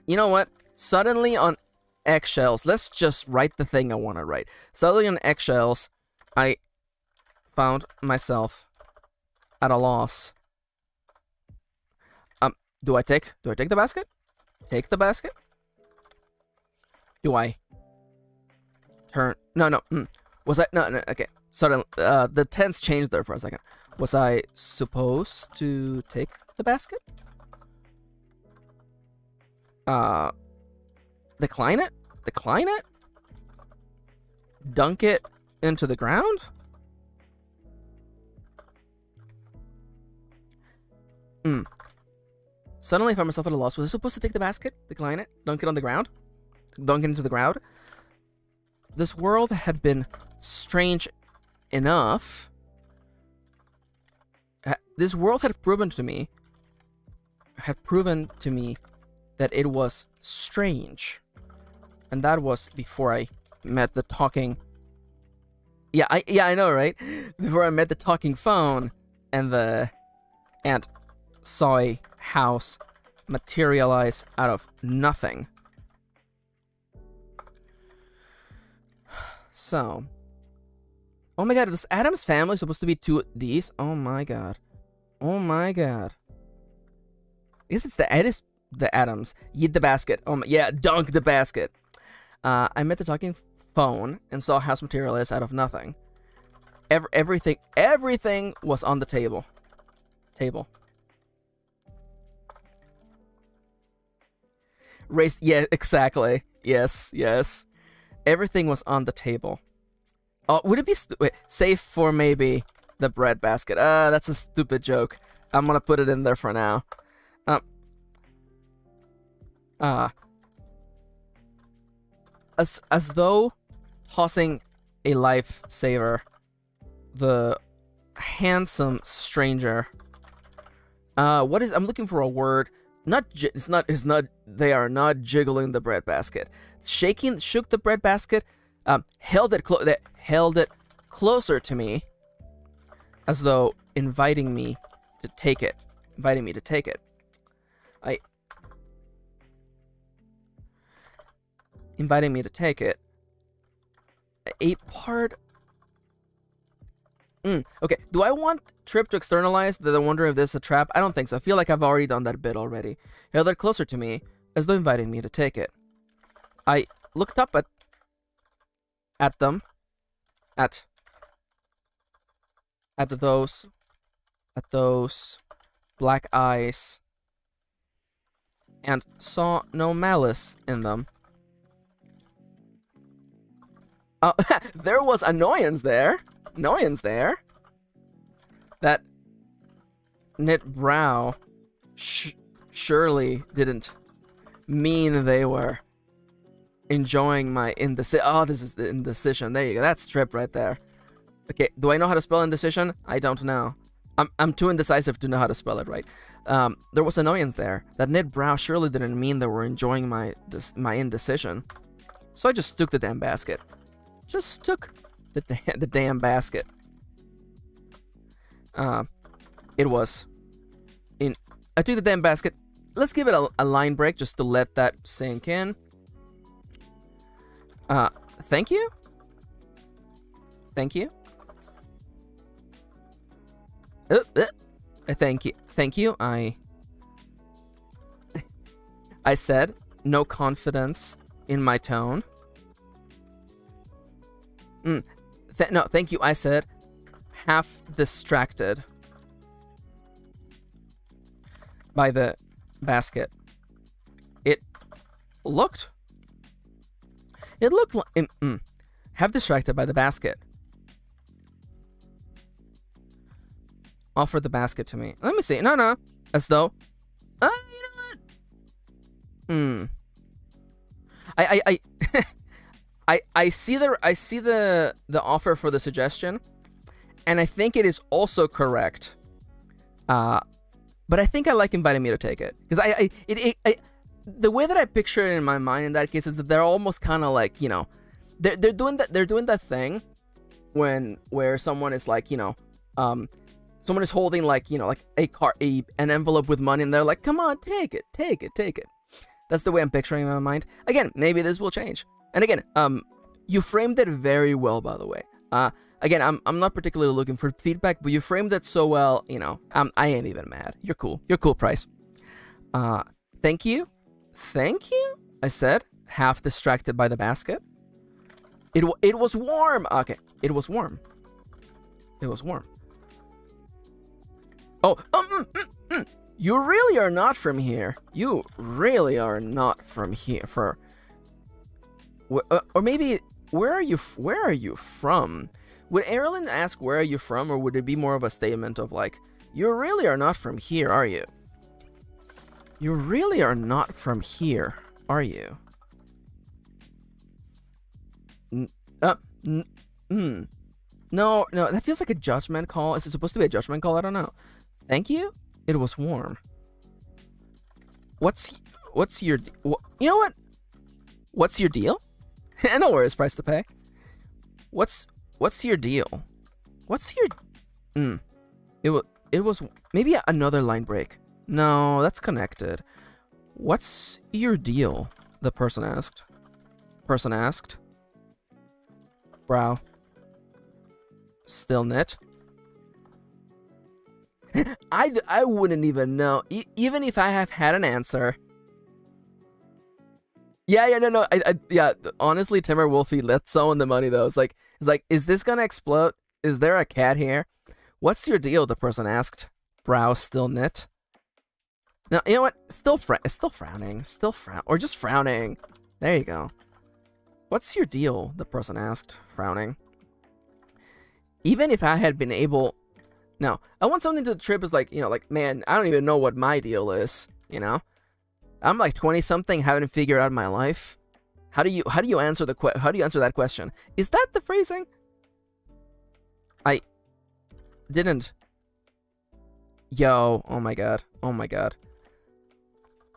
you know what? Suddenly on eggshells, let's just write the thing I want to write. Suddenly on eggshells, I found myself at a loss. Do I take the basket? Take the basket? Do I turn? No. Was I? No. Okay. Suddenly, the tense changed there for a second. Was I supposed to take the basket? Decline it? Decline it? Dunk it into the ground? Suddenly I found myself at a loss. Was I supposed to take the basket? Decline it? Dunk it on the ground? Dunk it into the ground? This world had been strange enough. This world had proven to me that it was strange. And that was before I met the talking... Yeah, I know, right? Before I met the talking phone and saw a house materialize out of nothing. So... Oh my god, is Adam's family supposed to be 2Ds? Oh my god. Oh my god. I guess it's the Adams. Eat the basket. Oh my, yeah, dunk the basket. I met the talking phone and saw a house materialize out of nothing. Everything was on the table. Raised, yeah, exactly. Yes. Everything was on the table. Would it be safe for maybe the bread basket? That's a stupid joke. I'm gonna put it in there for now. As though tossing a lifesaver, the handsome stranger. I'm looking for a word. It's not. They are not jiggling the bread basket. Shook the bread basket. Held it closer to me, as though inviting me to take it. Inviting me to take it. A part... Okay, do I want Trip to externalize that I wonder if this is a trap? I don't think so. I feel like I've already done that bit already. Held it closer to me, as though inviting me to take it. I looked up at them. At those black eyes, and saw no malice in them. There was annoyance there. That knit brow surely didn't mean they were enjoying my indecision. Oh, this is the indecision. There you go. That's Trip right there. Okay, do I know how to spell indecision? I don't know. I'm too indecisive to know how to spell it right. There was annoyance there. That knit brow surely didn't mean they were enjoying my indecision. So I just took the damn basket. Just took the damn basket. It was in. I took the damn basket. Let's give it a line break just to let that sink in. Thank you. Thank you. Thank you. Thank you. I said no confidence in my tone. No, thank you. I said half distracted by the basket. It looked like half distracted by the basket. Offer the basket to me. Let me see. No. As though. You know what? I see the offer for the suggestion, and I think it is also correct. But I think I like inviting me to take it because the way that I picture it in my mind in that case is that they're almost kind of like, you know, they're doing that thing where someone is like, you know, someone is holding like, you know, like an envelope with money, and they're like, come on, take it. That's the way I'm picturing it in my mind. Again, maybe this will change. And again, you framed it very well, by the way. Again, I'm not particularly looking for feedback, but you framed it so well, you know, I ain't even mad. You're cool. You're cool, Price. Thank you. Thank you, I said, half distracted by the basket. It was warm. Okay, it was warm. It was warm. Oh, you really are not from here. You really are not from here. Or maybe, where are you from? Would Erilyn ask, where are you from, or would it be more of a statement of like, you really are not from here, are you? You really are not from here, are you? No, that feels like a judgment call. Is it supposed to be a judgment call? I don't know. Thank you? It was warm. What's your... You know what? What's your deal? I know where it's price to pay. What's your deal? What's your... It was... Maybe another line break. No, that's connected. What's your deal? The person asked. Person asked. Brow. Still knit. I wouldn't even know. Even if I have had an answer. Yeah, no. Yeah, honestly, Timur Wolfie, let's sew in the money, though. It's like, is this gonna explode? Is there a cat here? What's your deal? The person asked. Brow still knit. No, you know what? Still frowning. Or just frowning. There you go. What's your deal? The person asked, frowning. Even if I had been able... No, I want something to the trip is like, you know, like, man, I don't even know what my deal is, you know? I'm like 20-something, haven't figured out my life. How do you answer that question? Is that the phrasing? I didn't. Yo, oh my god.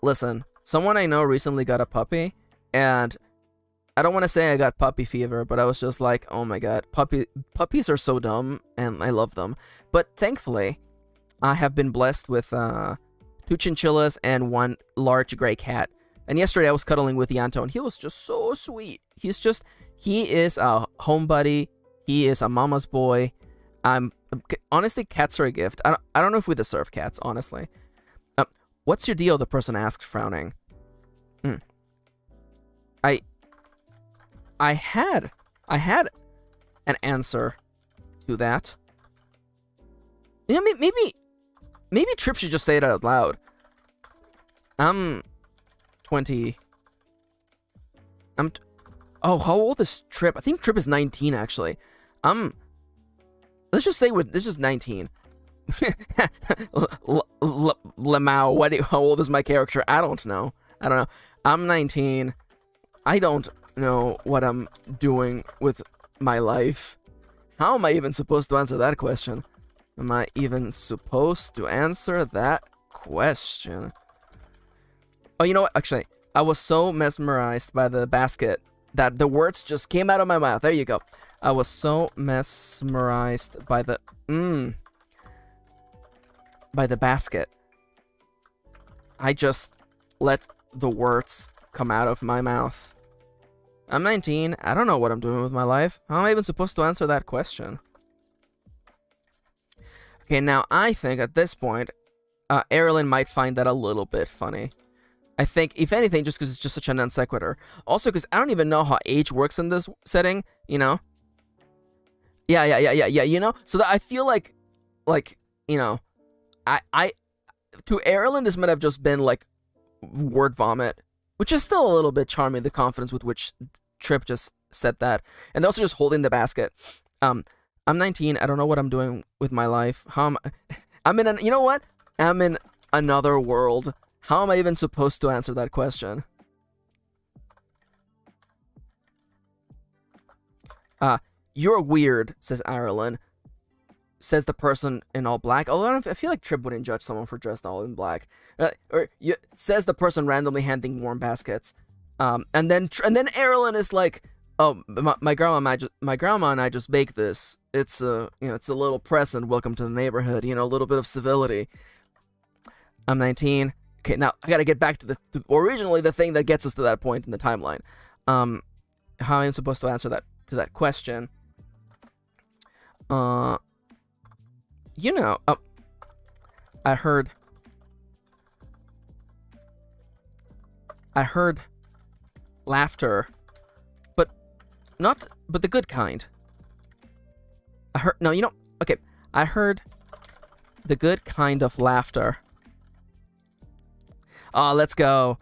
Listen, someone I know recently got a puppy, and I don't want to say I got puppy fever, but I was just like, oh my god, puppies are so dumb, and I love them. But thankfully, I have been blessed with 2 chinchillas and 1 large gray cat. And yesterday I was cuddling with Yanto, and he was just so sweet. He is a home buddy. He is a mama's boy. Honestly, cats are a gift. I don't know if we deserve cats, honestly. What's your deal? The person asked, frowning. I had an answer to that. You know, maybe Trip should just say it out loud. I'm 20. Oh, how old is Trip? I think Trip is 19 actually. Let's just say this is 19. Lemao, how old is my character? I don't know. I'm 19. I don't know what I'm doing with my life. How am I even supposed to answer that question? am I even supposed to answer that question? Oh, you know what? Actually, I was so mesmerized by the basket that the words just came out of my mouth. There you go. I was so mesmerized by the basket. I just let the words come out of my mouth. I'm 19. I don't know what I'm doing with my life. How am I even supposed to answer that question? Okay, now I think at this point, Erilyn might find that a little bit funny. I think, if anything, just because it's just such a non sequitur. Also, because I don't even know how age works in this setting, you know? Yeah, you know? So that I feel like, you know, to Erilyn, this might have just been, like, word vomit, which is still a little bit charming, the confidence with which Trip just said that. And they're also just holding the basket. I'm 19, I don't know what I'm doing with my life. You know what? I'm in another world. How am I even supposed to answer that question? You're weird, says Ireland. Says the person in all black. Although I feel like Trip wouldn't judge someone for dressed all in black. Says the person randomly handing warm baskets. And then Erilyn is like, "Oh, my grandma and I just baked this. It's it's a little present. Welcome to the neighborhood. You know, a little bit of civility." I'm 19. Okay, now I gotta get back to originally the thing that gets us to that point in the timeline. How am I supposed to answer that question? You know, I heard laughter, but the good kind. I heard the good kind of laughter. Let's go.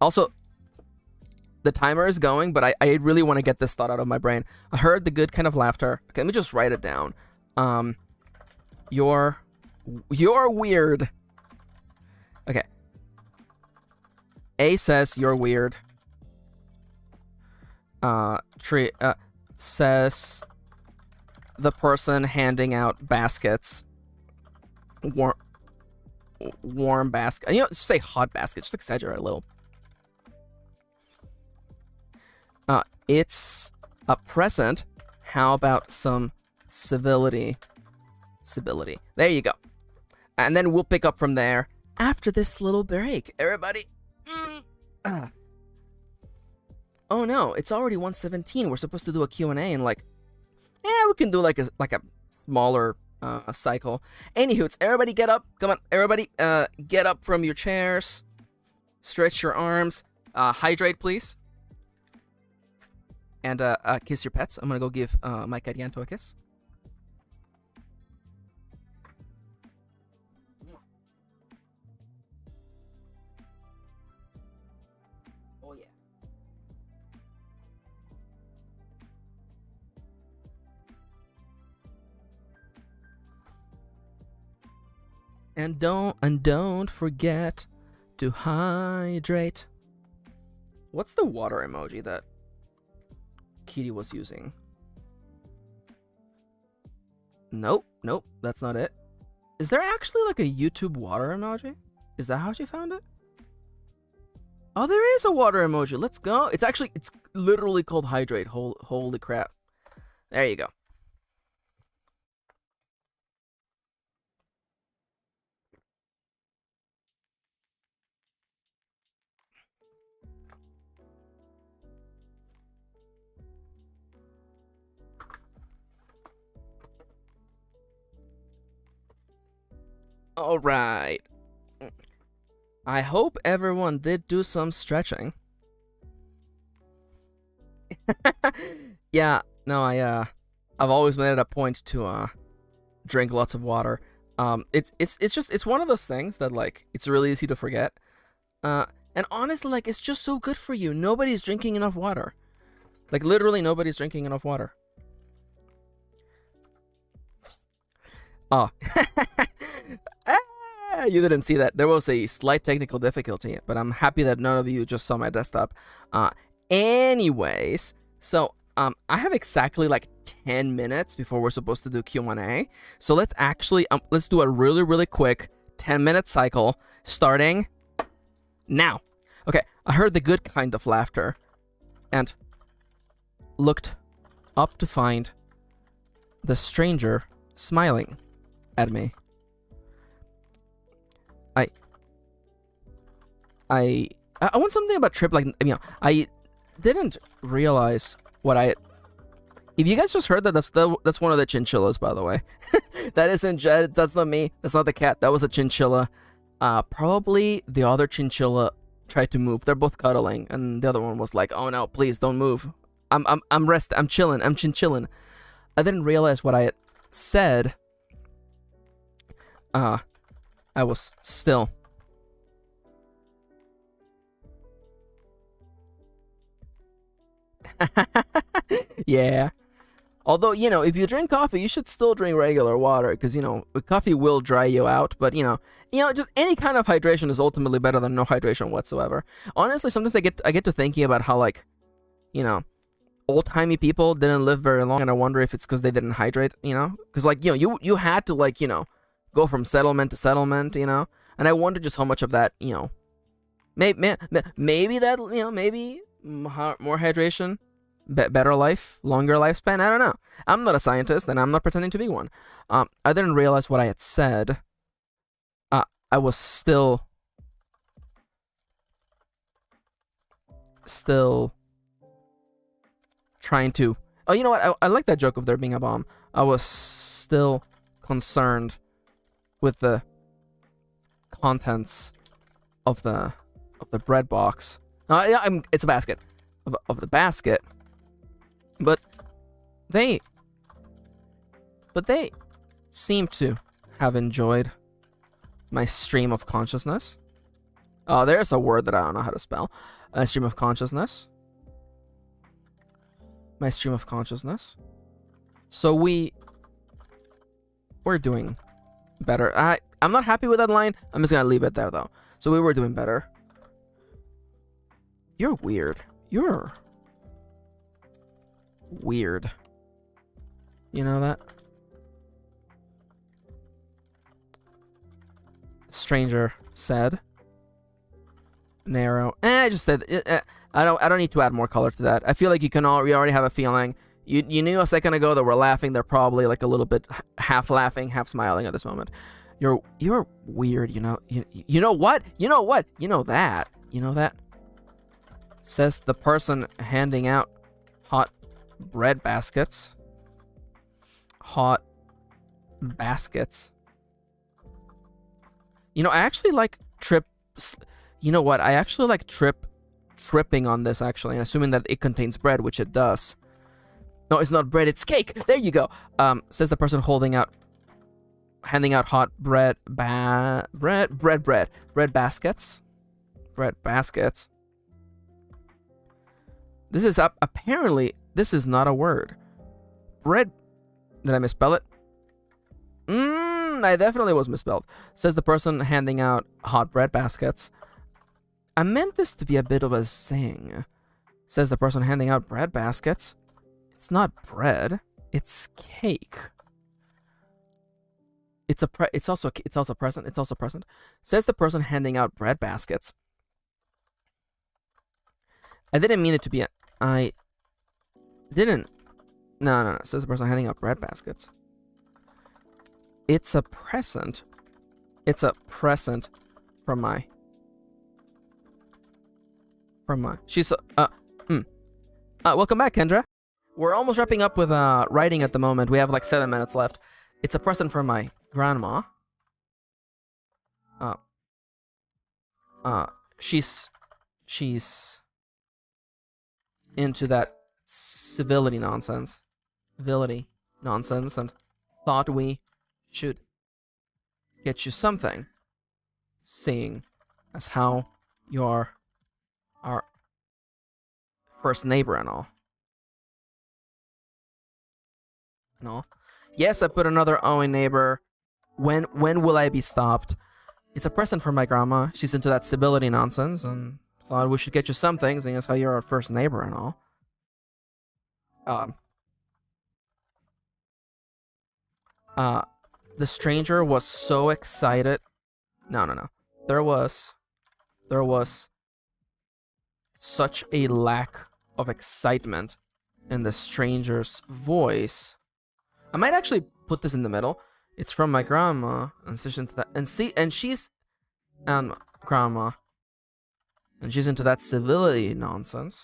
Also, the timer is going, but I really want to get this thought out of my brain. I heard the good kind of laughter. Okay, let me just write it down. You're weird. Okay. A says you're weird. Says the person handing out baskets. Warm basket. You know, just say hot basket. Just exaggerate a little. It's a present. How about some civility? Civility. There you go. And then we'll pick up from there after this little break. Everybody. Oh no, it's already 1:17. We're supposed to do a Q&A and we can do like a smaller cycle. Anywho, everybody get up. Come on, everybody, get up from your chairs. Stretch your arms. Hydrate, please. And kiss your pets. I'm gonna go give my Carianto a kiss. Oh yeah. And don't forget to hydrate. What's the water emoji that Kitty was using? Nope, that's not it. Is there actually like a YouTube water emoji? Is that how she found it? Oh, there is a water emoji. Let's go. It's literally called hydrate. Holy crap. There you go. All right. I hope everyone did do some stretching. Yeah, no, I've always made it a point to drink lots of water. It's one of those things that it's really easy to forget. And honestly, it's just so good for you. Nobody's drinking enough water. Literally nobody's drinking enough water. Oh. You didn't see that. There was a slight technical difficulty, but I'm happy that none of you just saw my desktop. Anyways, so I have exactly like 10 minutes before we're supposed to do Q&A. So let's actually let's do a really, really quick 10-minute cycle starting now. Okay, I heard the good kind of laughter and looked up to find the stranger smiling at me. I want something about trip, like, you know, I didn't realize what I... If you guys just heard that, that's one of the chinchillas, by the way. That isn't Jed, that's not me, that's not the cat, that was a chinchilla. Probably the other chinchilla tried to move. They're both cuddling, and the other one was like, oh no, please don't move. I'm resting, I'm chilling, I'm chinchillin'. I didn't realize what I had said. I was still... Yeah. Although, you know, if you drink coffee, you should still drink regular water, because, you know, coffee will dry you out, but, you know, just any kind of hydration is ultimately better than no hydration whatsoever. Honestly, sometimes I get to thinking about how, like, you know, old-timey people didn't live very long, and I wonder if it's because they didn't hydrate, you know? Because, like, you know, you had to, like, you know, go from settlement to settlement, you know? And I wonder just how much of that, you know, maybe that, you know, maybe more hydration, better life, longer lifespan, I don't know. I'm not a scientist, and I'm not pretending to be one. I didn't realize what I had said. I was still trying to... Oh, you know what? I like that joke of there being a bomb. I was still concerned with the contents of the bread box. It's a basket. Of the basket. But they seem to have enjoyed my stream of consciousness. Oh, there's a word that I don't know how to spell. Stream of consciousness. My stream of consciousness. So we're doing better. I'm not happy with that line. I'm just gonna leave it there though. So we were doing better. You're weird. You're weird. You know that? Stranger said. Narrow. I just said. I don't need to add more color to that. I feel like you already have a feeling. You knew a second ago that we're laughing. They're probably like a little bit half laughing, half smiling at this moment. You're weird. You know. You know what? You know what? You know that. You know that. Says the person handing out hot bread baskets. Hot baskets. You know, I actually like you know what? I actually like tripping on this, actually, and assuming that it contains bread, which it does. No, it's not bread, it's cake. There you go. Says the person handing out hot bread baskets. Bread baskets. This is apparently this is not a word. Bread. Did I misspell it? I definitely was misspelled. Says the person handing out hot bread baskets. I meant this to be a bit of a zing. Says the person handing out bread baskets. It's not bread. It's cake. It's also present. It's also present. Says the person handing out bread baskets. I didn't mean it to be a... I didn't... No. Says the person handing out bread baskets. It's a present. It's a present from my... She's... welcome back, Kendra. We're almost wrapping up with writing at the moment. We have like 7 minutes left. It's a present from my grandma. She's into that civility nonsense, and thought we should get you something, seeing as how you're our first neighbor and all. Yes, I put another O in neighbor. When will I be stopped? It's a present from my grandma. She's into that civility nonsense, and thought we should get you something, seeing as how you're our first neighbor and all. Um, the stranger was so excited. No. There was such a lack of excitement in the stranger's voice. I might actually put this in the middle. It's from my grandma, and she's into that, grandma, and she's into that civility nonsense.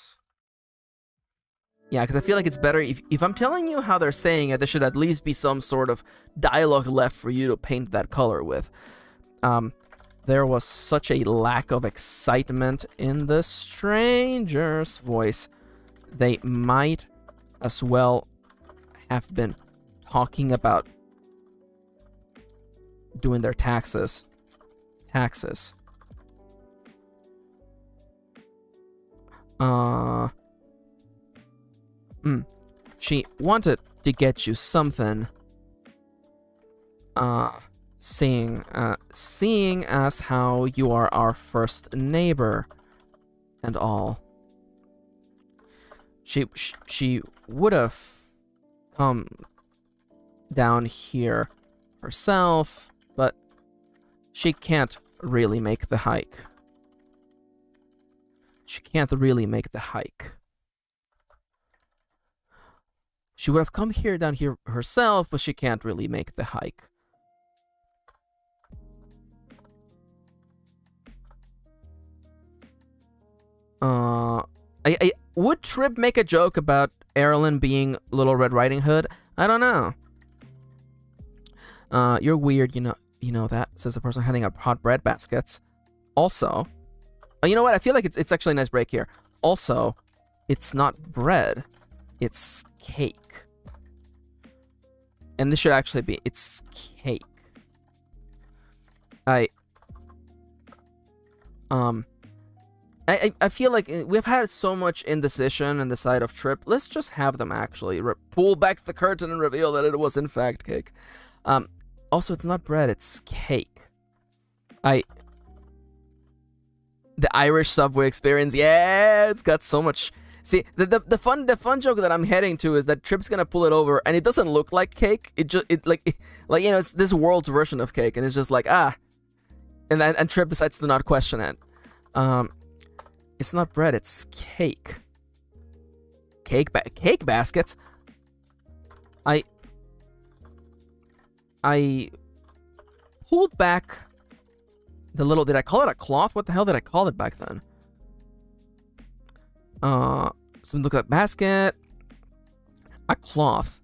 Yeah, because I feel like it's better if I'm telling you how they're saying it, there should at least be some sort of dialogue left for you to paint that color with. There was such a lack of excitement in the stranger's voice. They might as well have been talking about doing their taxes. She wanted to get you something. Seeing as how you are our first neighbor and all. She would have come down here herself, but she can't really make the hike. She would have come down here herself, but she can't really make the hike. I would Trip make a joke about Erilyn being Little Red Riding Hood? I don't know. You're weird, you know that, says the person handing out hot bread baskets. Also, you know what? I feel like it's actually a nice break here. Also, it's not bread, it's cake. And this should actually be, it's cake. I feel like we've had so much indecision in the side of Trip. Let's just have them actually pull back the curtain and reveal that it was in fact cake. Also, it's not bread, it's cake. The Irish subway experience, yeah, it's got so much. See, the fun joke that I'm heading to is that Trip's gonna pull it over and it doesn't look like cake. It it's this world's version of cake, and it's just like and Trip decides to not question it. It's not bread, it's cake. Cake baskets. I pulled back the little. Did I call it a cloth? What the hell did I call it back then? So look at basket. A cloth.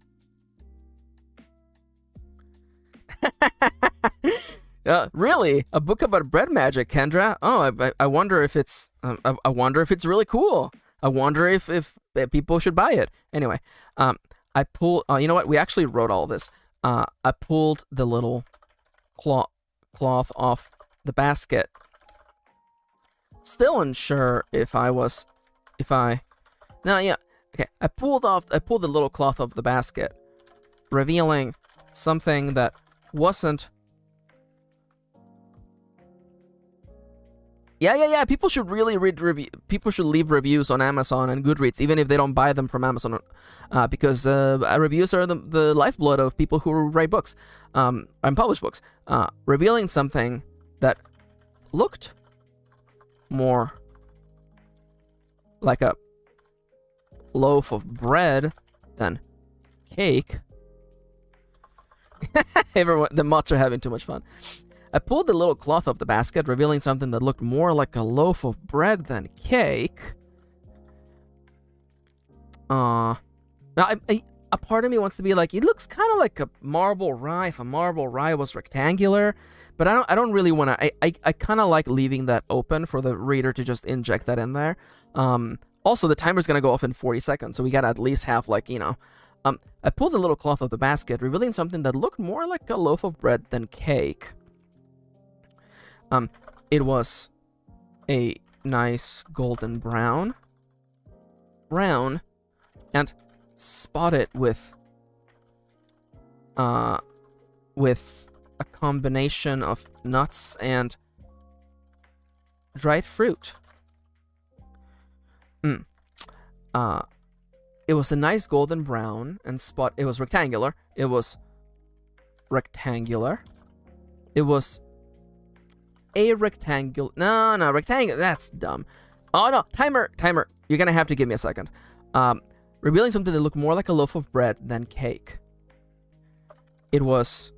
Really? A book about bread magic, Kendra? Oh, I wonder if it's. I wonder if it's really cool. I wonder if people should buy it. Anyway, I pulled. You know what? We actually wrote all this. I pulled the little cloth off the basket. Still unsure if I. No, yeah. Okay. I pulled the little cloth off the basket, revealing something that wasn't. Yeah. People should really read People should leave reviews on Amazon and Goodreads, even if they don't buy them from Amazon, because reviews are the lifeblood of people who write books, and publish books. Revealing something that looked more like a loaf of bread than cake. Everyone, the mods are having too much fun. I pulled the little cloth off the basket, revealing something that looked more like a loaf of bread than cake. Now, a part of me wants to be like, it looks kind of like a marble rye if a marble rye was rectangular, but I don't really want to. I kind of like leaving that open for the reader to just inject that in there. Also, the timer's gonna go off in 40 seconds, so we gotta at least have I pulled the little cloth off the basket, revealing something that looked more like a loaf of bread than cake. It was a nice golden brown, and spotted with a combination of nuts and dried fruit. It was a nice golden brown and spot. It was rectangular. It was rectangular. It was a rectangle. No, rectangle. That's dumb. Oh no, timer. You're gonna have to give me a second. Revealing something that looked more like a loaf of bread than cake. It was.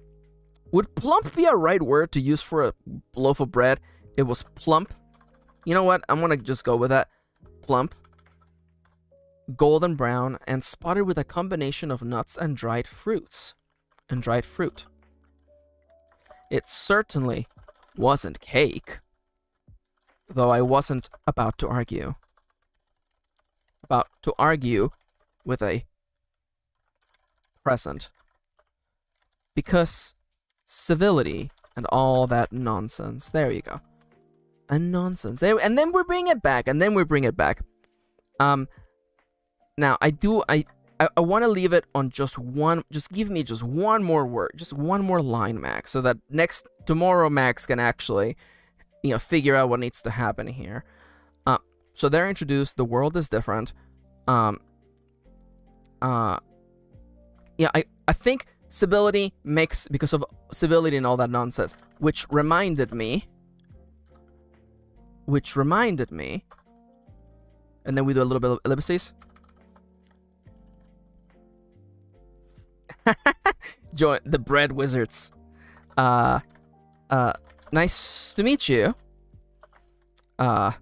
Would plump be a right word to use for a loaf of bread? It was plump. You know what? I'm gonna just go with that. Plump. Golden brown and spotted with a combination of nuts and dried fruits. It certainly wasn't cake, though I wasn't about to argue. With a present. Because civility and all that nonsense. There you go. And nonsense. And then we bring it back. Now I want to leave it on just one. Just give me just one more word, just one more line, Max, so that tomorrow Max can actually, figure out what needs to happen here. So they're introduced. The world is different. I think civility makes, because of civility and all that nonsense, which reminded me. And then we do a little bit of ellipses. Join the bread wizards. Nice to meet you. The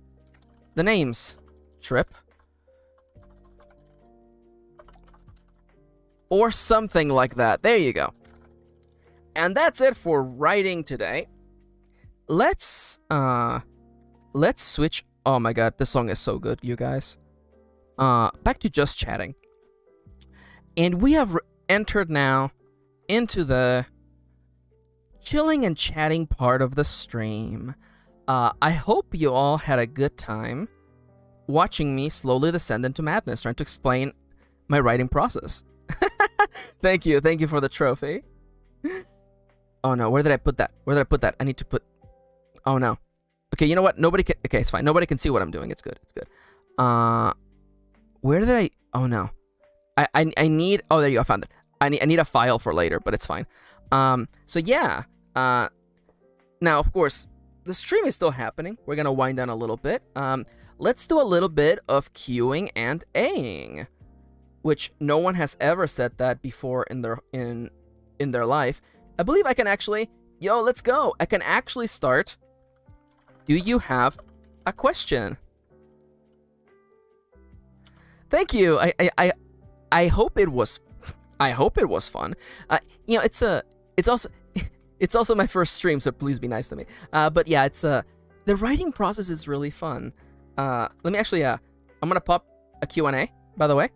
name's Trip. Or something like that. There you go. And that's it for writing today. Let's switch. Oh my god, this song is so good, you guys. Back to just chatting. And we have entered now into the chilling and chatting part of the stream. I hope you all had a good time watching me slowly descend into madness, trying to explain my writing process. Thank you for the trophy. Oh no, where did I put that? I need to put. Oh no. Okay, you know what? Nobody can. Okay, it's fine. Nobody can see what I'm doing. It's good. Where did I? Oh no. I need. Oh, there you go. I found it. I need a file for later, but it's fine. So yeah. Now of course the stream is still happening. We're gonna wind down a little bit. Let's do a little bit of queuing and A-ing, which no one has ever said that before in their life. I believe I can actually. Yo, let's go. I can actually start. Do you have a question? Thank you. I hope it was. I hope it was fun. It's also my first stream, so please be nice to me. But yeah, the writing process is really fun. Let me actually. I'm gonna pop a Q&A, by the way.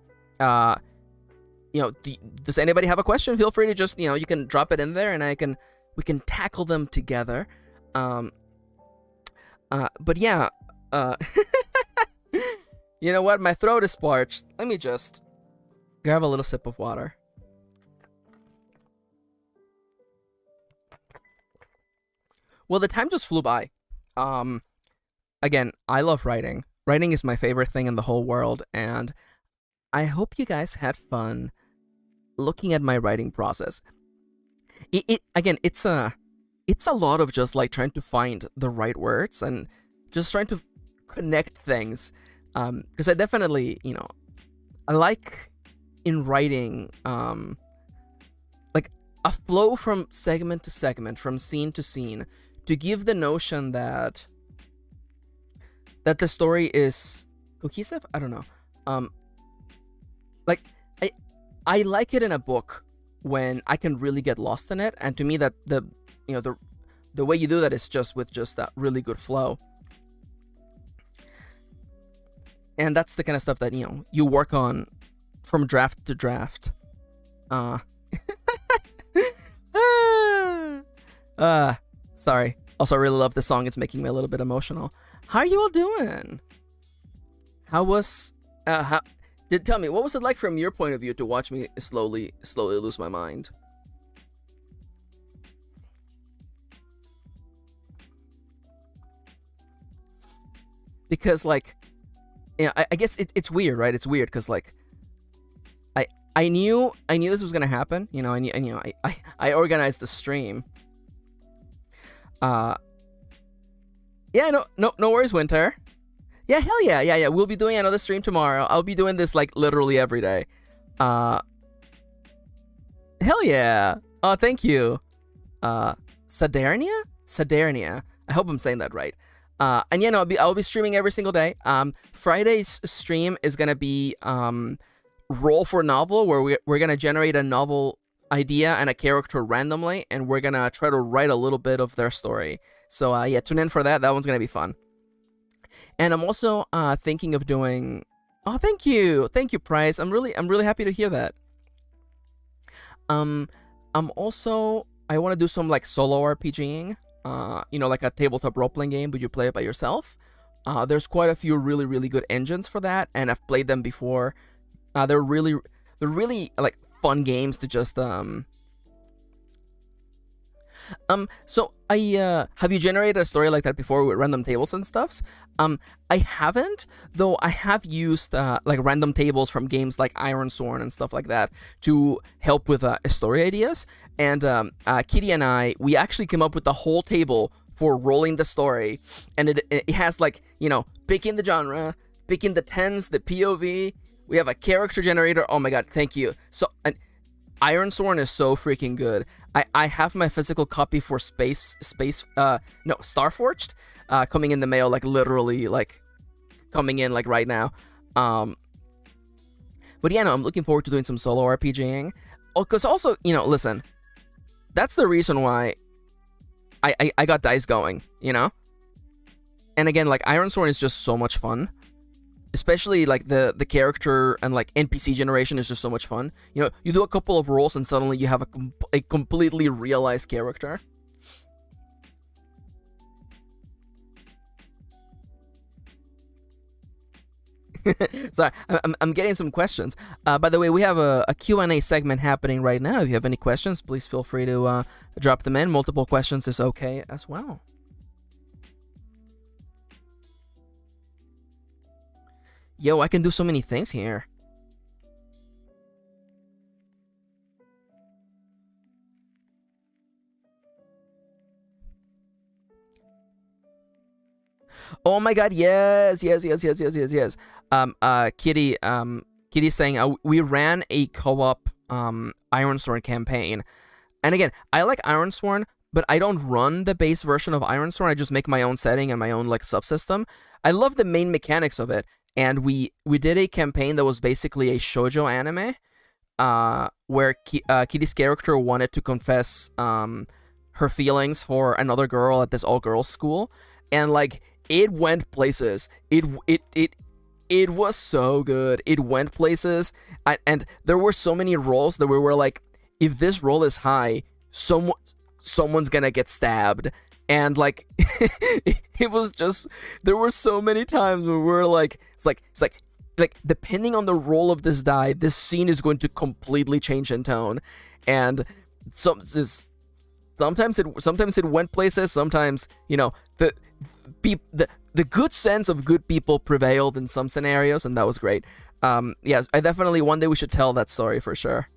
Does anybody have a question? Feel free to just you can drop it in there, and we can tackle them together. But yeah, you know what? My throat is parched. Let me just grab a little sip of water. Well, the time just flew by. Again, I love writing. Writing is my favorite thing in the whole world, and I hope you guys had fun looking at my writing process. It's a lot of just like trying to find the right words and just trying to connect things. Because I definitely, I like in writing, like a flow from segment to segment, from scene to scene, to give the notion that the story is cohesive. I don't know. Like I like it in a book when I can really get lost in it, and to me that the way you do that is just with just that really good flow. And that's the kind of stuff that you work on from draft to draft. Sorry. Also, I really love this song. It's making me a little bit emotional. How are you all doing? Tell me, what was it like from your point of view to watch me slowly lose my mind? Because, like, I guess it's weird, right? It's weird because, like, I knew this was gonna happen. You know, I organized the stream. Yeah, no worries, Winter. Yeah, hell yeah. We'll be doing another stream tomorrow. I'll be doing this like literally every day. Hell yeah. Oh, thank you. Sadarnia. I hope I'm saying that right. And yeah, no, I'll be streaming every single day. Friday's stream is gonna be roll for novel, where we're gonna generate a novel idea and a character randomly, and we're gonna try to write a little bit of their story. So yeah, tune in for that. That one's gonna be fun. And I'm also thinking of doing. Oh, thank you, Price. I'm really happy to hear that. I'm also, I want to do some like solo RPGing. You know, like a tabletop role-playing game, but you play it by yourself. There's quite a few really good engines for that, and I've played them before. They're really like fun games to just So have you generated a story like that before with random tables and stuffs? I haven't, though I have used like random tables from games like Iron Sworn and stuff like that to help with story ideas. And Kitty and I, we actually came up with the whole table for rolling the story, and it has like, you know, picking the genre, picking the tense, the POV. We have a character generator. Oh my god, thank you. So Iron Sworn is so freaking good. I have my physical copy for Starforged coming in the mail, like literally like coming in like right now. But yeah, no, I'm looking forward to doing some solo RPGing. Oh, cause also, you know, listen, that's the reason why I got dice going, you know? And again, like Iron Sworn is just so much fun. Especially like the character and like NPC generation is just so much fun. You know, you do a couple of rolls and suddenly you have a completely realized character. Sorry, I'm getting some questions. By the way, we have a Q&A segment happening right now. If you have any questions, please feel free to drop them in. Multiple questions is okay as well. Yo, I can do so many things here. Oh my god, yes. Kitty's saying we ran a co-op Ironsworn campaign. And again, I like Ironsworn, but I don't run the base version of Ironsworn. I just make my own setting and my own like subsystem. I love the main mechanics of it. And we did a campaign that was basically a shoujo anime, where Kitty's character wanted to confess her feelings for another girl at this all-girls school, and like it went places. It was so good. It went places, and there were so many rolls that we were like, if this roll is high, someone's gonna get stabbed. And like it was just, there were so many times where we were like, it's like depending on the roll of this die, this scene is going to completely change in tone. And sometimes it went places. Sometimes, you know, the good sense of good people prevailed in some scenarios, and that was great. Yeah, I definitely, one day we should tell that story for sure.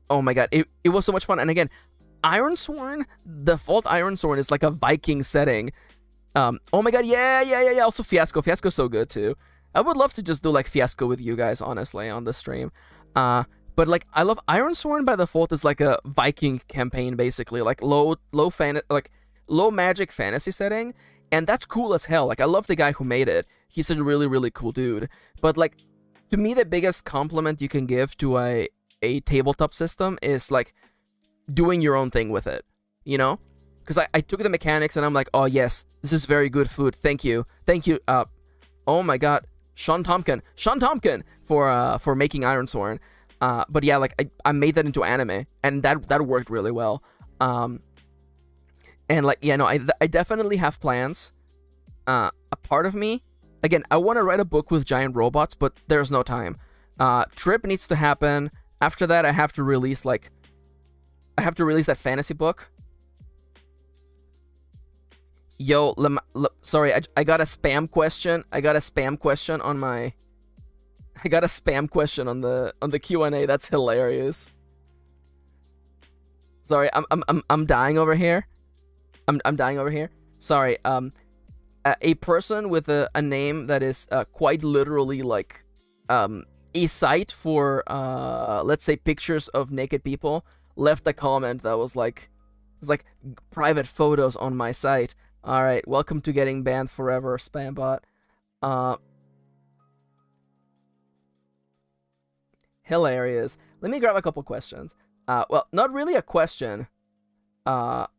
Oh my god, it was so much fun. And again, Ironsworn, default Ironsworn is like a Viking setting. Oh my god, yeah. Also Fiasco's so good too. I would love to just do like Fiasco with you guys, honestly, on the stream. But like, I love Ironsworn by default is like a Viking campaign, basically, like low magic fantasy setting, and that's cool as hell. Like, I love the guy who made it. He's a really cool dude. But like, to me, the biggest compliment you can give to a tabletop system is like doing your own thing with it, you know? Because I took the mechanics and I'm like, oh yes, this is very good food. Thank you. Oh my god, Sean Tompkin for making Ironsworn. But yeah, like I made that into anime, and that worked really well. And like, yeah, no, I definitely have plans. A part of me, again, I want to write a book with giant robots, but there's no time. Trip needs to happen. After that, I have to release that fantasy book. Yo, sorry, I got a spam question. On my I got a spam question on the Q&A. That's hilarious. Sorry, I'm dying over here. I'm dying over here. Sorry. A person with a name that is quite literally like a site for let's say pictures of naked people left a comment that was like private photos on my site. All right, welcome to getting banned forever, spambot. Hilarious. Let me grab a couple questions. Well, not really a question. But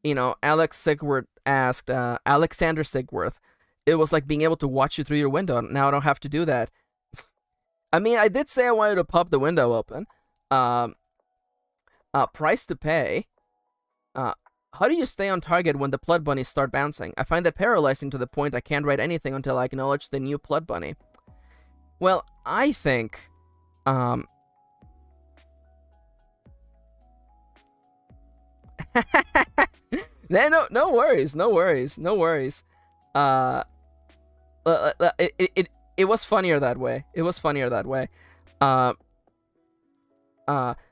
you know, Alex Sigworth asked, Alexander Sigworth, it was like being able to watch you through your window. Now I don't have to do that. I mean, I did say I wanted to pop the window open. Price to pay. How do you stay on target when the Blood Bunnies start bouncing? I find that paralyzing to the point I can't write anything until I acknowledge the new Blood Bunny. Well, I think, no worries. It was funnier that way.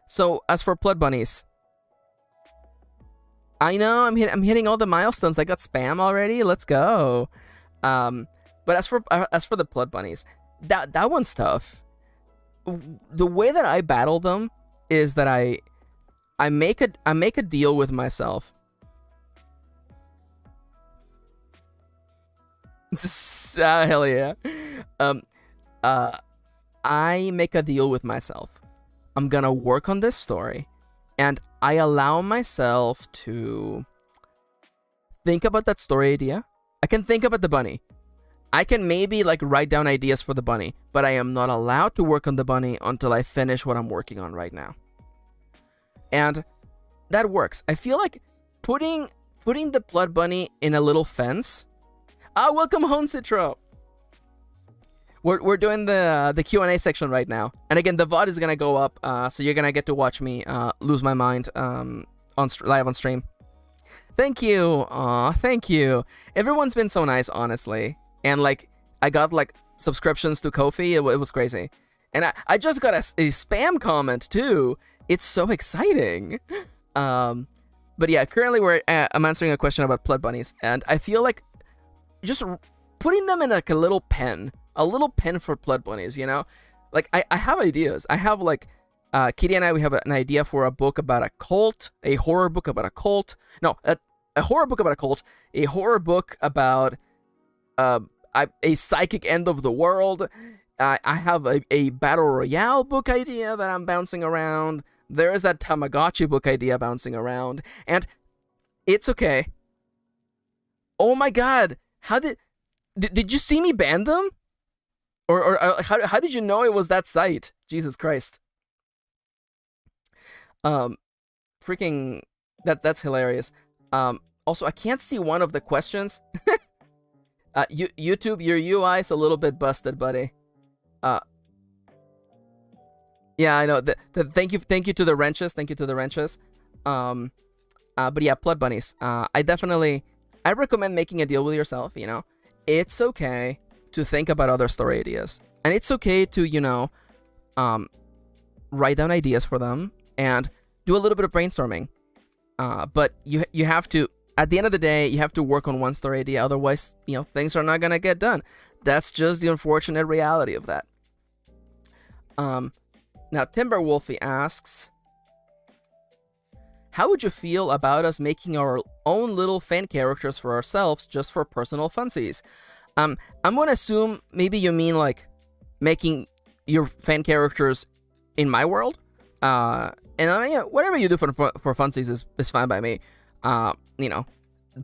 So as for Blood Bunnies, I know I'm hitting all the milestones. I got spam already. Let's go. But as for the Blood Bunnies, that one's tough. The way that I battle them is that I make a deal with myself. Hell yeah. I make a deal with myself. I'm gonna work on this story, and I allow myself to think about that story idea. I can think about the bunny. I can maybe like write down ideas for the bunny, but I am not allowed to work on the bunny until I finish what I'm working on right now. And that works. I feel like putting the Blood Bunny in a little fence. Welcome home, Citro. We're doing the Q&A section right now, and again the VOD is gonna go up, so you're gonna get to watch me lose my mind live on stream. Thank you, thank you. Everyone's been so nice, honestly, and like I got like subscriptions to Ko-fi. It was crazy, and I just got a spam comment too. It's so exciting. But yeah, currently I'm answering a question about Blood Bunnies, and I feel like just putting them in like a little pen for Blood Bunnies, you know? Like, I have ideas. I have, like, Kitty and I, we have an idea for a book about a cult, a horror book about a cult. No, a horror book about a cult, a horror book about a psychic end of the world. I have a Battle Royale book idea that I'm bouncing around. There is that Tamagotchi book idea bouncing around. And it's okay. Oh my god! How did you see me ban them? Or how did you know it was that site? Jesus Christ. Freaking that's hilarious. Also, I can't see one of the questions. YouTube, your UI is a little bit busted, buddy. Yeah, I know. Thank you to the wrenches. Thank you to the wrenches. But yeah, Blood Bunnies. I recommend making a deal with yourself, you know? It's okay to think about other story ideas. And it's okay to, you know, write down ideas for them and do a little bit of brainstorming. But you have to, at the end of the day, you have to work on one story idea. Otherwise, you know, things are not going to get done. That's just the unfortunate reality of that. Now, Timberwolfie asks, how would you feel about us making our own little fan characters for ourselves just for personal funsies? I'm gonna assume maybe you mean like making your fan characters in my world. And I mean, yeah, whatever you do for funsies is fine by me. You know,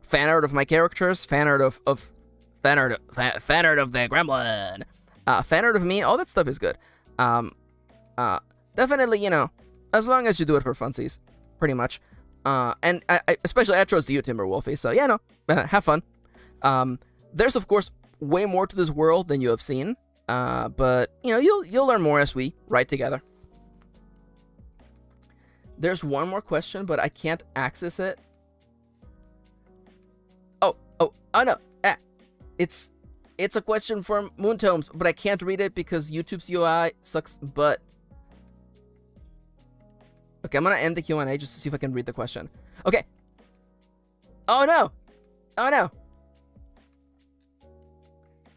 fan art of my characters, fan art of the gremlin, fan art of me, all that stuff is good. Definitely, you know, as long as you do it for funsies. Pretty much. And I especially I trust you, Timberwolfie, so yeah, no, have fun. There's of course way more to this world than you have seen, but you know, you'll learn more as we write together. There's one more question, but I can't access it. Oh no, it's It's a question from Moontomes, but I can't read it because YouTube's UI sucks butt. Okay, I'm gonna end the Q&A just to see if I can read the question. Okay. Oh no! Oh no!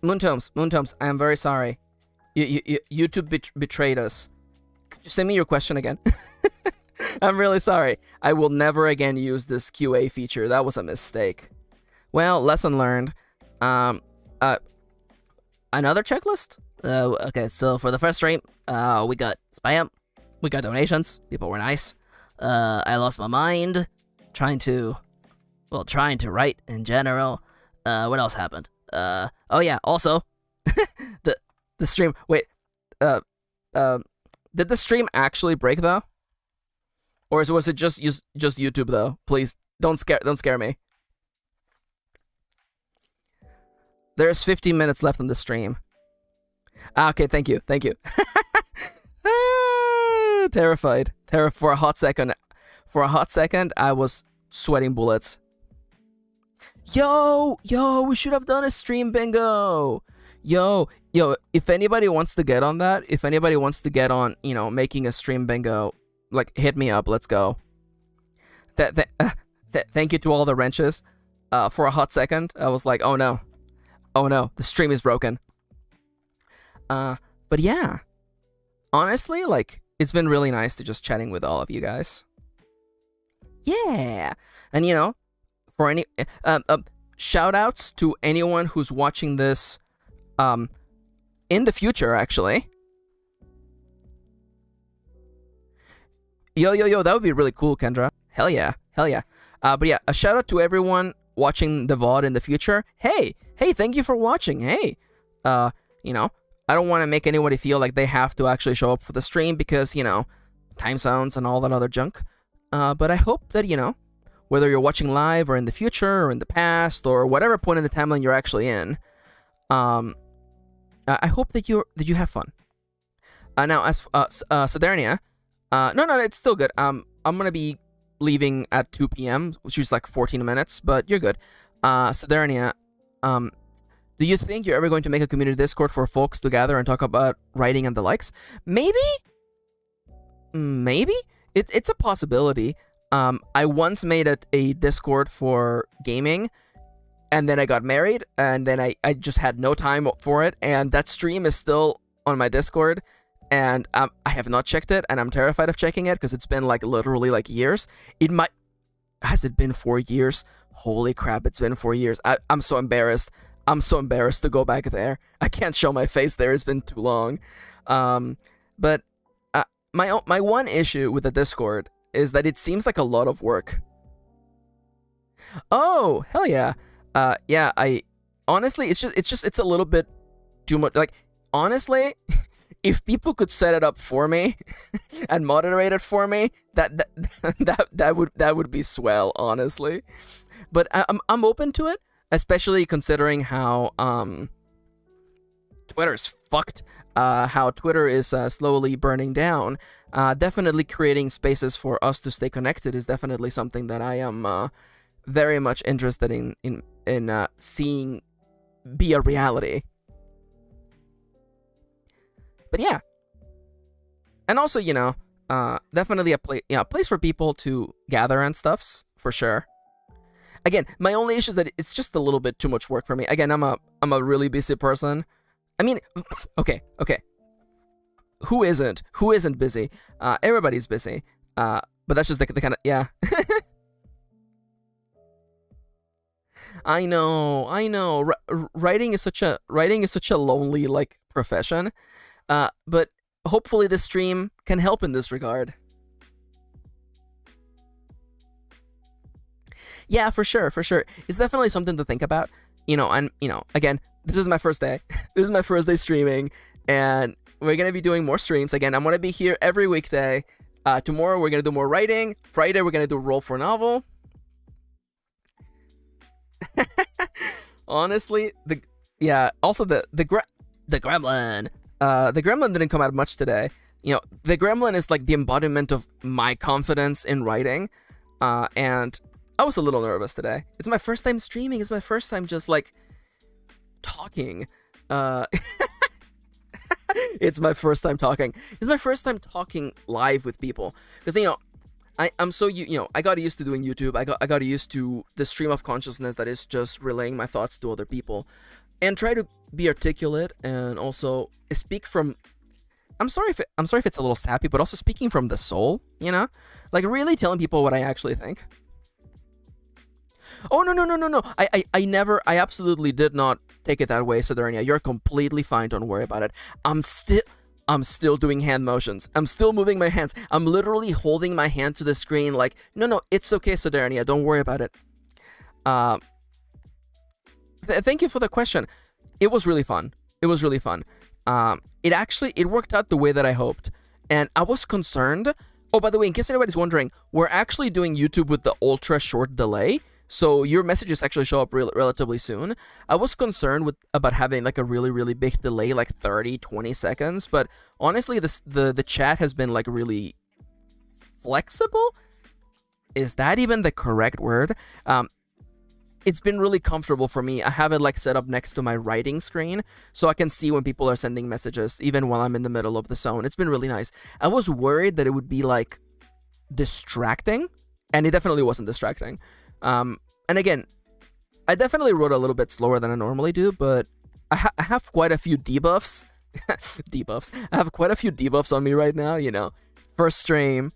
Moontomes, I am very sorry. YouTube betrayed us. Could you send me your question again? I'm really sorry. I will never again use this QA feature. That was a mistake. Well, lesson learned. Another checklist? Okay, so for the first stream, we got spam. We got donations. People were nice. I lost my mind trying to write in general. What else happened? Oh yeah, also, the stream, wait, did the stream actually break though? Or was it just YouTube though? Please, don't scare me. There's 15 minutes left on the stream. Okay, thank you. Terrified. For a hot second, I was sweating bullets. Yo, we should have done a stream bingo. Yo, if anybody wants to get on that, if anybody wants to get on, making a stream bingo, like, hit me up, let's go. Thank you to all the wrenches. For a hot second, I was like, oh no, the stream is broken. But yeah, honestly, like, it's been really nice to just chatting with all of you guys. Yeah, and for any shout outs to anyone who's watching this in the future, actually. Yo, that would be really cool, Kendra. Hell yeah. But yeah, a shout out to everyone watching the VOD in the future. Hey, thank you for watching. Hey, I don't want to make anybody feel like they have to actually show up for the stream because, time zones and all that other junk. But I hope that, whether you're watching live or in the future or in the past or whatever point in the timeline you're actually in, I hope that you have fun. Now, as Sodernia, no, it's still good. I'm gonna be leaving at 2 p.m., which is like 14 minutes, but you're good. Sodernia, do you think you're ever going to make a community Discord for folks to gather and talk about writing and the likes? Maybe. It's a possibility. I once made a Discord for gaming, and then I got married, and then I just had no time for it, and that stream is still on my Discord, and I have not checked it, and I'm terrified of checking it, because it's been, like, literally, like, years. Has it been 4 years? Holy crap, it's been 4 years. I'm so embarrassed. I'm so embarrassed to go back there. I can't show my face there, it's been too long. But my one issue with the Discord is that it seems like a lot of work. Oh, hell yeah. Yeah, I honestly, it's a little bit too much. Like, honestly, if people could set it up for me and moderate it for me, that would be swell, honestly. But I'm open to it, especially considering how Twitter's fucked. How Twitter is slowly burning down. Definitely creating spaces for us to stay connected is definitely something that I am very much interested in seeing be a reality. But yeah, and also definitely a place for people to gather and stuffs for sure. Again, my only issue is that it's just a little bit too much work for me. Again, I'm a really busy person. I mean, okay. Who isn't busy? Everybody's busy. But that's just the kind of, yeah. I know. Writing is such a lonely, like, profession. But hopefully this stream can help in this regard. Yeah, for sure. It's definitely something to think about. And again, this is my first day. This is my first day streaming, and we're gonna be doing more streams. Again, I'm gonna be here every weekday. Tomorrow we're gonna do more writing. Friday we're gonna do roll for novel. Honestly, the gremlin. The gremlin didn't come out much today. The gremlin is like the embodiment of my confidence in writing, and I was a little nervous today. It's my first time streaming. It's my first time just like talking. It's my first time talking. It's my first time talking live with people. Because, I'm so, I got used to doing YouTube. I got used to the stream of consciousness that is just relaying my thoughts to other people. And try to be articulate and also speak from... I'm sorry if it's a little sappy, but also speaking from the soul, Like really telling people what I actually think. Oh, no. I absolutely did not take it that way, Sidonia. You're completely fine. Don't worry about it. I'm still doing hand motions. I'm still moving my hands. I'm literally holding my hand to the screen like, no, it's okay, Sidonia. Don't worry about it. Thank you for the question. It was really fun. It worked out the way that I hoped. And I was concerned. Oh, by the way, in case anybody's wondering, we're actually doing YouTube with the ultra short delay. So your messages actually show up relatively soon. I was concerned about having like a really, really big delay, like 30, 20 seconds. But honestly, the chat has been like really flexible. Is that even the correct word? It's been really comfortable for me. I have it like set up next to my writing screen so I can see when people are sending messages even while I'm in the middle of the zone. It's been really nice. I was worried that it would be like distracting, and it definitely wasn't distracting. And again, I definitely wrote a little bit slower than I normally do, but I have quite a few debuffs. Debuffs. I have quite a few debuffs on me right now, First stream.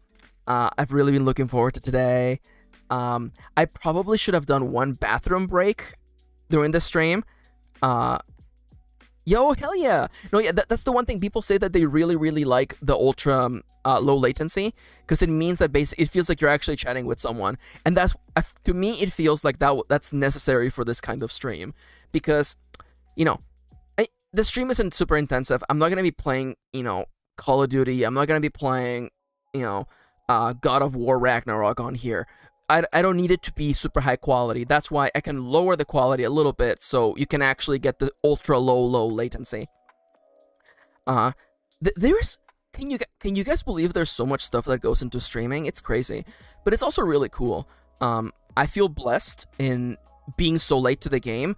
I've really been looking forward to today. I probably should have done one bathroom break during the stream. Yo, hell yeah. No, yeah, that's the one thing. People say that they really, really like the ultra low latency because it means that it feels like you're actually chatting with someone. And that's, to me, it feels like that's necessary for this kind of stream because, the stream isn't super intensive. I'm not going to be playing, Call of Duty. I'm not going to be playing, God of War Ragnarok on here. I don't need it to be super high quality. That's why I can lower the quality a little bit so you can actually get the ultra low latency. There's can you guys believe there's so much stuff that goes into streaming? It's crazy, but it's also really cool. I feel blessed in being so late to the game.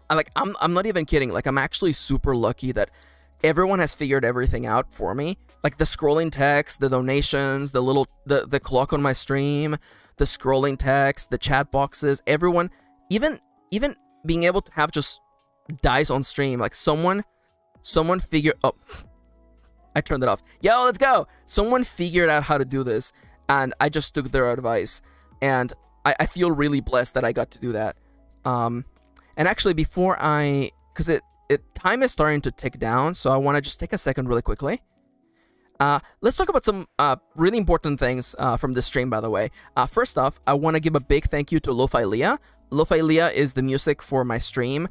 I'm not even kidding. Like I'm actually super lucky that everyone has figured everything out for me. Like the scrolling text, the donations, the clock on my stream, the scrolling text, the chat boxes, everyone, even being able to have just dice on stream. Like someone figured. Oh, I turned it off. Yo, let's go. Someone figured out how to do this, and I just took their advice, and I feel really blessed that I got to do that. And actually, because time is starting to tick down, so I want to just take a second really quickly. Let's talk about some really important things from this stream, by the way. First off, I want to give a big thank you to Lo-Fi Leah. Lo-Fi Leah is the music for my stream.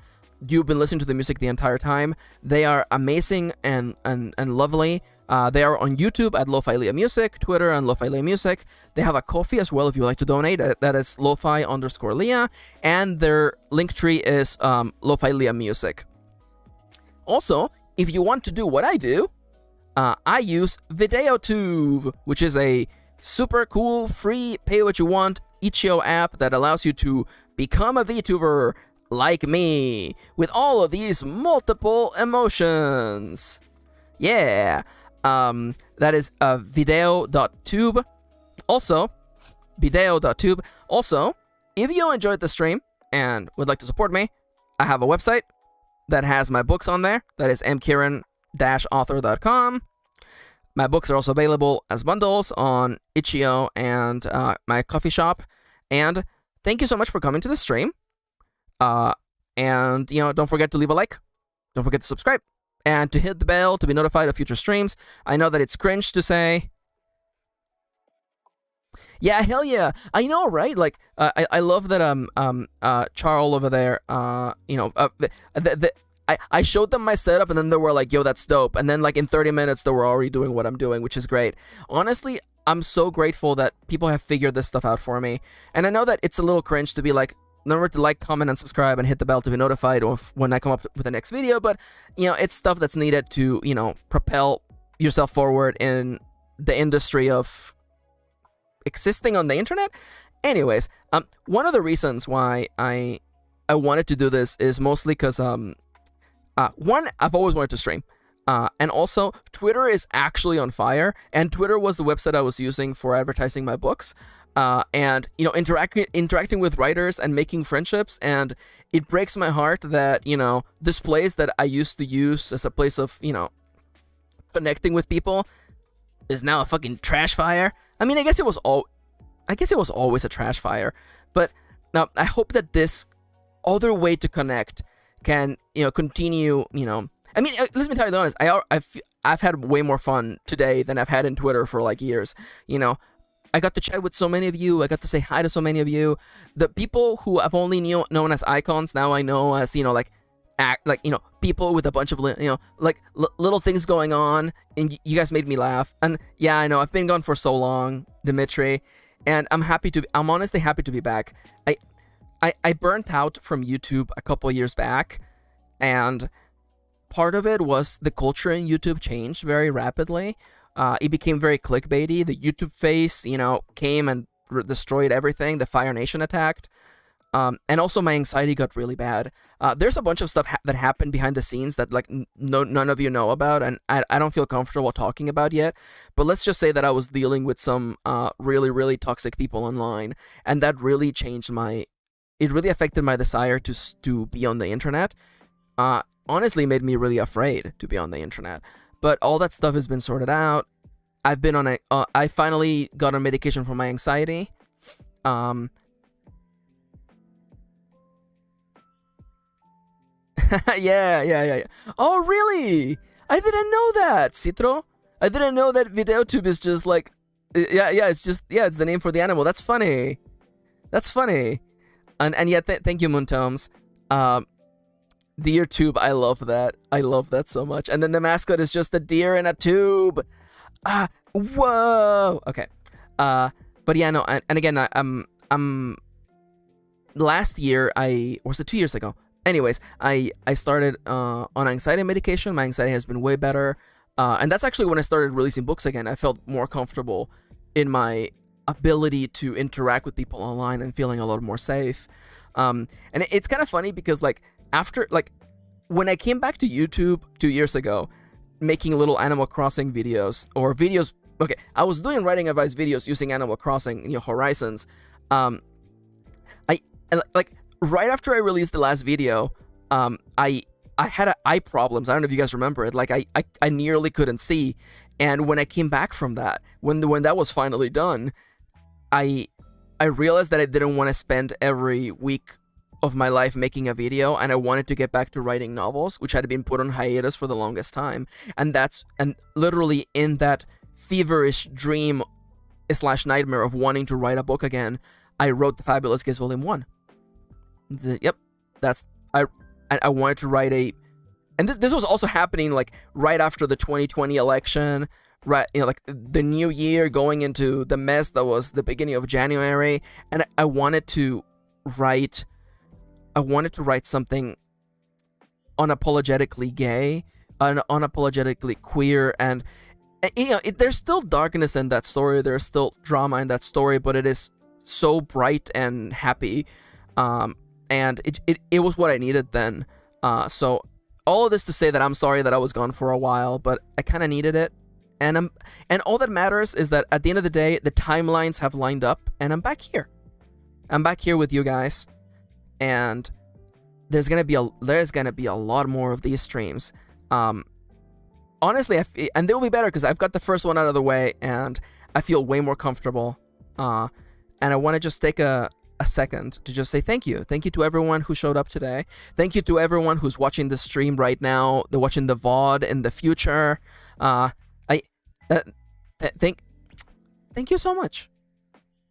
You've been listening to the music the entire time. They are amazing and lovely. They are on YouTube at Lo-Fi Leah Music, Twitter and Lo-Fi Leah Music. They have a Ko-fi as well if you would like to donate. That is Lo-Fi_Leah. And their link tree is Lo-Fi Leah Music. Also, if you want to do what I do, I use Vtubers, which is a super cool, free, pay-what-you-want itch.io app that allows you to become a VTuber like me, with all of these multiple emotions. Yeah, that is video.tube. Also, video.tube. Also, if you enjoyed the stream and would like to support me, I have a website that has my books on there. That is MKirin-author.com. My books are also available as bundles on itch.io and my coffee shop. And thank you so much for coming to the stream. And, don't forget to leave a like. Don't forget to subscribe. And to hit the bell to be notified of future streams. I know that it's cringe to say. Yeah, hell yeah. I know, right? Like, I love that, Charles over there, I showed them my setup and then they were like, yo, that's dope. And then like in 30 minutes, they were already doing what I'm doing, which is great. Honestly, I'm so grateful that people have figured this stuff out for me. And I know that it's a little cringe to be like, remember to like, comment, and subscribe and hit the bell to be notified of when I come up with the next video. But, it's stuff that's needed to, propel yourself forward in the industry of existing on the internet. Anyways, one of the reasons why I I wanted to do this is mostly because one, I've always wanted to stream. And also, Twitter is actually on fire, and Twitter was the website I was using for advertising my books, and interacting with writers and making friendships. And it breaks my heart that this place that I used to use as a place of connecting with people is now a fucking trash fire. I mean, I guess it was always a trash fire, but now I hope that this other way to connect can continue. I mean, let me tell you the honest. I've had way more fun today than I've had in Twitter for like years. I got to chat with so many of you. I got to say hi to so many of you. The people who I've only known as icons, now I know as people with a bunch of little things going on. And you guys made me laugh. And yeah, I know I've been gone for so long, Dimitri, and I'm honestly happy to be back. I burnt out from YouTube a couple years back, and part of it was the culture in YouTube changed very rapidly. It became very clickbaity. The YouTube face, came and destroyed everything. The Fire Nation attacked. And also my anxiety got really bad. There's a bunch of stuff that happened behind the scenes that none of you know about, and I don't feel comfortable talking about yet. But let's just say that I was dealing with some really, really toxic people online, and that really it really affected my desire to be on the internet. Honestly made me really afraid to be on the internet. But all that stuff has been sorted out. I've been on I finally got on medication for my anxiety. Yeah. Oh, really? I didn't know that, Citro. I didn't know that Vtube is just like, it's the name for the animal. That's funny. And yet, thank you, Moontomes. Deer tube, I love that. I love that so much. And then the mascot is just a deer in a tube. Whoa. Okay. But yeah, no. And again, I'm. Last year, was it 2 years ago? Anyways, I started on anxiety medication. My anxiety has been way better. And that's actually when I started releasing books again. I felt more comfortable in my ability to interact with people online and feeling a lot more safe. And it's kind of funny because after when I came back to YouTube 2 years ago, making little Animal Crossing videos or videos. Okay, I was doing writing advice videos using Animal Crossing, Horizons. Right after I released the last video, I had eye problems. I don't know if you guys remember it. I nearly couldn't see, and when I came back from that, when that was finally done, I realized that I didn't want to spend every week of my life making a video, and I wanted to get back to writing novels, which had been put on hiatus for the longest time. And literally in that feverish dream / nightmare of wanting to write a book again, I wrote The Fabulous Kiss Volume 1. Yep, I wanted to write and this was also happening right after the 2020 election, right? The new year going into the mess that was the beginning of January, and I wanted to write something unapologetically gay, unapologetically queer, and there's still darkness in that story. There's still drama in that story, but it is so bright and happy. And it was what I needed then. So all of this to say that I'm sorry that I was gone for a while, but I kind of needed it. And all that matters is that at the end of the day, the timelines have lined up, and I'm back here. I'm back here with you guys, and there's gonna be a lot more of these streams. Honestly, and they'll be better because I've got the first one out of the way, and I feel way more comfortable. And I want to just take a second to just say thank you to everyone who showed up today. Thank you to everyone who's watching the stream right now. They're watching the VOD in the future. Thank you so much.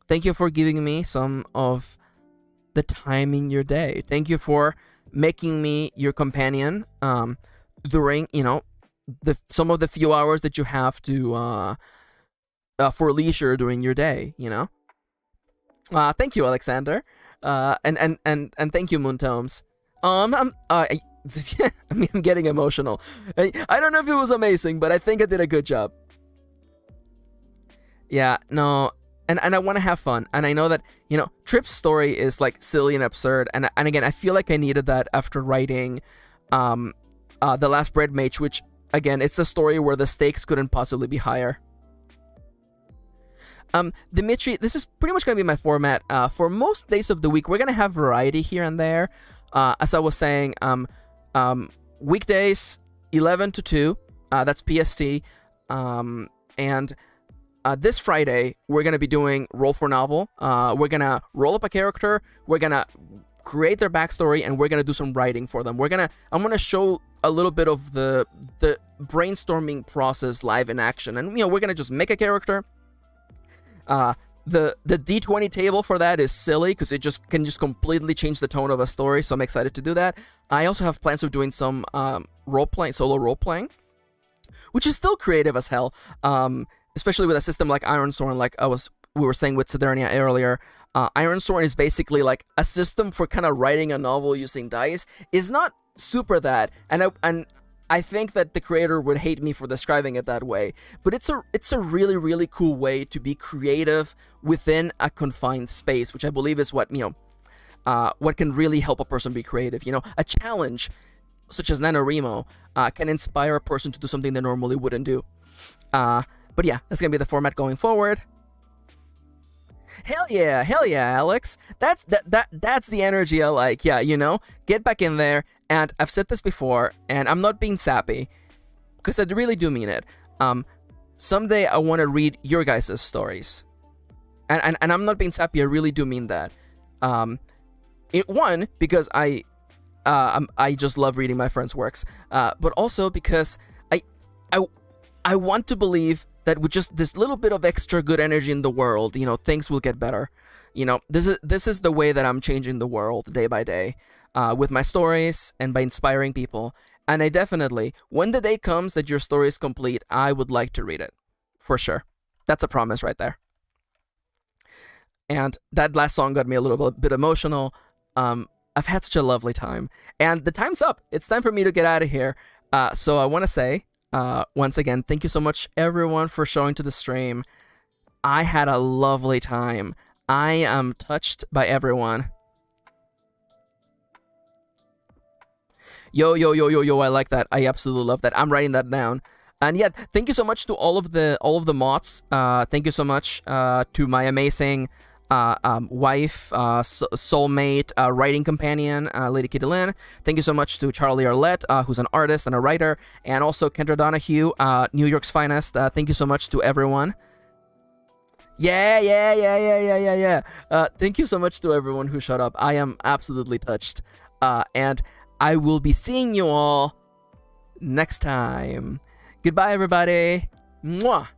Thank you for giving me some of the time in your day. Thank you for making me your companion during some of the few hours that you have to for leisure during your day. Thank you, Alexander, and thank you, Moontomes. I'm getting emotional. I don't know if it was amazing, but I think I did a good job. Yeah, no, and I want to have fun. And I know that, you know, Trip's story is like silly and absurd. And again, I feel like I needed that after writing The Last Bread Mage, which, again, it's a story where the stakes couldn't possibly be higher. Dimitri, this is pretty much going to be my format. For most days of the week, we're going to have variety here and there. As I was saying, weekdays, 11 to 2, that's PST. And this Friday, we're going to be doing Roll for Novel. We're going to roll up a character. We're going to create their backstory, and we're going to do some writing for them. I'm going to show a little bit of the brainstorming process live in action. And, you know, we're going to just make a character. The D20 table for that is silly because it can just completely change the tone of a story, so I'm excited to do that. I also have plans of doing some solo role-playing, which is still creative as hell, especially with a system like Ironsworn, like we were saying with Sidernia earlier. Ironsworn is basically like a system for kind of writing a novel using dice. It's not super that, and I think that the creator would hate me for describing it that way, but it's a really, really cool way to be creative within a confined space, which I believe is what, you know, what can really help a person be creative. You know, a challenge such as NaNoWriMo can inspire a person to do something they normally wouldn't do. But yeah, that's gonna be the format going forward. Hell yeah, Alex. That's the energy I like. Yeah, you know, get back in there. And I've said this before, and I'm not being sappy, because I really do mean it. Someday I want to read your guys' stories, and I'm not being sappy. I really do mean that. Because I just love reading my friends' works, but also because I want to believe that with just this little bit of extra good energy in the world, you know, things will get better. You know, this is the way that I'm changing the world day by day, with my stories and by inspiring people. And I definitely, when the day comes that your story is complete, I would like to read it, for sure. That's a promise right there. And that last song got me a little bit emotional. I've had such a lovely time, and the time's up. It's time for me to get out of here. So I want to say, once again, thank you so much, everyone, for showing to the stream. I had a lovely time. I am touched by everyone. Yo, I like that. I absolutely love that. I'm writing that down. And yeah, thank you so much to all of the mods. Thank you so much to my amazing wife, soulmate, writing companion, Lady Kitty Lynn. Thank you so much to Charlie Arlette, who's an artist and a writer, and also Kendra Donahue, New York's finest. Thank you so much to everyone. Yeah. Thank you so much to everyone who showed up. I am absolutely touched. And I will be seeing you all next time. Goodbye, everybody. Mwah.